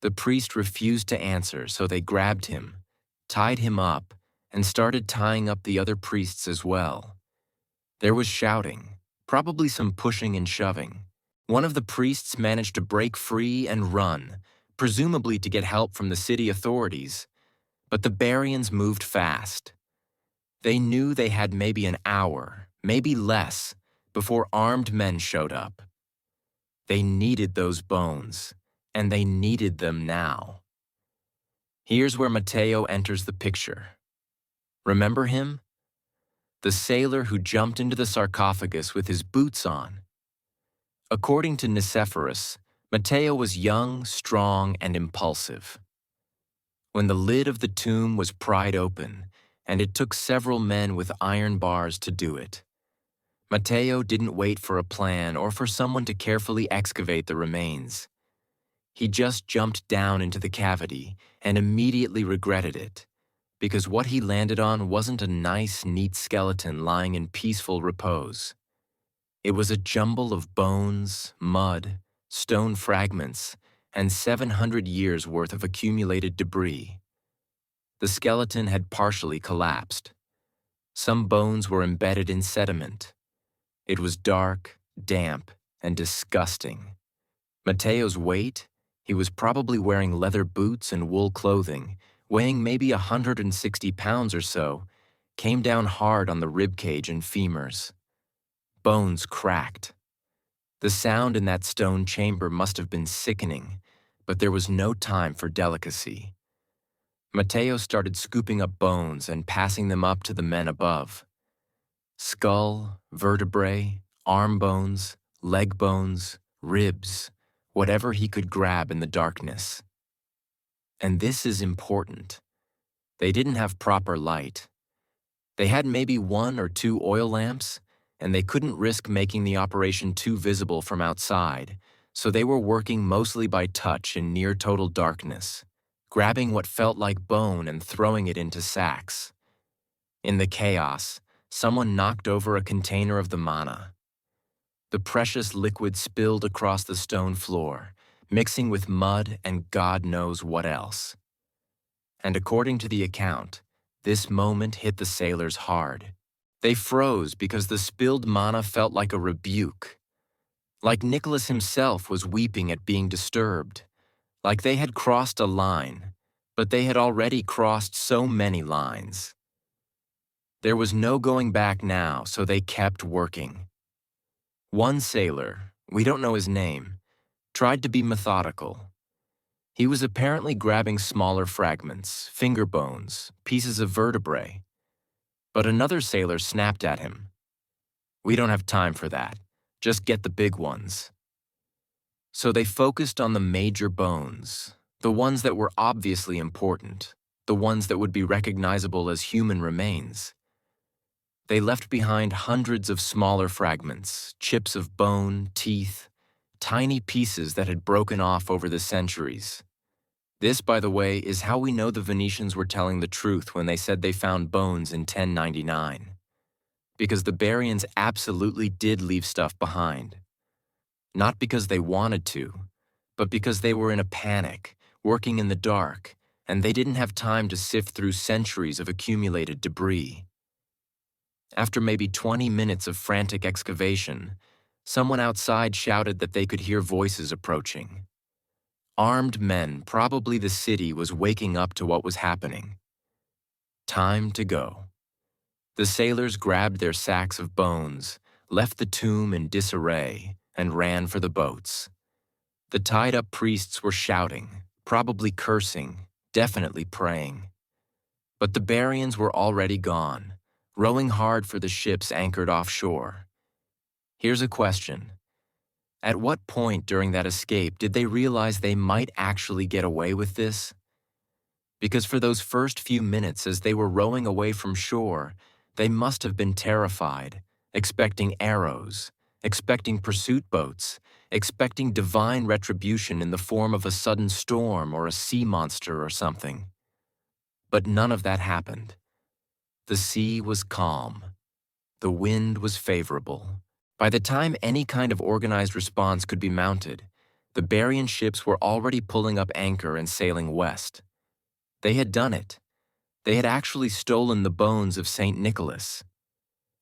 The priest refused to answer, so they grabbed him, tied him up, and started tying up the other priests as well. There was shouting, probably some pushing and shoving. One of the priests managed to break free and run, presumably to get help from the city authorities, but the Barians moved fast. They knew they had maybe an hour, maybe less, before armed men showed up. They needed those bones, and they needed them now. Here's where Matteo enters the picture. Remember him? The sailor who jumped into the sarcophagus with his boots on. According to Nicephorus, Matteo was young, strong, and impulsive. When the lid of the tomb was pried open, and it took several men with iron bars to do it, Matteo didn't wait for a plan or for someone to carefully excavate the remains. He just jumped down into the cavity and immediately regretted it, because what he landed on wasn't a nice, neat skeleton lying in peaceful repose. It was a jumble of bones, mud, stone fragments, and 700 years' worth of accumulated debris. The skeleton had partially collapsed. Some bones were embedded in sediment. It was dark, damp, and disgusting. Matteo's weight? He was probably wearing leather boots and wool clothing, weighing maybe 160 pounds or so, came down hard on the ribcage and femurs. Bones cracked. The sound in that stone chamber must have been sickening, but there was no time for delicacy. Matteo started scooping up bones and passing them up to the men above. Skull, vertebrae, arm bones, leg bones, ribs, whatever he could grab in the darkness. And this is important. They didn't have proper light. They had maybe 1 or 2 oil lamps, and they couldn't risk making the operation too visible from outside, so they were working mostly by touch in near total darkness, grabbing what felt like bone and throwing it into sacks. In the chaos, someone knocked over a container of the manna. The precious liquid spilled across the stone floor, mixing with mud and God knows what else. And according to the account, this moment hit the sailors hard. They froze because the spilled mana felt like a rebuke. Like Nicholas himself was weeping at being disturbed. Like they had crossed a line, but they had already crossed so many lines. There was no going back now, so they kept working. One sailor, we don't know his name, tried to be methodical. He was apparently grabbing smaller fragments, finger bones, pieces of vertebrae. But another sailor snapped at him. "We don't have time for that. Just get the big ones." So they focused on the major bones, the ones that were obviously important, the ones that would be recognizable as human remains. They left behind hundreds of smaller fragments, chips of bone, teeth, tiny pieces that had broken off over the centuries. This, by the way, is how we know the Venetians were telling the truth when they said they found bones in 1099. Because the Barians absolutely did leave stuff behind. Not because they wanted to, but because they were in a panic, working in the dark, and they didn't have time to sift through centuries of accumulated debris. After maybe 20 minutes of frantic excavation, someone outside shouted that they could hear voices approaching. Armed men, probably the city, was waking up to what was happening. Time to go. The sailors grabbed their sacks of bones, left the tomb in disarray, and ran for the boats. The tied-up priests were shouting, probably cursing, definitely praying. But the Barians were already gone, rowing hard for the ships anchored offshore. Here's a question. At what point during that escape did they realize they might actually get away with this? Because for those first few minutes as they were rowing away from shore, they must have been terrified, expecting arrows, expecting pursuit boats, expecting divine retribution in the form of a sudden storm or a sea monster or something. But none of that happened. The sea was calm. The wind was favorable. By the time any kind of organized response could be mounted, the Barian ships were already pulling up anchor and sailing west. They had done it. They had actually stolen the bones of St. Nicholas.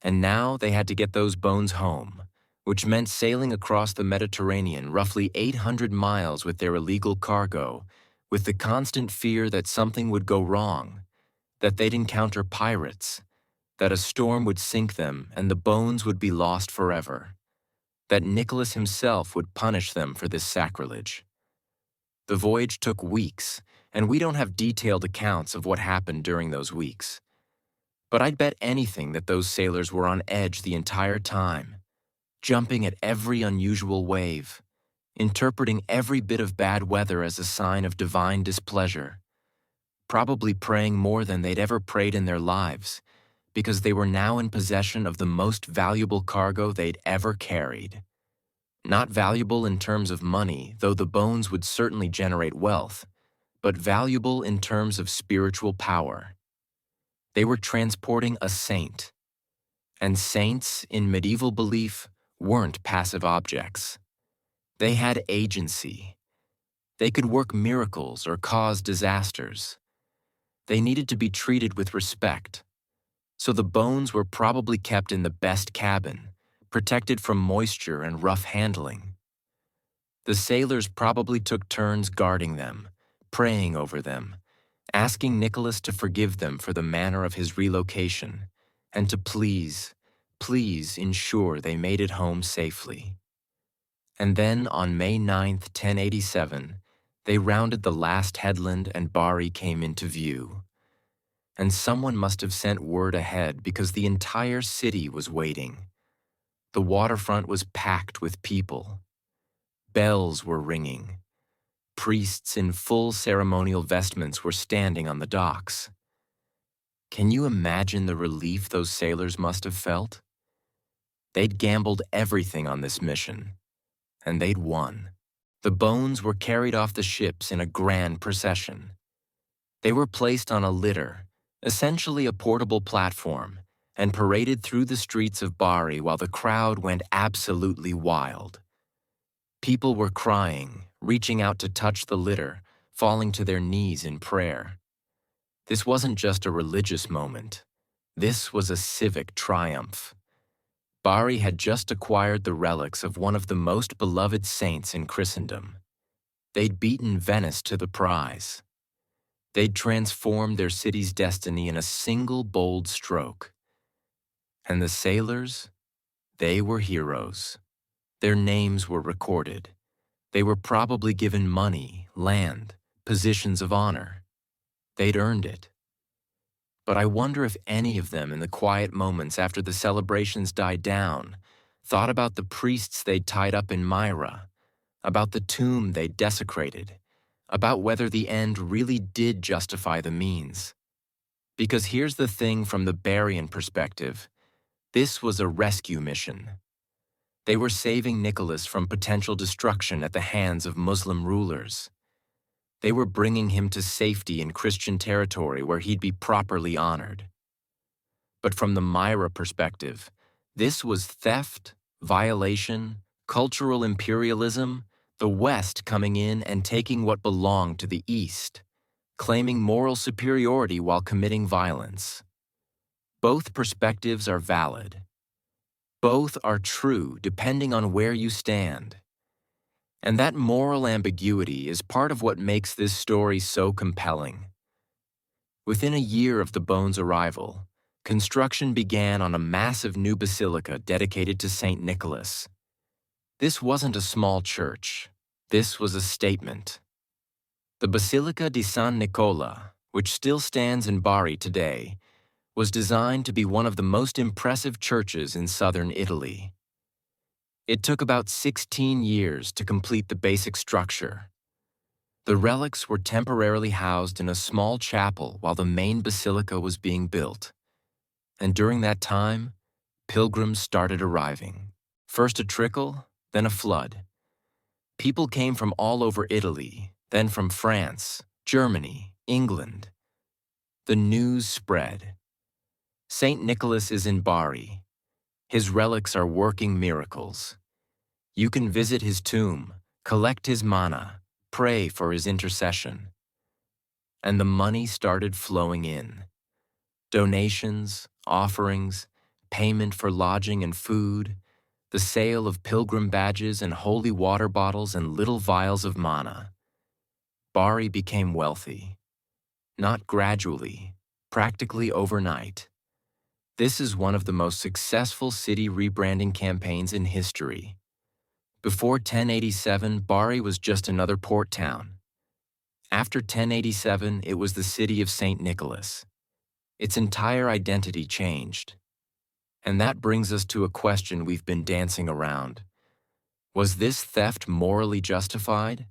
And now they had to get those bones home, which meant sailing across the Mediterranean roughly 800 miles with their illegal cargo, with the constant fear that something would go wrong, that they'd encounter pirates, that a storm would sink them and the bones would be lost forever, that Nicholas himself would punish them for this sacrilege. The voyage took weeks, and we don't have detailed accounts of what happened during those weeks. But I'd bet anything that those sailors were on edge the entire time, jumping at every unusual wave, interpreting every bit of bad weather as a sign of divine displeasure, probably praying more than they'd ever prayed in their lives, because they were now in possession of the most valuable cargo they'd ever carried. Not valuable in terms of money, though the bones would certainly generate wealth, but valuable in terms of spiritual power. They were transporting a saint, and saints, in medieval belief, weren't passive objects. They had agency. They could work miracles or cause disasters. They needed to be treated with respect. So the bones were probably kept in the best cabin, protected from moisture and rough handling. The sailors probably took turns guarding them, praying over them, asking Nicholas to forgive them for the manner of his relocation, and to please ensure they made it home safely. And then on May 9th, 1087, they rounded the last headland and Bari came into view. And someone must have sent word ahead because the entire city was waiting. The waterfront was packed with people. Bells were ringing. Priests in full ceremonial vestments were standing on the docks. Can you imagine the relief those sailors must have felt? They'd gambled everything on this mission, and they'd won. The bones were carried off the ships in a grand procession. They were placed on a litter, essentially a portable platform, and paraded through the streets of Bari while the crowd went absolutely wild. People were crying, reaching out to touch the litter, falling to their knees in prayer. This wasn't just a religious moment. This was a civic triumph. Bari had just acquired the relics of one of the most beloved saints in Christendom. They'd beaten Venice to the prize. They'd transformed their city's destiny in a single bold stroke. And the sailors? They were heroes. Their names were recorded. They were probably given money, land, positions of honor. They'd earned it. But I wonder if any of them, in the quiet moments after the celebrations died down, thought about the priests they'd tied up in Myra, about the tomb they'd desecrated, about whether the end really did justify the means. Because here's the thing from the Barian perspective, this was a rescue mission. They were saving Nicholas from potential destruction at the hands of Muslim rulers. They were bringing him to safety in Christian territory where he'd be properly honored. But from the Myra perspective, this was theft, violation, cultural imperialism, the West coming in and taking what belonged to the East, claiming moral superiority while committing violence. Both perspectives are valid. Both are true depending on where you stand. And that moral ambiguity is part of what makes this story so compelling. Within a year of the bones' arrival, construction began on a massive new basilica dedicated to St. Nicholas. This wasn't a small church. This was a statement. The Basilica di San Nicola, which still stands in Bari today, was designed to be one of the most impressive churches in southern Italy. It took about 16 years to complete the basic structure. The relics were temporarily housed in a small chapel while the main basilica was being built. And during that time, pilgrims started arriving. First a trickle, then a flood. People came from all over Italy, then from France, Germany, England. The news spread. St. Nicholas is in Bari. His relics are working miracles. You can visit his tomb, collect his mana, pray for his intercession. And the money started flowing in. Donations, offerings, payment for lodging and food, the sale of pilgrim badges and holy water bottles and little vials of mana. Bari became wealthy. Not gradually, practically overnight. This is one of the most successful city rebranding campaigns in history. Before 1087, Bari was just another port town. After 1087, it was the city of St. Nicholas. Its entire identity changed. And that brings us to a question we've been dancing around. Was this theft morally justified?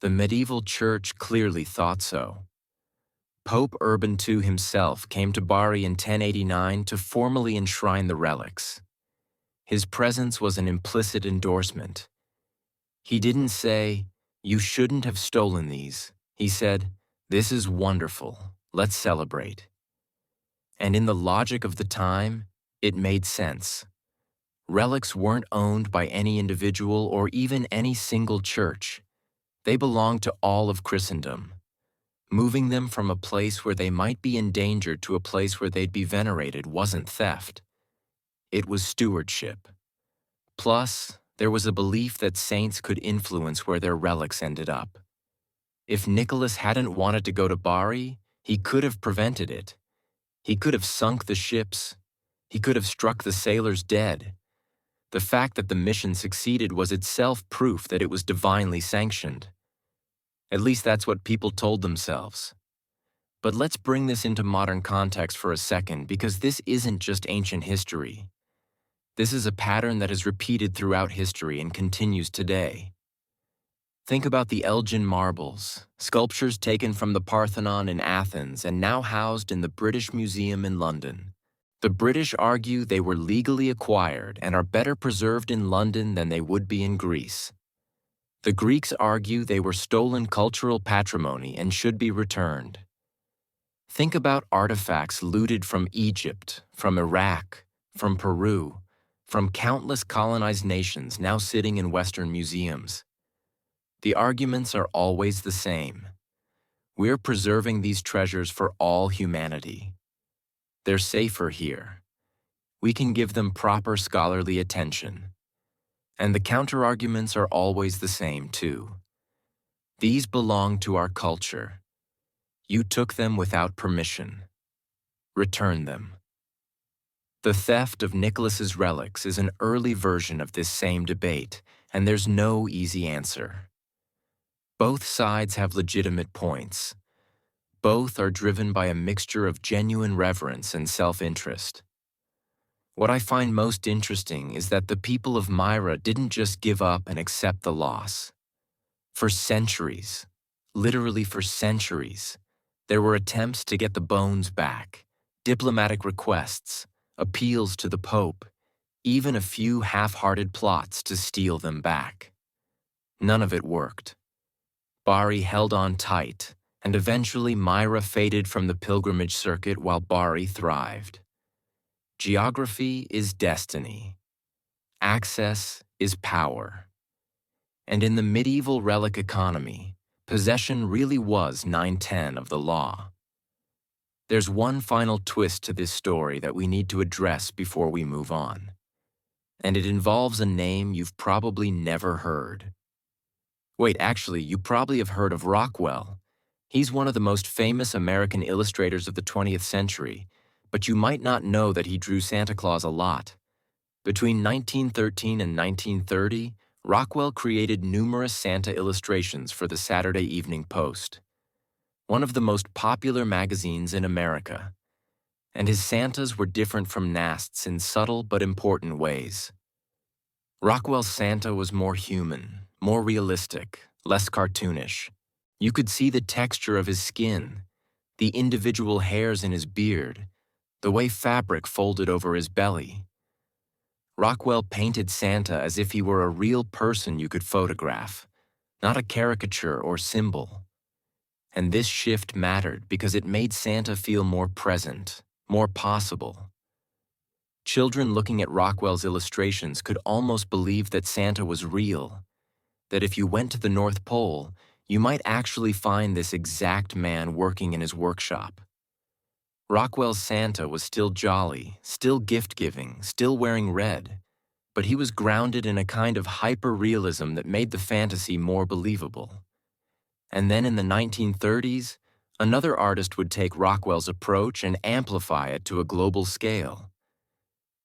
The medieval church clearly thought so. Pope Urban II himself came to Bari in 1089 to formally enshrine the relics. His presence was an implicit endorsement. He didn't say, "You shouldn't have stolen these." He said, "This is wonderful. Let's celebrate." And in the logic of the time, it made sense. Relics weren't owned by any individual or even any single church. They belonged to all of Christendom. Moving them from a place where they might be endangered to a place where they'd be venerated wasn't theft. It was stewardship. Plus, there was a belief that saints could influence where their relics ended up. If Nicholas hadn't wanted to go to Bari, he could have prevented it. He could have sunk the ships. He could have struck the sailors dead. The fact that the mission succeeded was itself proof that it was divinely sanctioned. At least that's what people told themselves. But let's bring this into modern context for a second, because this isn't just ancient history. This is a pattern that is repeated throughout history and continues today. Think about the Elgin marbles, sculptures taken from the Parthenon in Athens and now housed in the British Museum in London. The British argue they were legally acquired and are better preserved in London than they would be in Greece. The Greeks argue they were stolen cultural patrimony and should be returned. Think about artifacts looted from Egypt, from Iraq, from Peru, from countless colonized nations now sitting in Western museums. The arguments are always the same. We're preserving these treasures for all humanity. They're safer here. We can give them proper scholarly attention. And the counterarguments are always the same, too. These belong to our culture. You took them without permission. Return them. The theft of Nicholas's relics is an early version of this same debate, and there's no easy answer. Both sides have legitimate points. Both are driven by a mixture of genuine reverence and self-interest. What I find most interesting is that the people of Myra didn't just give up and accept the loss. For centuries, literally for centuries, there were attempts to get the bones back, diplomatic requests, appeals to the Pope, even a few half-hearted plots to steal them back. None of it worked. Bari held on tight, and eventually Myra faded from the pilgrimage circuit while Bari thrived. Geography is destiny. Access is power. And in the medieval relic economy, possession really was 9/10 of the law. There's one final twist to this story that we need to address before we move on. And it involves a name you've probably never heard. Wait, actually, you probably have heard of Rockwell. He's one of the most famous American illustrators of the 20th century, but you might not know that he drew Santa Claus a lot. Between 1913 and 1930, Rockwell created numerous Santa illustrations for the Saturday Evening Post, one of the most popular magazines in America. And his Santas were different from Nast's in subtle but important ways. Rockwell's Santa was more human, more realistic, less cartoonish. You could see the texture of his skin, the individual hairs in his beard, the way fabric folded over his belly. Rockwell painted Santa as if he were a real person you could photograph, not a caricature or symbol. And this shift mattered because it made Santa feel more present, more possible. Children looking at Rockwell's illustrations could almost believe that Santa was real, that if you went to the North Pole, you might actually find this exact man working in his workshop. Rockwell's Santa was still jolly, still gift-giving, still wearing red, but he was grounded in a kind of hyper-realism that made the fantasy more believable. And then in the 1930s, another artist would take Rockwell's approach and amplify it to a global scale.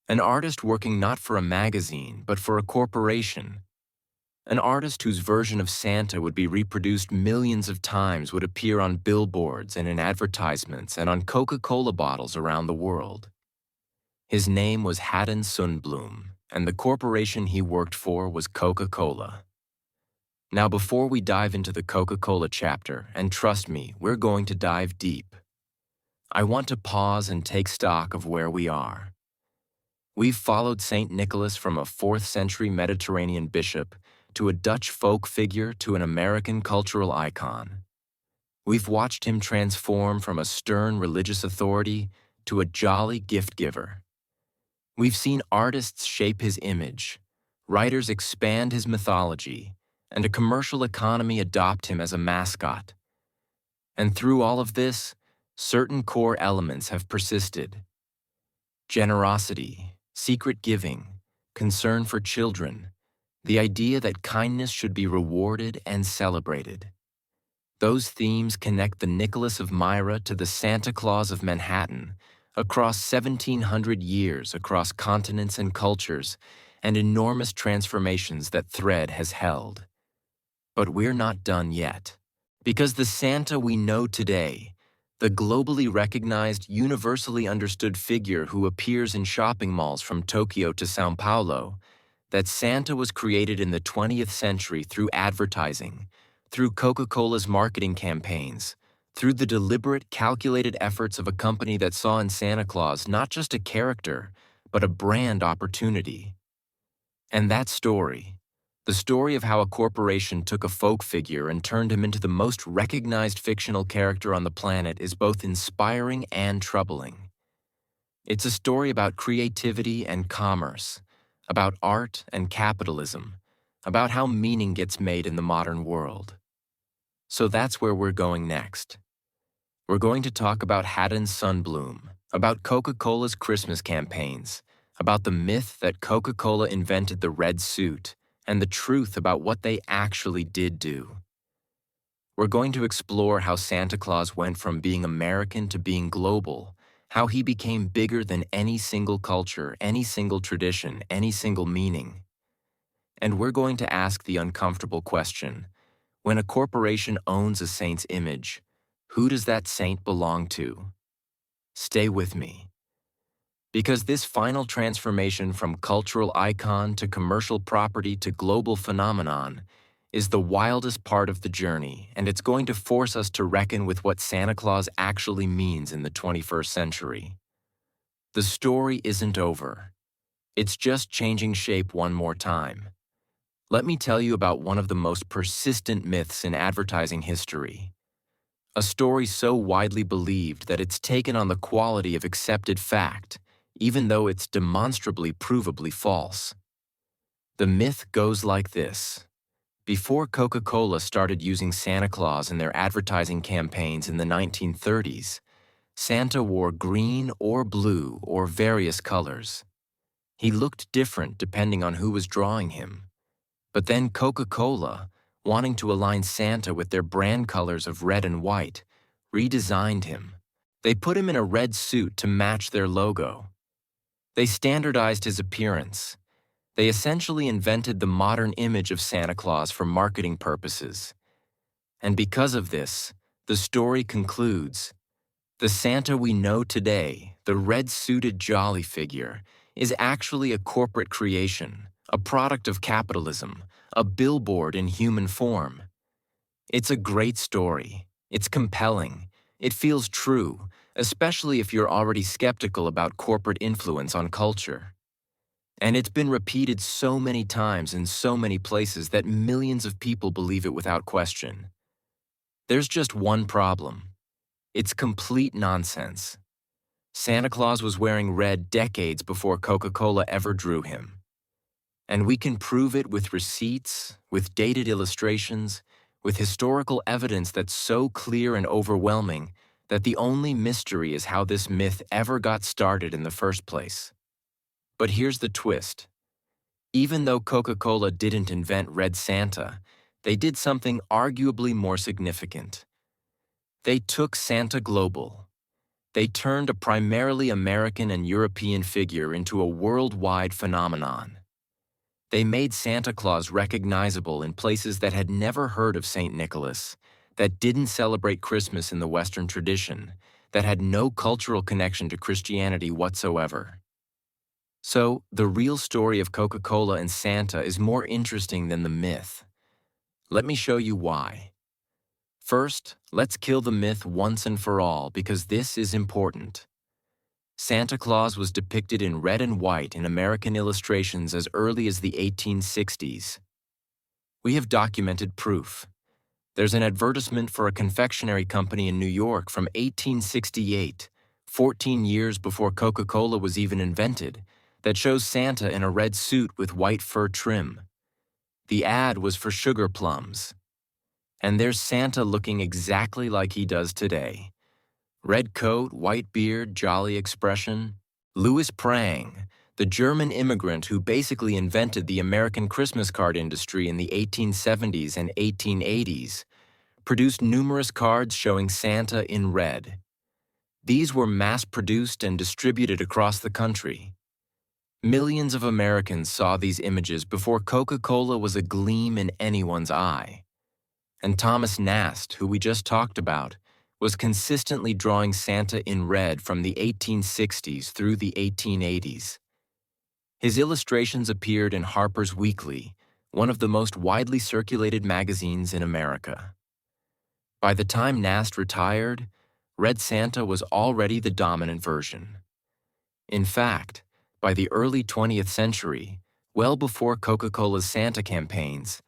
An artist working not for a magazine, but for a corporation. An artist whose version of Santa would be reproduced millions of times would appear on billboards and in advertisements and on Coca-Cola bottles around the world. His name was Haddon Sundblom, and the corporation he worked for was Coca-Cola. Now, before we dive into the Coca-Cola chapter, and trust me, we're going to dive deep, I want to pause and take stock of where we are. We've followed St. Nicholas from a 4th century Mediterranean bishop to a Dutch folk figure to an American cultural icon. We've watched him transform from a stern religious authority to a jolly gift giver. We've seen artists shape his image, writers expand his mythology, and a commercial economy adopt him as a mascot. And through all of this, certain core elements have persisted. Generosity, secret giving, concern for children, the idea that kindness should be rewarded and celebrated. Those themes connect the Nicholas of Myra to the Santa Claus of Manhattan across 1,700 years, across continents and cultures, and enormous transformations that thread has held. But we're not done yet. Because the Santa we know today, the globally recognized, universally understood figure who appears in shopping malls from Tokyo to São Paulo, that Santa was created in the 20th century through advertising, through Coca-Cola's marketing campaigns, through the deliberate, calculated efforts of a company that saw in Santa Claus not just a character, but a brand opportunity. And that story, the story of how a corporation took a folk figure and turned him into the most recognized fictional character on the planet, is both inspiring and troubling. It's a story about creativity and commerce, about art and capitalism, about how meaning gets made in the modern world. So that's where we're going next. We're going to talk about Haddon's Sunbloom, about Coca-Cola's Christmas campaigns, about the myth that Coca-Cola invented the red suit, and the truth about what they actually did do. We're going to explore how Santa Claus went from being American to being global, how he became bigger than any single culture, any single tradition, any single meaning. And we're going to ask the uncomfortable question: when a corporation owns a saint's image, who does that saint belong to? Stay with me. Because this final transformation from cultural icon to commercial property to global phenomenon is the wildest part of the journey, and it's going to force us to reckon with what Santa Claus actually means in the 21st century. The story isn't over. It's just changing shape one more time. Let me tell you about one of the most persistent myths in advertising history. A story so widely believed that it's taken on the quality of accepted fact, even though it's demonstrably provably false. The myth goes like this. Before Coca-Cola started using Santa Claus in their advertising campaigns in the 1930s, Santa wore green or blue or various colors. He looked different depending on who was drawing him. But then Coca-Cola, wanting to align Santa with their brand colors of red and white, redesigned him. They put him in a red suit to match their logo. They standardized his appearance. They essentially invented the modern image of Santa Claus for marketing purposes. And because of this, the story concludes: the Santa we know today, the red-suited jolly figure, is actually a corporate creation, a product of capitalism, a billboard in human form. It's a great story. It's compelling. It feels true, especially if you're already skeptical about corporate influence on culture. And it's been repeated so many times in so many places that millions of people believe it without question. There's just one problem. It's complete nonsense. Santa Claus was wearing red decades before Coca-Cola ever drew him. And we can prove it with receipts, with dated illustrations, with historical evidence that's so clear and overwhelming that the only mystery is how this myth ever got started in the first place. But here's the twist. Even though Coca-Cola didn't invent Red Santa, they did something arguably more significant. They took Santa global. They turned a primarily American and European figure into a worldwide phenomenon. They made Santa Claus recognizable in places that had never heard of St. Nicholas, that didn't celebrate Christmas in the Western tradition, that had no cultural connection to Christianity whatsoever. So, the real story of Coca-Cola and Santa is more interesting than the myth. Let me show you why. First, let's kill the myth once and for all, because this is important. Santa Claus was depicted in red and white in American illustrations as early as the 1860s. We have documented proof. There's an advertisement for a confectionery company in New York from 1868, 14 years before Coca-Cola was even invented, that shows Santa in a red suit with white fur trim. The ad was for sugar plums. And there's Santa looking exactly like he does today. Red coat, white beard, jolly expression. Louis Prang, the German immigrant who basically invented the American Christmas card industry in the 1870s and 1880s, produced numerous cards showing Santa in red. These were mass-produced and distributed across the country. Millions of Americans saw these images before Coca-Cola was a gleam in anyone's eye. And Thomas Nast, who we just talked about, was consistently drawing Santa in red from the 1860s through the 1880s. His illustrations appeared in Harper's Weekly, one of the most widely circulated magazines in America. By the time Nast retired, Red Santa was already the dominant version. In fact, by the early 20th century, well before Coca-Cola's Santa campaigns,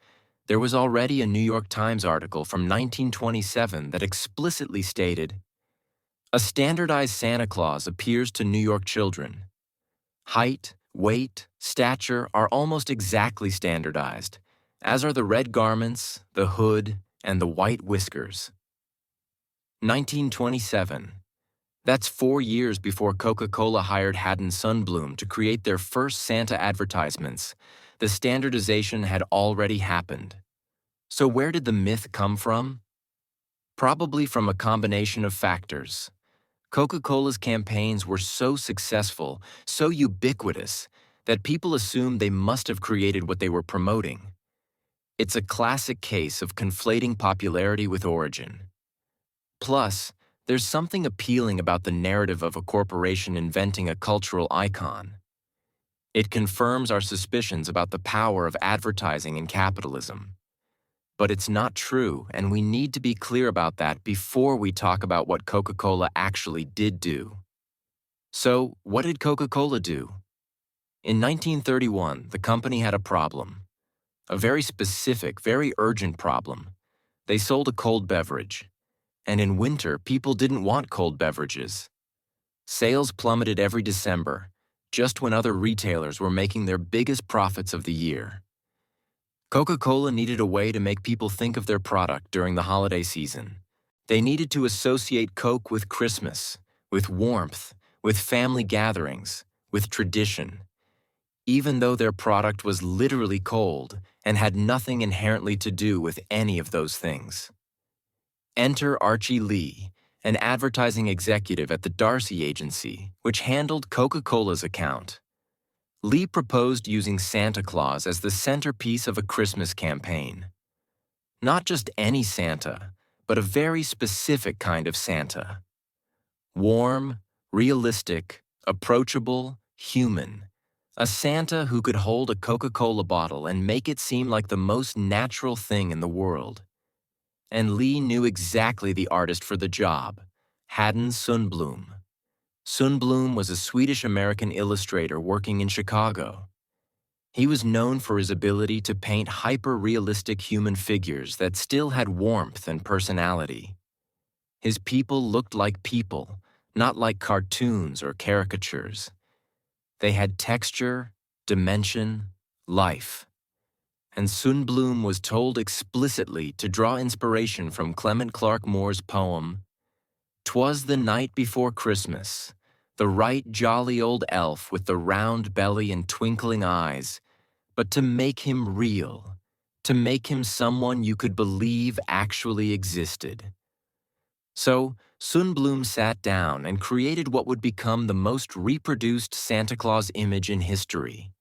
there was already a New York Times article from 1927 that explicitly stated, "A standardized Santa Claus appears to New York children. Height, weight, stature are almost exactly standardized, as are the red garments, the hood, and the white whiskers. 1927. That's 4 years before Coca-Cola hired Haddon Sundblom to create their first Santa advertisements. The standardization had already happened. So where did the myth come from? Probably from a combination of factors. Coca-Cola's campaigns were so successful, so ubiquitous, that people assumed they must have created what they were promoting. It's a classic case of conflating popularity with origin. Plus, there's something appealing about the narrative of a corporation inventing a cultural icon. It confirms our suspicions about the power of advertising in capitalism. But it's not true, and we need to be clear about that before we talk about what Coca-Cola actually did do. So, what did Coca-Cola do? In 1931, the company had a problem. A very specific, very urgent problem. They sold a cold beverage. And in winter, people didn't want cold beverages. Sales plummeted every December, just when other retailers were making their biggest profits of the year. Coca-Cola needed a way to make people think of their product during the holiday season. They needed to associate Coke with Christmas, with warmth, with family gatherings, with tradition, even though their product was literally cold and had nothing inherently to do with any of those things. Enter Archie Lee, an advertising executive at the Darcy Agency, which handled Coca-Cola's account. Lee proposed using Santa Claus as the centerpiece of a Christmas campaign. Not just any Santa, but a very specific kind of Santa. Warm, realistic, approachable, human. A Santa who could hold a Coca-Cola bottle and make it seem like the most natural thing in the world. And Lee knew exactly the artist for the job, Haddon Sundblom. Sundblom was a Swedish-American illustrator working in Chicago. He was known for his ability to paint hyper-realistic human figures that still had warmth and personality. His people looked like people, not like cartoons or caricatures. They had texture, dimension, life. And Sundblom was told explicitly to draw inspiration from Clement Clarke Moore's poem, "'Twas the night before Christmas, the right jolly old elf with the round belly and twinkling eyes, but to make him real, to make him someone you could believe actually existed." So, Sundblom sat down and created what would become the most reproduced Santa Claus image in history.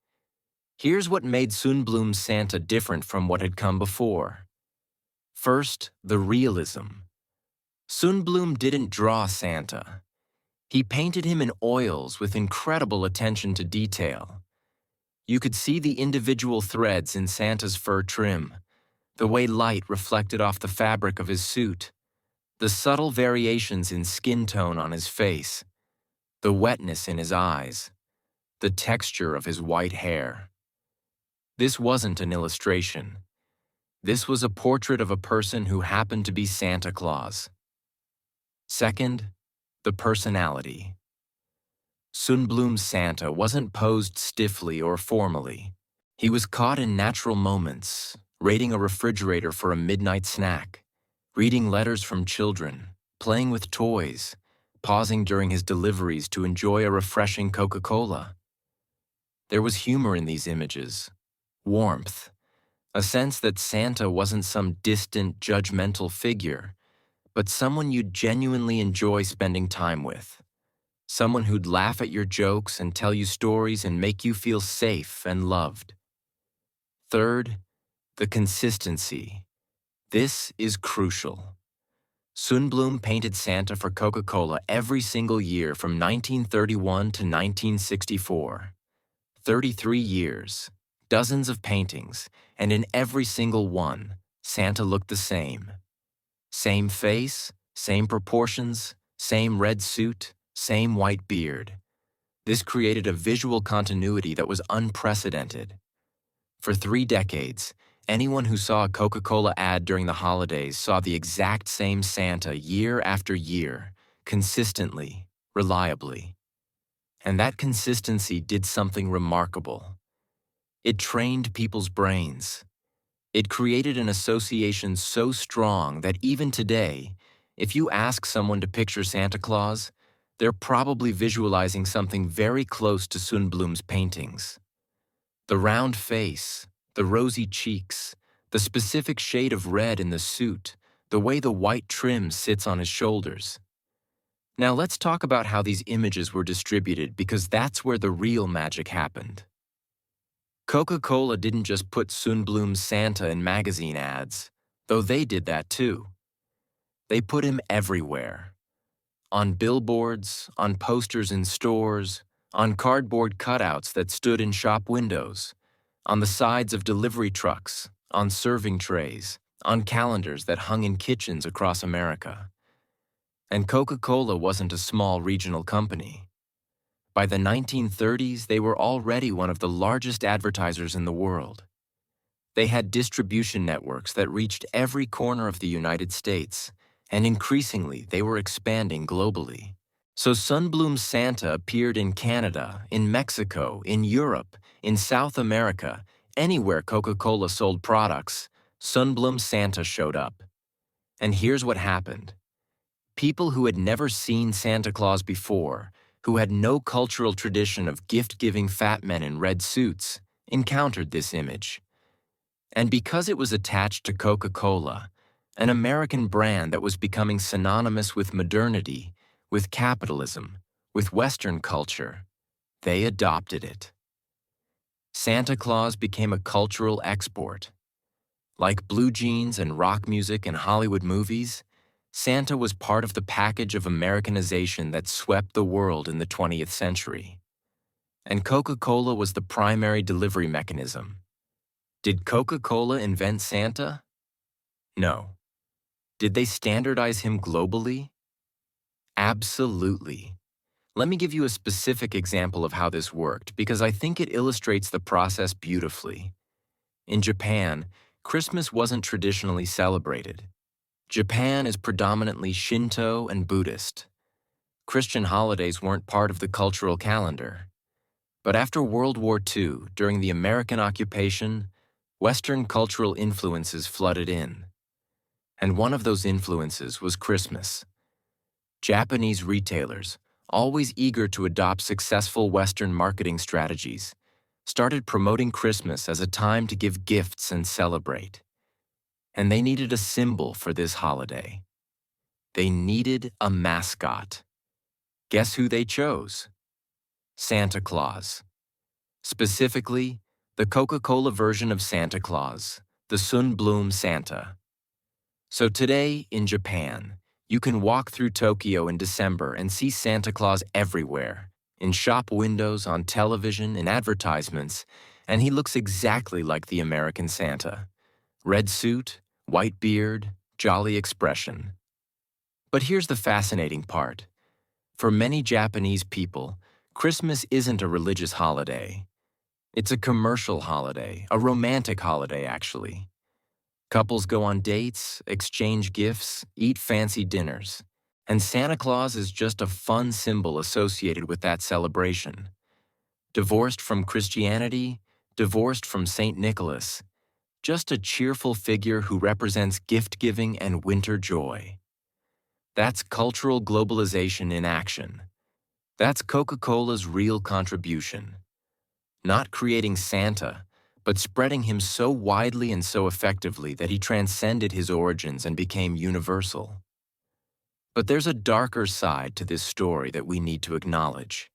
Here's what made Sundblom's Santa different from what had come before. First, the realism. Sundblom didn't draw Santa. He painted him in oils with incredible attention to detail. You could see the individual threads in Santa's fur trim, the way light reflected off the fabric of his suit, the subtle variations in skin tone on his face, the wetness in his eyes, the texture of his white hair. This wasn't an illustration. This was a portrait of a person who happened to be Santa Claus. Second, the personality. Sundblom's Santa wasn't posed stiffly or formally. He was caught in natural moments, raiding a refrigerator for a midnight snack, reading letters from children, playing with toys, pausing during his deliveries to enjoy a refreshing Coca-Cola. There was humor in these images, warmth, a sense that Santa wasn't some distant, judgmental figure, but someone you'd genuinely enjoy spending time with. Someone who'd laugh at your jokes and tell you stories and make you feel safe and loved. Third, the consistency. This is crucial. Sundblom painted Santa for Coca-Cola every single year from 1931 to 1964. 33 years, dozens of paintings, and in every single one, Santa looked the same. Same face, same proportions, same red suit, same white beard. This created a visual continuity that was unprecedented. For 3 decades, anyone who saw a Coca-Cola ad during the holidays saw the exact same Santa year after year, consistently, reliably. And that consistency did something remarkable. It trained people's brains. It created an association so strong that even today, if you ask someone to picture Santa Claus, they're probably visualizing something very close to Sundblom's paintings. The round face, the rosy cheeks, the specific shade of red in the suit, the way the white trim sits on his shoulders. Now let's talk about how these images were distributed, because that's where the real magic happened. Coca-Cola didn't just put Sundblom's Santa in magazine ads, though they did that too. They put him everywhere. On billboards, on posters in stores, on cardboard cutouts that stood in shop windows, on the sides of delivery trucks, on serving trays, on calendars that hung in kitchens across America. And Coca-Cola wasn't a small regional company. By the 1930s, they were already one of the largest advertisers in the world. They had distribution networks that reached every corner of the United States, and increasingly, they were expanding globally. So Sundblom's Santa appeared in Canada, in Mexico, in Europe, in South America. Anywhere Coca-Cola sold products, Sundblom's Santa showed up. And here's what happened. People who had never seen Santa Claus before, who had no cultural tradition of gift-giving fat men in red suits, encountered this image. And because it was attached to Coca-Cola, an American brand that was becoming synonymous with modernity, with capitalism, with Western culture, they adopted it. Santa Claus became a cultural export. Like blue jeans and rock music and Hollywood movies, Santa was part of the package of Americanization that swept the world in the 20th century. And Coca-Cola was the primary delivery mechanism. Did Coca-Cola invent Santa? No. Did they standardize him globally? Absolutely. Let me give you a specific example of how this worked, because I think it illustrates the process beautifully. In Japan, Christmas wasn't traditionally celebrated. Japan is predominantly Shinto and Buddhist. Christian holidays weren't part of the cultural calendar. But after World War II, during the American occupation, Western cultural influences flooded in. And one of those influences was Christmas. Japanese retailers, always eager to adopt successful Western marketing strategies, started promoting Christmas as a time to give gifts and celebrate. And they needed a symbol for this holiday. They needed a mascot. Guess who they chose? Santa Claus. Specifically, the Coca-Cola version of Santa Claus, the Sundblom Santa. So today, in Japan, you can walk through Tokyo in December and see Santa Claus everywhere, in shop windows, on television, in advertisements, and he looks exactly like the American Santa. Red suit, white beard, jolly expression. But here's the fascinating part. For many Japanese people, Christmas isn't a religious holiday. It's a commercial holiday, a romantic holiday, actually. Couples go on dates, exchange gifts, eat fancy dinners, and Santa Claus is just a fun symbol associated with that celebration. Divorced from Christianity, divorced from St. Nicholas, just a cheerful figure who represents gift-giving and winter joy. That's cultural globalization in action. That's Coca-Cola's real contribution. Not creating Santa, but spreading him so widely and so effectively that he transcended his origins and became universal. But there's a darker side to this story that we need to acknowledge.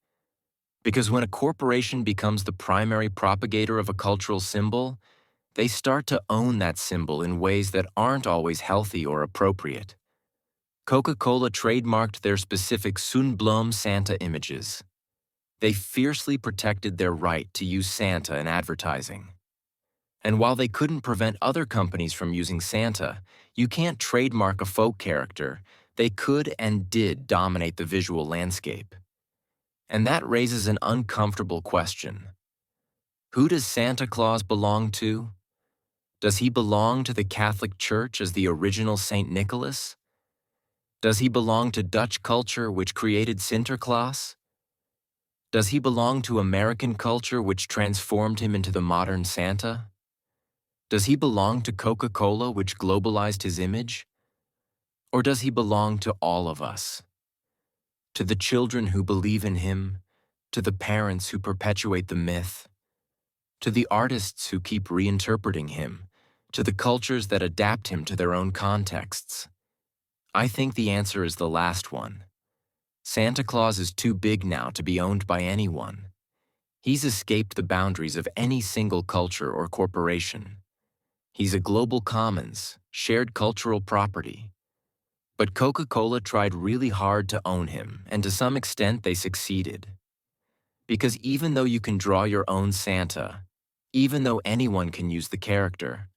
Because when a corporation becomes the primary propagator of a cultural symbol, they start to own that symbol in ways that aren't always healthy or appropriate. Coca-Cola trademarked their specific Sundblom Santa images. They fiercely protected their right to use Santa in advertising. And while they couldn't prevent other companies from using Santa, you can't trademark a folk character. They could and did dominate the visual landscape. And that raises an uncomfortable question. Who does Santa Claus belong to? Does he belong to the Catholic Church as the original St. Nicholas? Does he belong to Dutch culture which created Sinterklaas? Does he belong to American culture which transformed him into the modern Santa? Does he belong to Coca-Cola, which globalized his image? Or does he belong to all of us? To the children who believe in him, to the parents who perpetuate the myth, to the artists who keep reinterpreting him, to the cultures that adapt him to their own contexts? I think the answer is the last one. Santa Claus is too big now to be owned by anyone. He's escaped the boundaries of any single culture or corporation. He's a global commons, shared cultural property. But Coca-Cola tried really hard to own him, and to some extent they succeeded. Because even though you can draw your own Santa, even though anyone can use the character,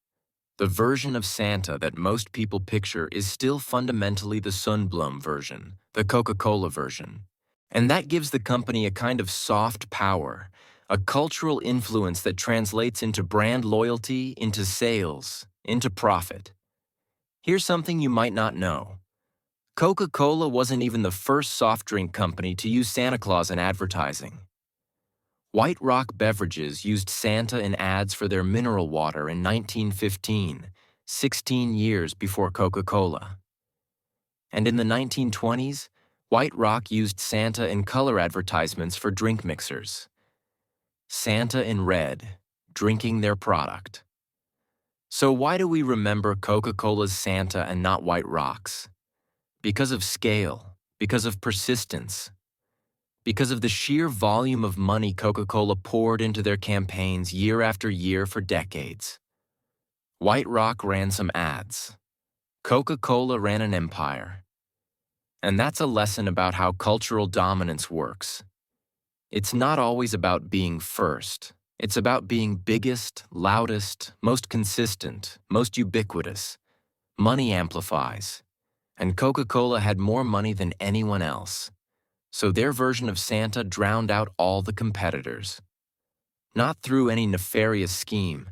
the version of Santa that most people picture is still fundamentally the Sundblom version, the Coca-Cola version. And that gives the company a kind of soft power, a cultural influence that translates into brand loyalty, into sales, into profit. Here's something you might not know. Coca-Cola wasn't even the first soft drink company to use Santa Claus in advertising. White Rock Beverages used Santa in ads for their mineral water in 1915, 16 years before Coca-Cola. And in the 1920s, White Rock used Santa in color advertisements for drink mixers. Santa in red, drinking their product. So why do we remember Coca-Cola's Santa and not White Rock's? Because of scale, because of persistence, because of the sheer volume of money Coca-Cola poured into their campaigns year after year for decades. White Rock ran some ads. Coca-Cola ran an empire. And that's a lesson about how cultural dominance works. It's not always about being first. It's about being biggest, loudest, most consistent, most ubiquitous. Money amplifies. And Coca-Cola had more money than anyone else. So their version of Santa drowned out all the competitors. Not through any nefarious scheme,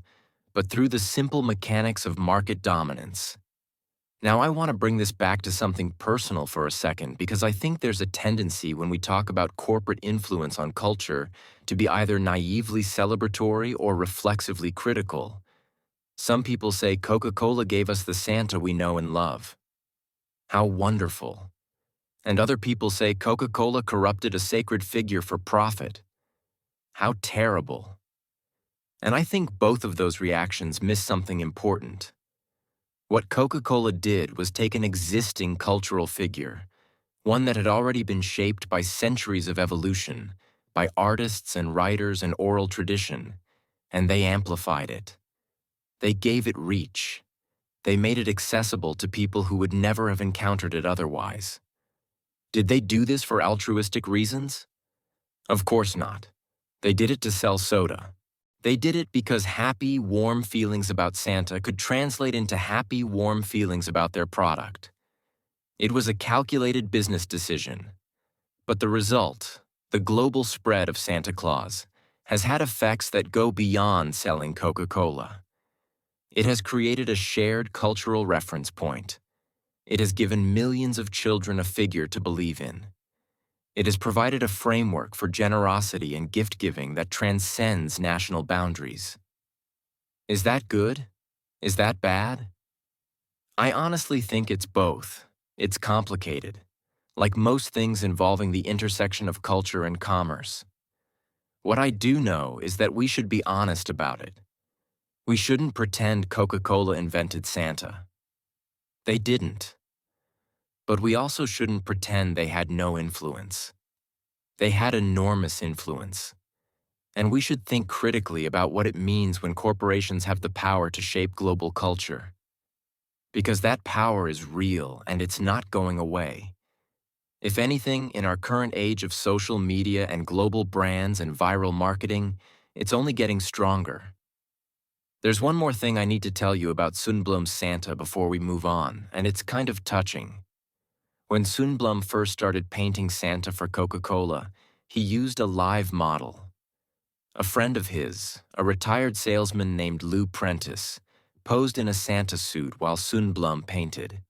but through the simple mechanics of market dominance. Now I want to bring this back to something personal for a second, because I think there's a tendency when we talk about corporate influence on culture to be either naively celebratory or reflexively critical. Some people say Coca-Cola gave us the Santa we know and love. How wonderful. And other people say Coca-Cola corrupted a sacred figure for profit. How terrible. And I think both of those reactions miss something important. What Coca-Cola did was take an existing cultural figure, one that had already been shaped by centuries of evolution, by artists and writers and oral tradition, and they amplified it. They gave it reach. They made it accessible to people who would never have encountered it otherwise. Did they do this for altruistic reasons? Of course not. They did it to sell soda. They did it because happy, warm feelings about Santa could translate into happy, warm feelings about their product. It was a calculated business decision. But the result, the global spread of Santa Claus, has had effects that go beyond selling Coca-Cola. It has created a shared cultural reference point. It has given millions of children a figure to believe in. It has provided a framework for generosity and gift-giving that transcends national boundaries. Is that good? Is that bad? I honestly think it's both. It's complicated, like most things involving the intersection of culture and commerce. What I do know is that we should be honest about it. We shouldn't pretend Coca-Cola invented Santa. They didn't. But we also shouldn't pretend they had no influence. They had enormous influence. And we should think critically about what it means when corporations have the power to shape global culture. Because that power is real and it's not going away. If anything, in our current age of social media and global brands and viral marketing, it's only getting stronger. There's one more thing I need to tell you about Sundblom's Santa before we move on, and it's kind of touching. When Sundblom first started painting Santa for Coca-Cola, he used a live model. A friend of his, a retired salesman named Lou Prentice, posed in a Santa suit while Sundblom painted.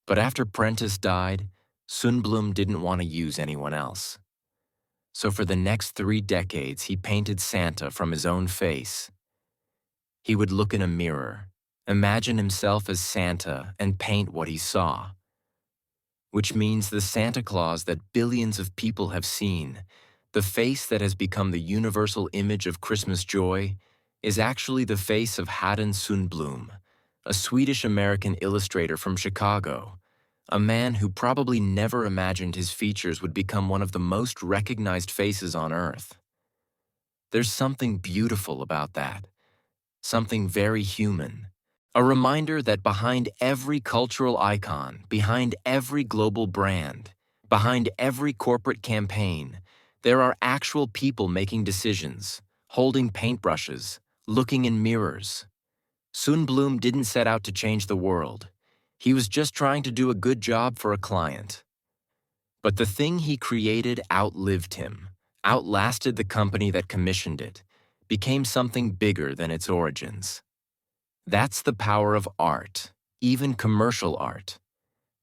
But after Prentice died, Sundblom didn't want to use anyone else. So for the next 3 decades, he painted Santa from his own face. He would look in a mirror, imagine himself as Santa, and paint what he saw. Which means the Santa Claus that billions of people have seen, the face that has become the universal image of Christmas joy, is actually the face of Haden Sundblom, a Swedish-American illustrator from Chicago, a man who probably never imagined his features would become one of the most recognized faces on Earth. There's something beautiful about that, something very human. A reminder that behind every cultural icon, behind every global brand, behind every corporate campaign, there are actual people making decisions, holding paintbrushes, looking in mirrors. Sundblom didn't set out to change the world. He was just trying to do a good job for a client. But the thing he created outlived him, outlasted the company that commissioned it, became something bigger than its origins. That's the power of art, even commercial art.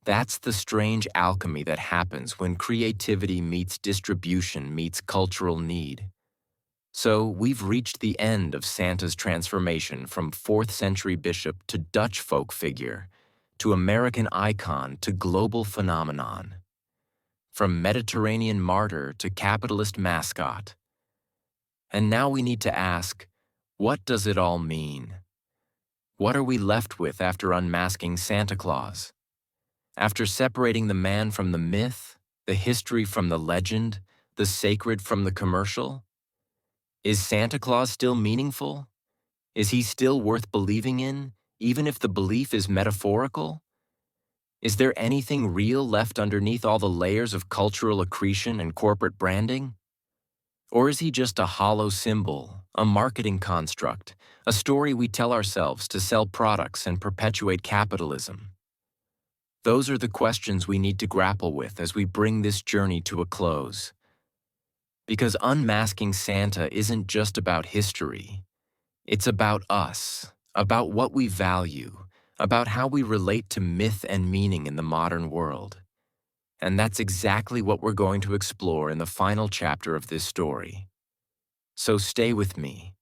That's the strange alchemy that happens when creativity meets distribution meets cultural need. So we've reached the end of Santa's transformation from 4th century bishop to Dutch folk figure, to American icon to global phenomenon. From Mediterranean martyr to capitalist mascot. And now we need to ask, what does it all mean? What are we left with after unmasking Santa Claus? After separating the man from the myth, the history from the legend, the sacred from the commercial? Is Santa Claus still meaningful? Is he still worth believing in, even if the belief is metaphorical? Is there anything real left underneath all the layers of cultural accretion and corporate branding? Or is he just a hollow symbol, a marketing construct, a story we tell ourselves to sell products and perpetuate capitalism? Those are the questions we need to grapple with as we bring this journey to a close. Because unmasking Santa isn't just about history. It's about us, about what we value, about how we relate to myth and meaning in the modern world. And that's exactly what we're going to explore in the final chapter of this story. So stay with me.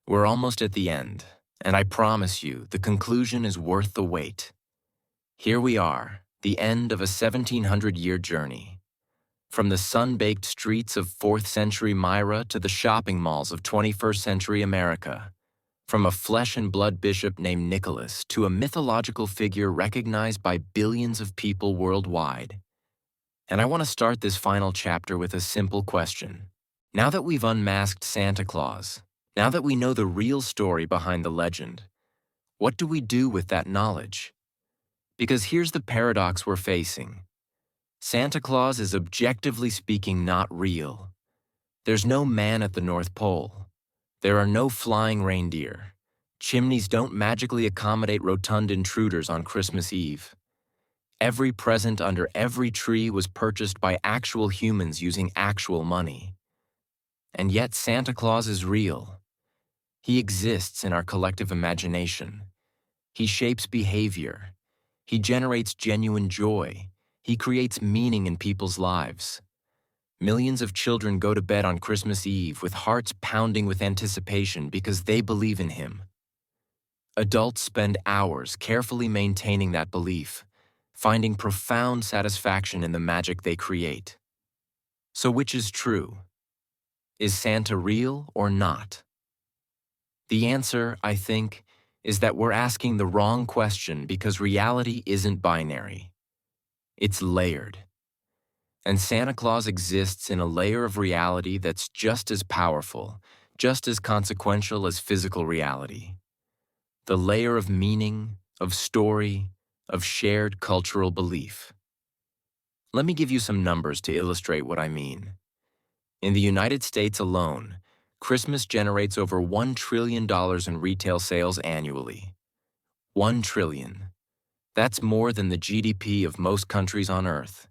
We're almost at the end, and I promise you the conclusion is worth the wait. Here we are, the end of a 1700-year journey. From the sun-baked streets of 4th century Myra to the shopping malls of 21st century America. From a flesh and blood bishop named Nicholas to a mythological figure recognized by billions of people worldwide. And I want to start this final chapter with a simple question. Now that we've unmasked Santa Claus, now that we know the real story behind the legend, what do we do with that knowledge? Because here's the paradox we're facing. Santa Claus is objectively speaking not real. There's no man at the North Pole. There are no flying reindeer. Chimneys don't magically accommodate rotund intruders on Christmas Eve. Every present under every tree was purchased by actual humans using actual money. And yet Santa Claus is real. He exists in our collective imagination. He shapes behavior. He generates genuine joy. He creates meaning in people's lives. Millions of children go to bed on Christmas Eve with hearts pounding with anticipation because they believe in him. Adults spend hours carefully maintaining that belief, finding profound satisfaction in the magic they create. So which is true? Is Santa real or not? The answer, I think, is that we're asking the wrong question because reality isn't binary. It's layered. And Santa Claus exists in a layer of reality that's just as powerful, just as consequential as physical reality. The layer of meaning, of story, of shared cultural belief. Let me give you some numbers to illustrate what I mean. In the United States alone, Christmas generates over $1 trillion in retail sales annually. $1 trillion. That's more than the GDP of most countries on Earth.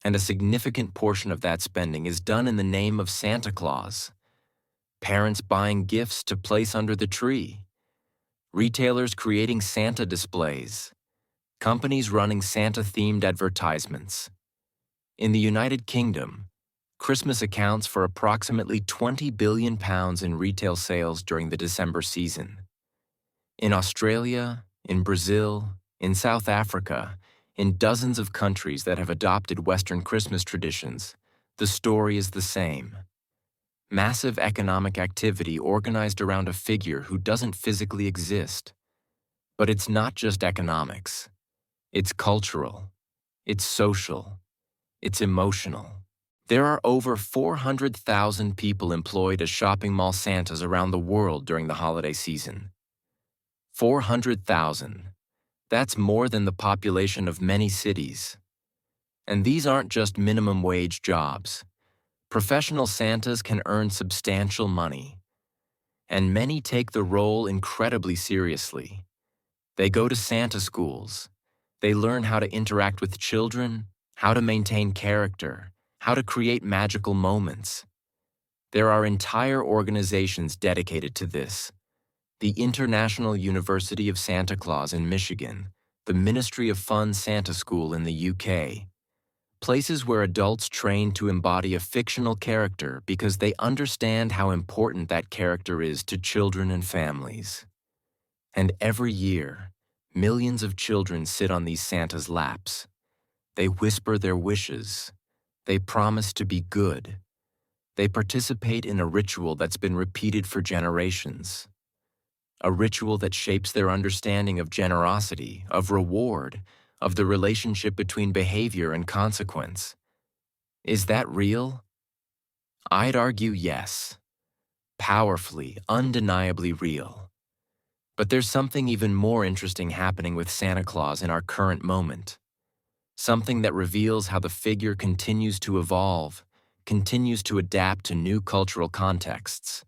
And a significant portion of that spending is done in the name of Santa Claus. Parents buying gifts to place under the tree. Retailers creating Santa displays. Companies running Santa-themed advertisements. In the United Kingdom, Christmas accounts for approximately £20 billion in retail sales during the December season. In Australia, in Brazil, in South Africa, in dozens of countries that have adopted Western Christmas traditions, the story is the same. Massive economic activity organized around a figure who doesn't physically exist. But it's not just economics. It's cultural. It's social. It's emotional. There are over 400,000 people employed as shopping mall Santas around the world during the holiday season. 400,000. That's more than the population of many cities. And these aren't just minimum wage jobs. Professional Santas can earn substantial money. And many take the role incredibly seriously. They go to Santa schools. They learn how to interact with children, how to maintain character, how to create magical moments. There are entire organizations dedicated to this. The International University of Santa Claus in Michigan, the Ministry of Fun Santa School in the UK, places where adults train to embody a fictional character because they understand how important that character is to children and families. And every year, millions of children sit on these Santa's laps. They whisper their wishes. They promise to be good. They participate in a ritual that's been repeated for generations. A ritual that shapes their understanding of generosity, of reward, of the relationship between behavior and consequence. Is that real? I'd argue yes. Powerfully, undeniably real. But there's something even more interesting happening with Santa Claus in our current moment. Something that reveals how the figure continues to evolve, continues to adapt to new cultural contexts.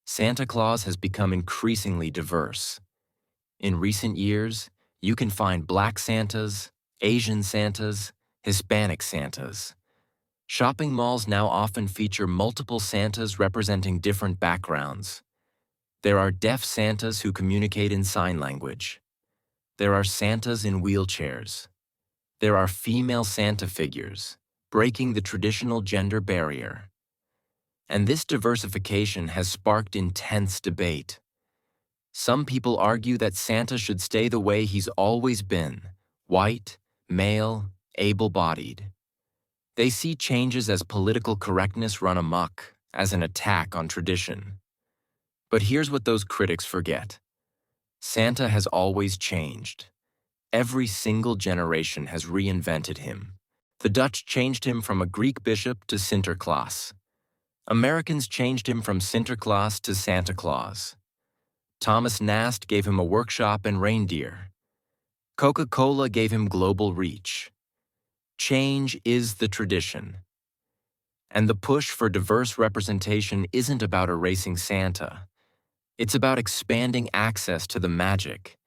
Santa Claus has become increasingly diverse. In recent years, you can find Black Santas, Asian Santas, Hispanic Santas. Shopping malls now often feature multiple Santas representing different backgrounds. There are deaf Santas who communicate in sign language. There are Santas in wheelchairs. There are female Santa figures, breaking the traditional gender barrier. And this diversification has sparked intense debate. Some people argue that Santa should stay the way he's always been, white, male, able-bodied. They see changes as political correctness run amok, as an attack on tradition. But here's what those critics forget. Santa has always changed. Every single generation has reinvented him. The Dutch changed him from a Greek bishop to Sinterklaas. Americans changed him from Sinterklaas to Santa Claus. Thomas Nast gave him a workshop and reindeer. Coca-Cola gave him global reach. Change is the tradition. And the push for diverse representation isn't about erasing Santa. It's about expanding access to the magic.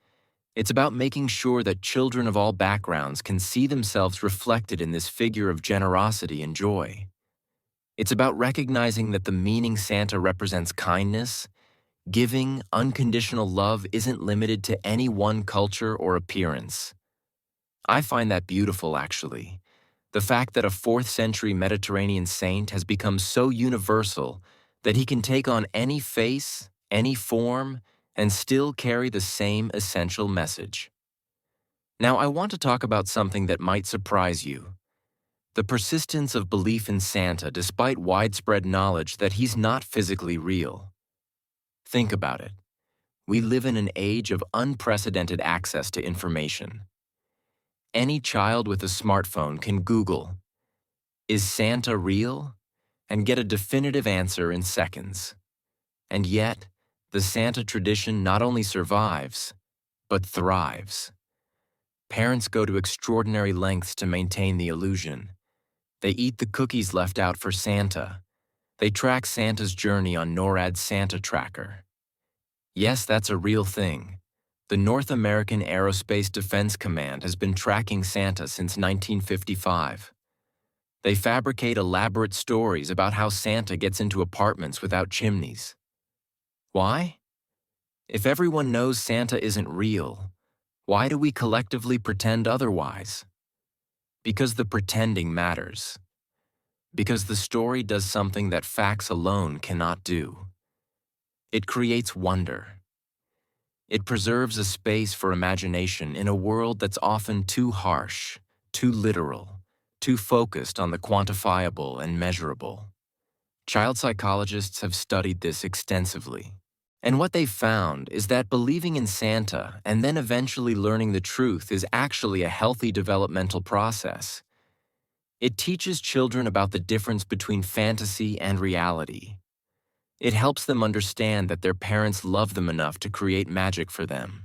It's about making sure that children of all backgrounds can see themselves reflected in this figure of generosity and joy. It's about recognizing that the meaning Santa represents kindness, giving, unconditional love isn't limited to any one culture or appearance. I find that beautiful, actually. The fact that a 4th century Mediterranean saint has become so universal that he can take on any face, any form, and still carry the same essential message. Now, I want to talk about something that might surprise you. The persistence of belief in Santa despite widespread knowledge that he's not physically real. Think about it. We live in an age of unprecedented access to information. Any child with a smartphone can Google, "Is Santa real?" and get a definitive answer in seconds. And yet, the Santa tradition not only survives, but thrives. Parents go to extraordinary lengths to maintain the illusion. They eat the cookies left out for Santa. They track Santa's journey on NORAD's Santa Tracker. Yes, that's a real thing. The North American Aerospace Defense Command has been tracking Santa since 1955. They fabricate elaborate stories about how Santa gets into apartments without chimneys. Why? If everyone knows Santa isn't real, why do we collectively pretend otherwise? Because the pretending matters. Because the story does something that facts alone cannot do. It creates wonder. It preserves a space for imagination in a world that's often too harsh, too literal, too focused on the quantifiable and measurable. Child psychologists have studied this extensively. And what they've found is that believing in Santa and then eventually learning the truth is actually a healthy developmental process. It teaches children about the difference between fantasy and reality. It helps them understand that their parents love them enough to create magic for them.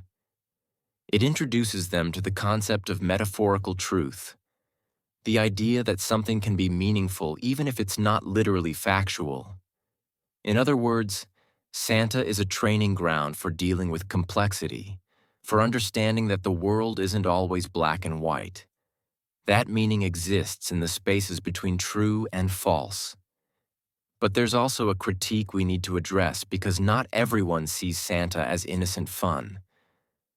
It introduces them to the concept of metaphorical truth, the idea that something can be meaningful even if it's not literally factual. In other words, Santa is a training ground for dealing with complexity, for understanding that the world isn't always black and white. That meaning exists in the spaces between true and false. But there's also a critique we need to address because not everyone sees Santa as innocent fun.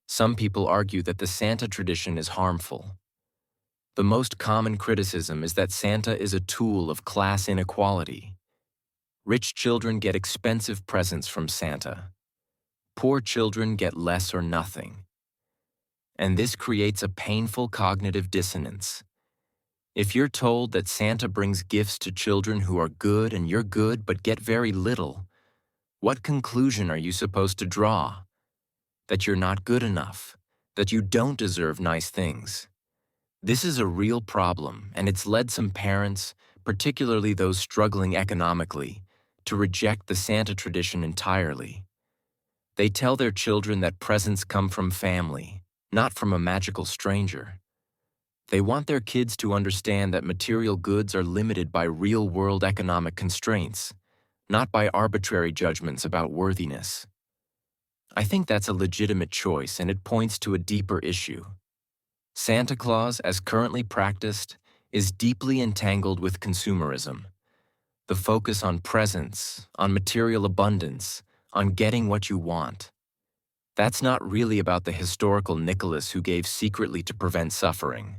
Some people argue that the Santa tradition is harmful. The most common criticism is that Santa is a tool of class inequality. Rich children get expensive presents from Santa. Poor children get less or nothing. And this creates a painful cognitive dissonance. If you're told that Santa brings gifts to children who are good and you're good but get very little, what conclusion are you supposed to draw? That you're not good enough, that you don't deserve nice things. This is a real problem, and it's led some parents, particularly those struggling economically, to reject the Santa tradition entirely. They tell their children that presents come from family, not from a magical stranger. They want their kids to understand that material goods are limited by real-world economic constraints, not by arbitrary judgments about worthiness. I think that's a legitimate choice, and it points to a deeper issue. Santa Claus, as currently practiced, is deeply entangled with consumerism. The focus on presents, on material abundance, on getting what you want. That's not really about the historical Nicholas who gave secretly to prevent suffering.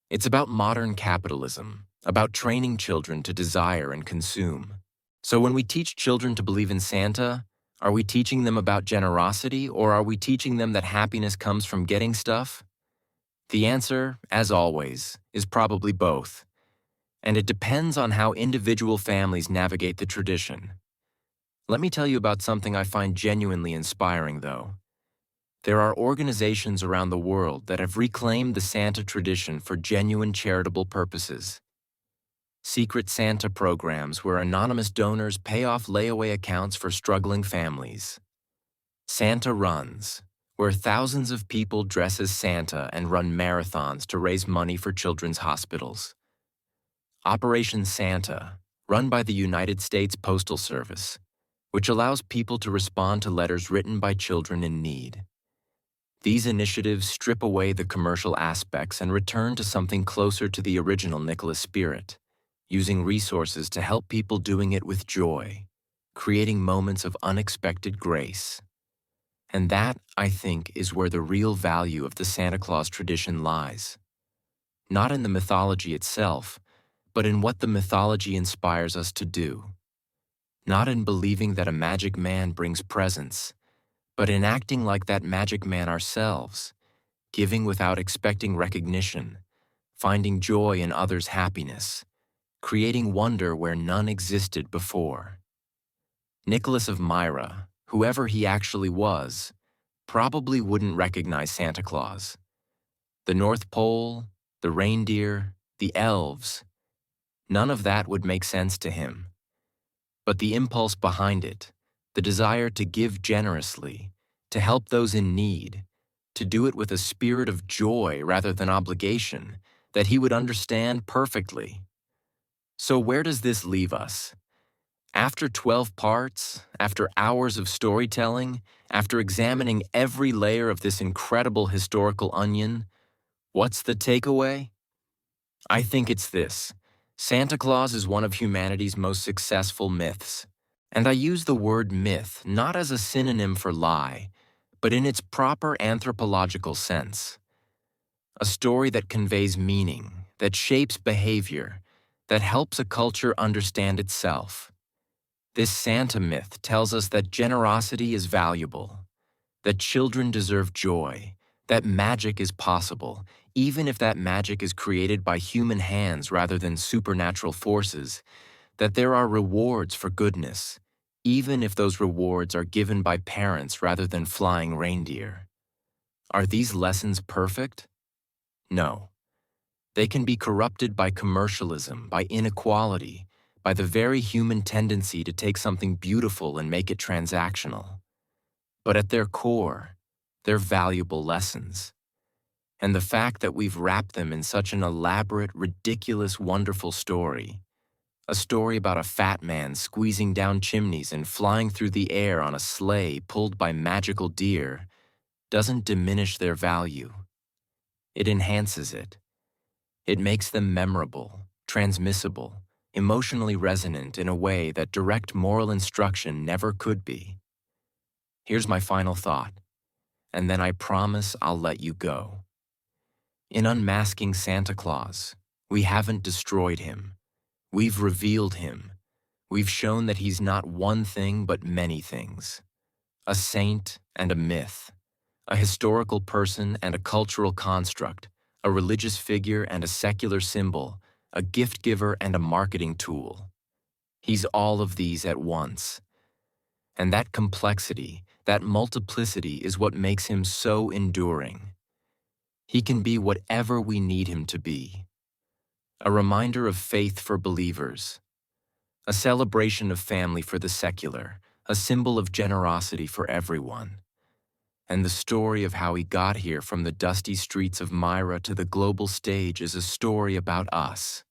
It's about modern capitalism, about training children to desire and consume. So when we teach children to believe in Santa, are we teaching them about generosity, or are we teaching them that happiness comes from getting stuff? The answer, as always, is probably both. And it depends on how individual families navigate the tradition. Let me tell you about something I find genuinely inspiring, though. There are organizations around the world that have reclaimed the Santa tradition for genuine charitable purposes. Secret Santa programs where anonymous donors pay off layaway accounts for struggling families. Santa Runs, where thousands of people dress as Santa and run marathons to raise money for children's hospitals. Operation Santa, run by the United States Postal Service, which allows people to respond to letters written by children in need. These initiatives strip away the commercial aspects and return to something closer to the original Nicholas spirit, using resources to help people doing it with joy, creating moments of unexpected grace. And that, I think, is where the real value of the Santa Claus tradition lies. Not in the mythology itself, but in what the mythology inspires us to do. Not in believing that a magic man brings presents, but in acting like that magic man ourselves, giving without expecting recognition, finding joy in others' happiness, creating wonder where none existed before. Nicholas of Myra, whoever he actually was, probably wouldn't recognize Santa Claus. The North Pole, the reindeer, the elves, none of that would make sense to him. But the impulse behind it, the desire to give generously, to help those in need, to do it with a spirit of joy rather than obligation, that he would understand perfectly. So where does this leave us? After 12 parts, after hours of storytelling, after examining every layer of this incredible historical onion, what's the takeaway? I think it's this. Santa Claus is one of humanity's most successful myths. And I use the word myth not as a synonym for lie, but in its proper anthropological sense. A story that conveys meaning, that shapes behavior, that helps a culture understand itself. This Santa myth tells us that generosity is valuable, that children deserve joy, that magic is possible, even if that magic is created by human hands rather than supernatural forces, that there are rewards for goodness, even if those rewards are given by parents rather than flying reindeer. Are these lessons perfect? No. They can be corrupted by commercialism, by inequality, by the very human tendency to take something beautiful and make it transactional. But at their core, they're valuable lessons. And the fact that we've wrapped them in such an elaborate, ridiculous, wonderful story, a story about a fat man squeezing down chimneys and flying through the air on a sleigh pulled by magical deer, doesn't diminish their value. It enhances it. It makes them memorable, transmissible, emotionally resonant in a way that direct moral instruction never could be. Here's my final thought, and then I promise I'll let you go. In unmasking Santa Claus, we haven't destroyed him. We've revealed him. We've shown that he's not one thing but many things. A saint and a myth. A historical person and a cultural construct. A religious figure and a secular symbol. A gift giver and a marketing tool. He's all of these at once. And that complexity, that multiplicity is what makes him so enduring. He can be whatever we need him to be. A reminder of faith for believers. A celebration of family for the secular. A symbol of generosity for everyone. And the story of how he got here from the dusty streets of Myra to the global stage is a story about us.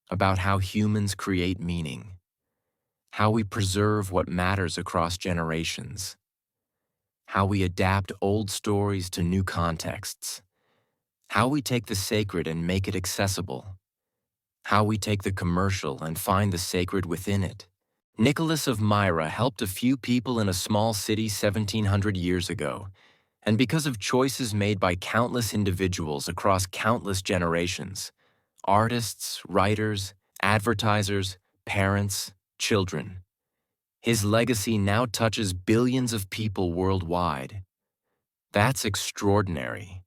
About how humans create meaning. How we preserve what matters across generations. How we adapt old stories to new contexts. How we take the sacred and make it accessible. How we take the commercial and find the sacred within it. Nicholas of Myra helped a few people in a small city 1700 years ago, and because of choices made by countless individuals across countless generations, artists, writers, advertisers, parents, children, his legacy now touches billions of people worldwide. That's extraordinary.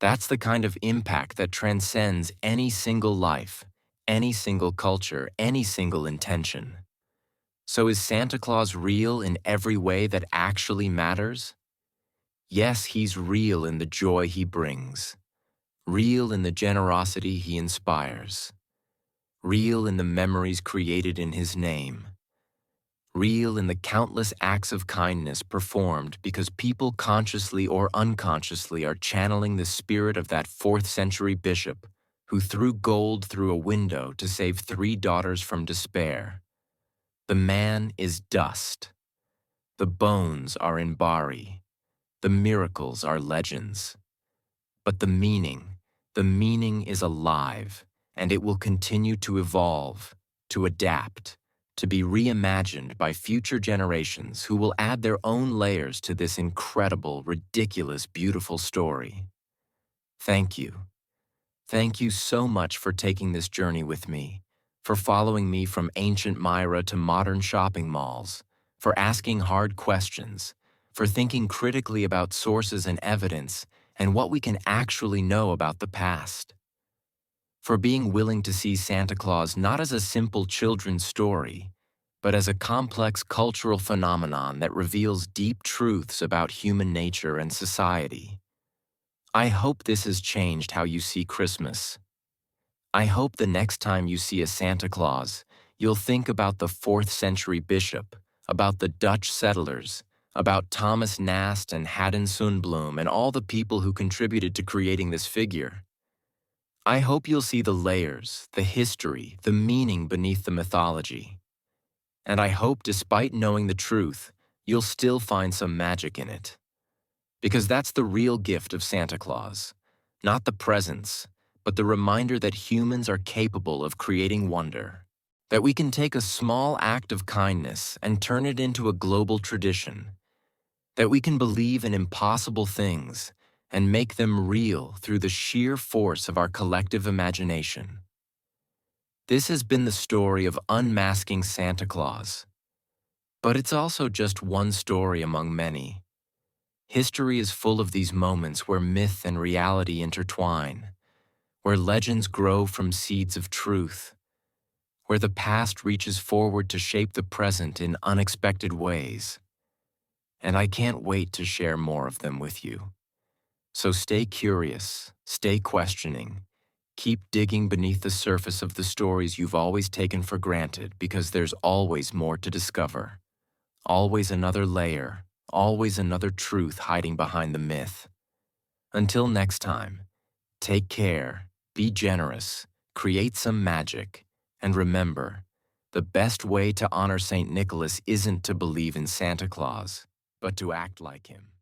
That's the kind of impact that transcends any single life, any single culture, any single intention. So is Santa Claus real in every way that actually matters? Yes, he's real in the joy he brings, real in the generosity he inspires, real in the memories created in his name, real in the countless acts of kindness performed because people consciously or unconsciously are channeling the spirit of that 4th century bishop who threw gold through a window to save 3 daughters from despair. The man is dust. The bones are in Bari. The miracles are legends. But the meaning is alive, and it will continue to evolve, to adapt, to be reimagined by future generations who will add their own layers to this incredible, ridiculous, beautiful story. Thank you. Thank you so much for taking this journey with me, for following me from ancient Myra to modern shopping malls, for asking hard questions, for thinking critically about sources and evidence and what we can actually know about the past, for being willing to see Santa Claus not as a simple children's story, but as a complex cultural phenomenon that reveals deep truths about human nature and society. I hope this has changed how you see Christmas. I hope the next time you see a Santa Claus, you'll think about the 4th century bishop, about the Dutch settlers, about Thomas Nast and Haddon Sundblom and all the people who contributed to creating this figure. I hope you'll see the layers, the history, the meaning beneath the mythology. And I hope, despite knowing the truth, you'll still find some magic in it. Because that's the real gift of Santa Claus, not the presents, but the reminder that humans are capable of creating wonder, that we can take a small act of kindness and turn it into a global tradition, that we can believe in impossible things and make them real through the sheer force of our collective imagination. This has been the story of unmasking Santa Claus, but it's also just one story among many. History is full of these moments where myth and reality intertwine, where legends grow from seeds of truth, where the past reaches forward to shape the present in unexpected ways. And I can't wait to share more of them with you. So stay curious, stay questioning, keep digging beneath the surface of the stories you've always taken for granted, because there's always more to discover. Always another layer, always another truth hiding behind the myth. Until next time, take care, be generous, create some magic, and remember, the best way to honor St. Nicholas isn't to believe in Santa Claus, but to act like him.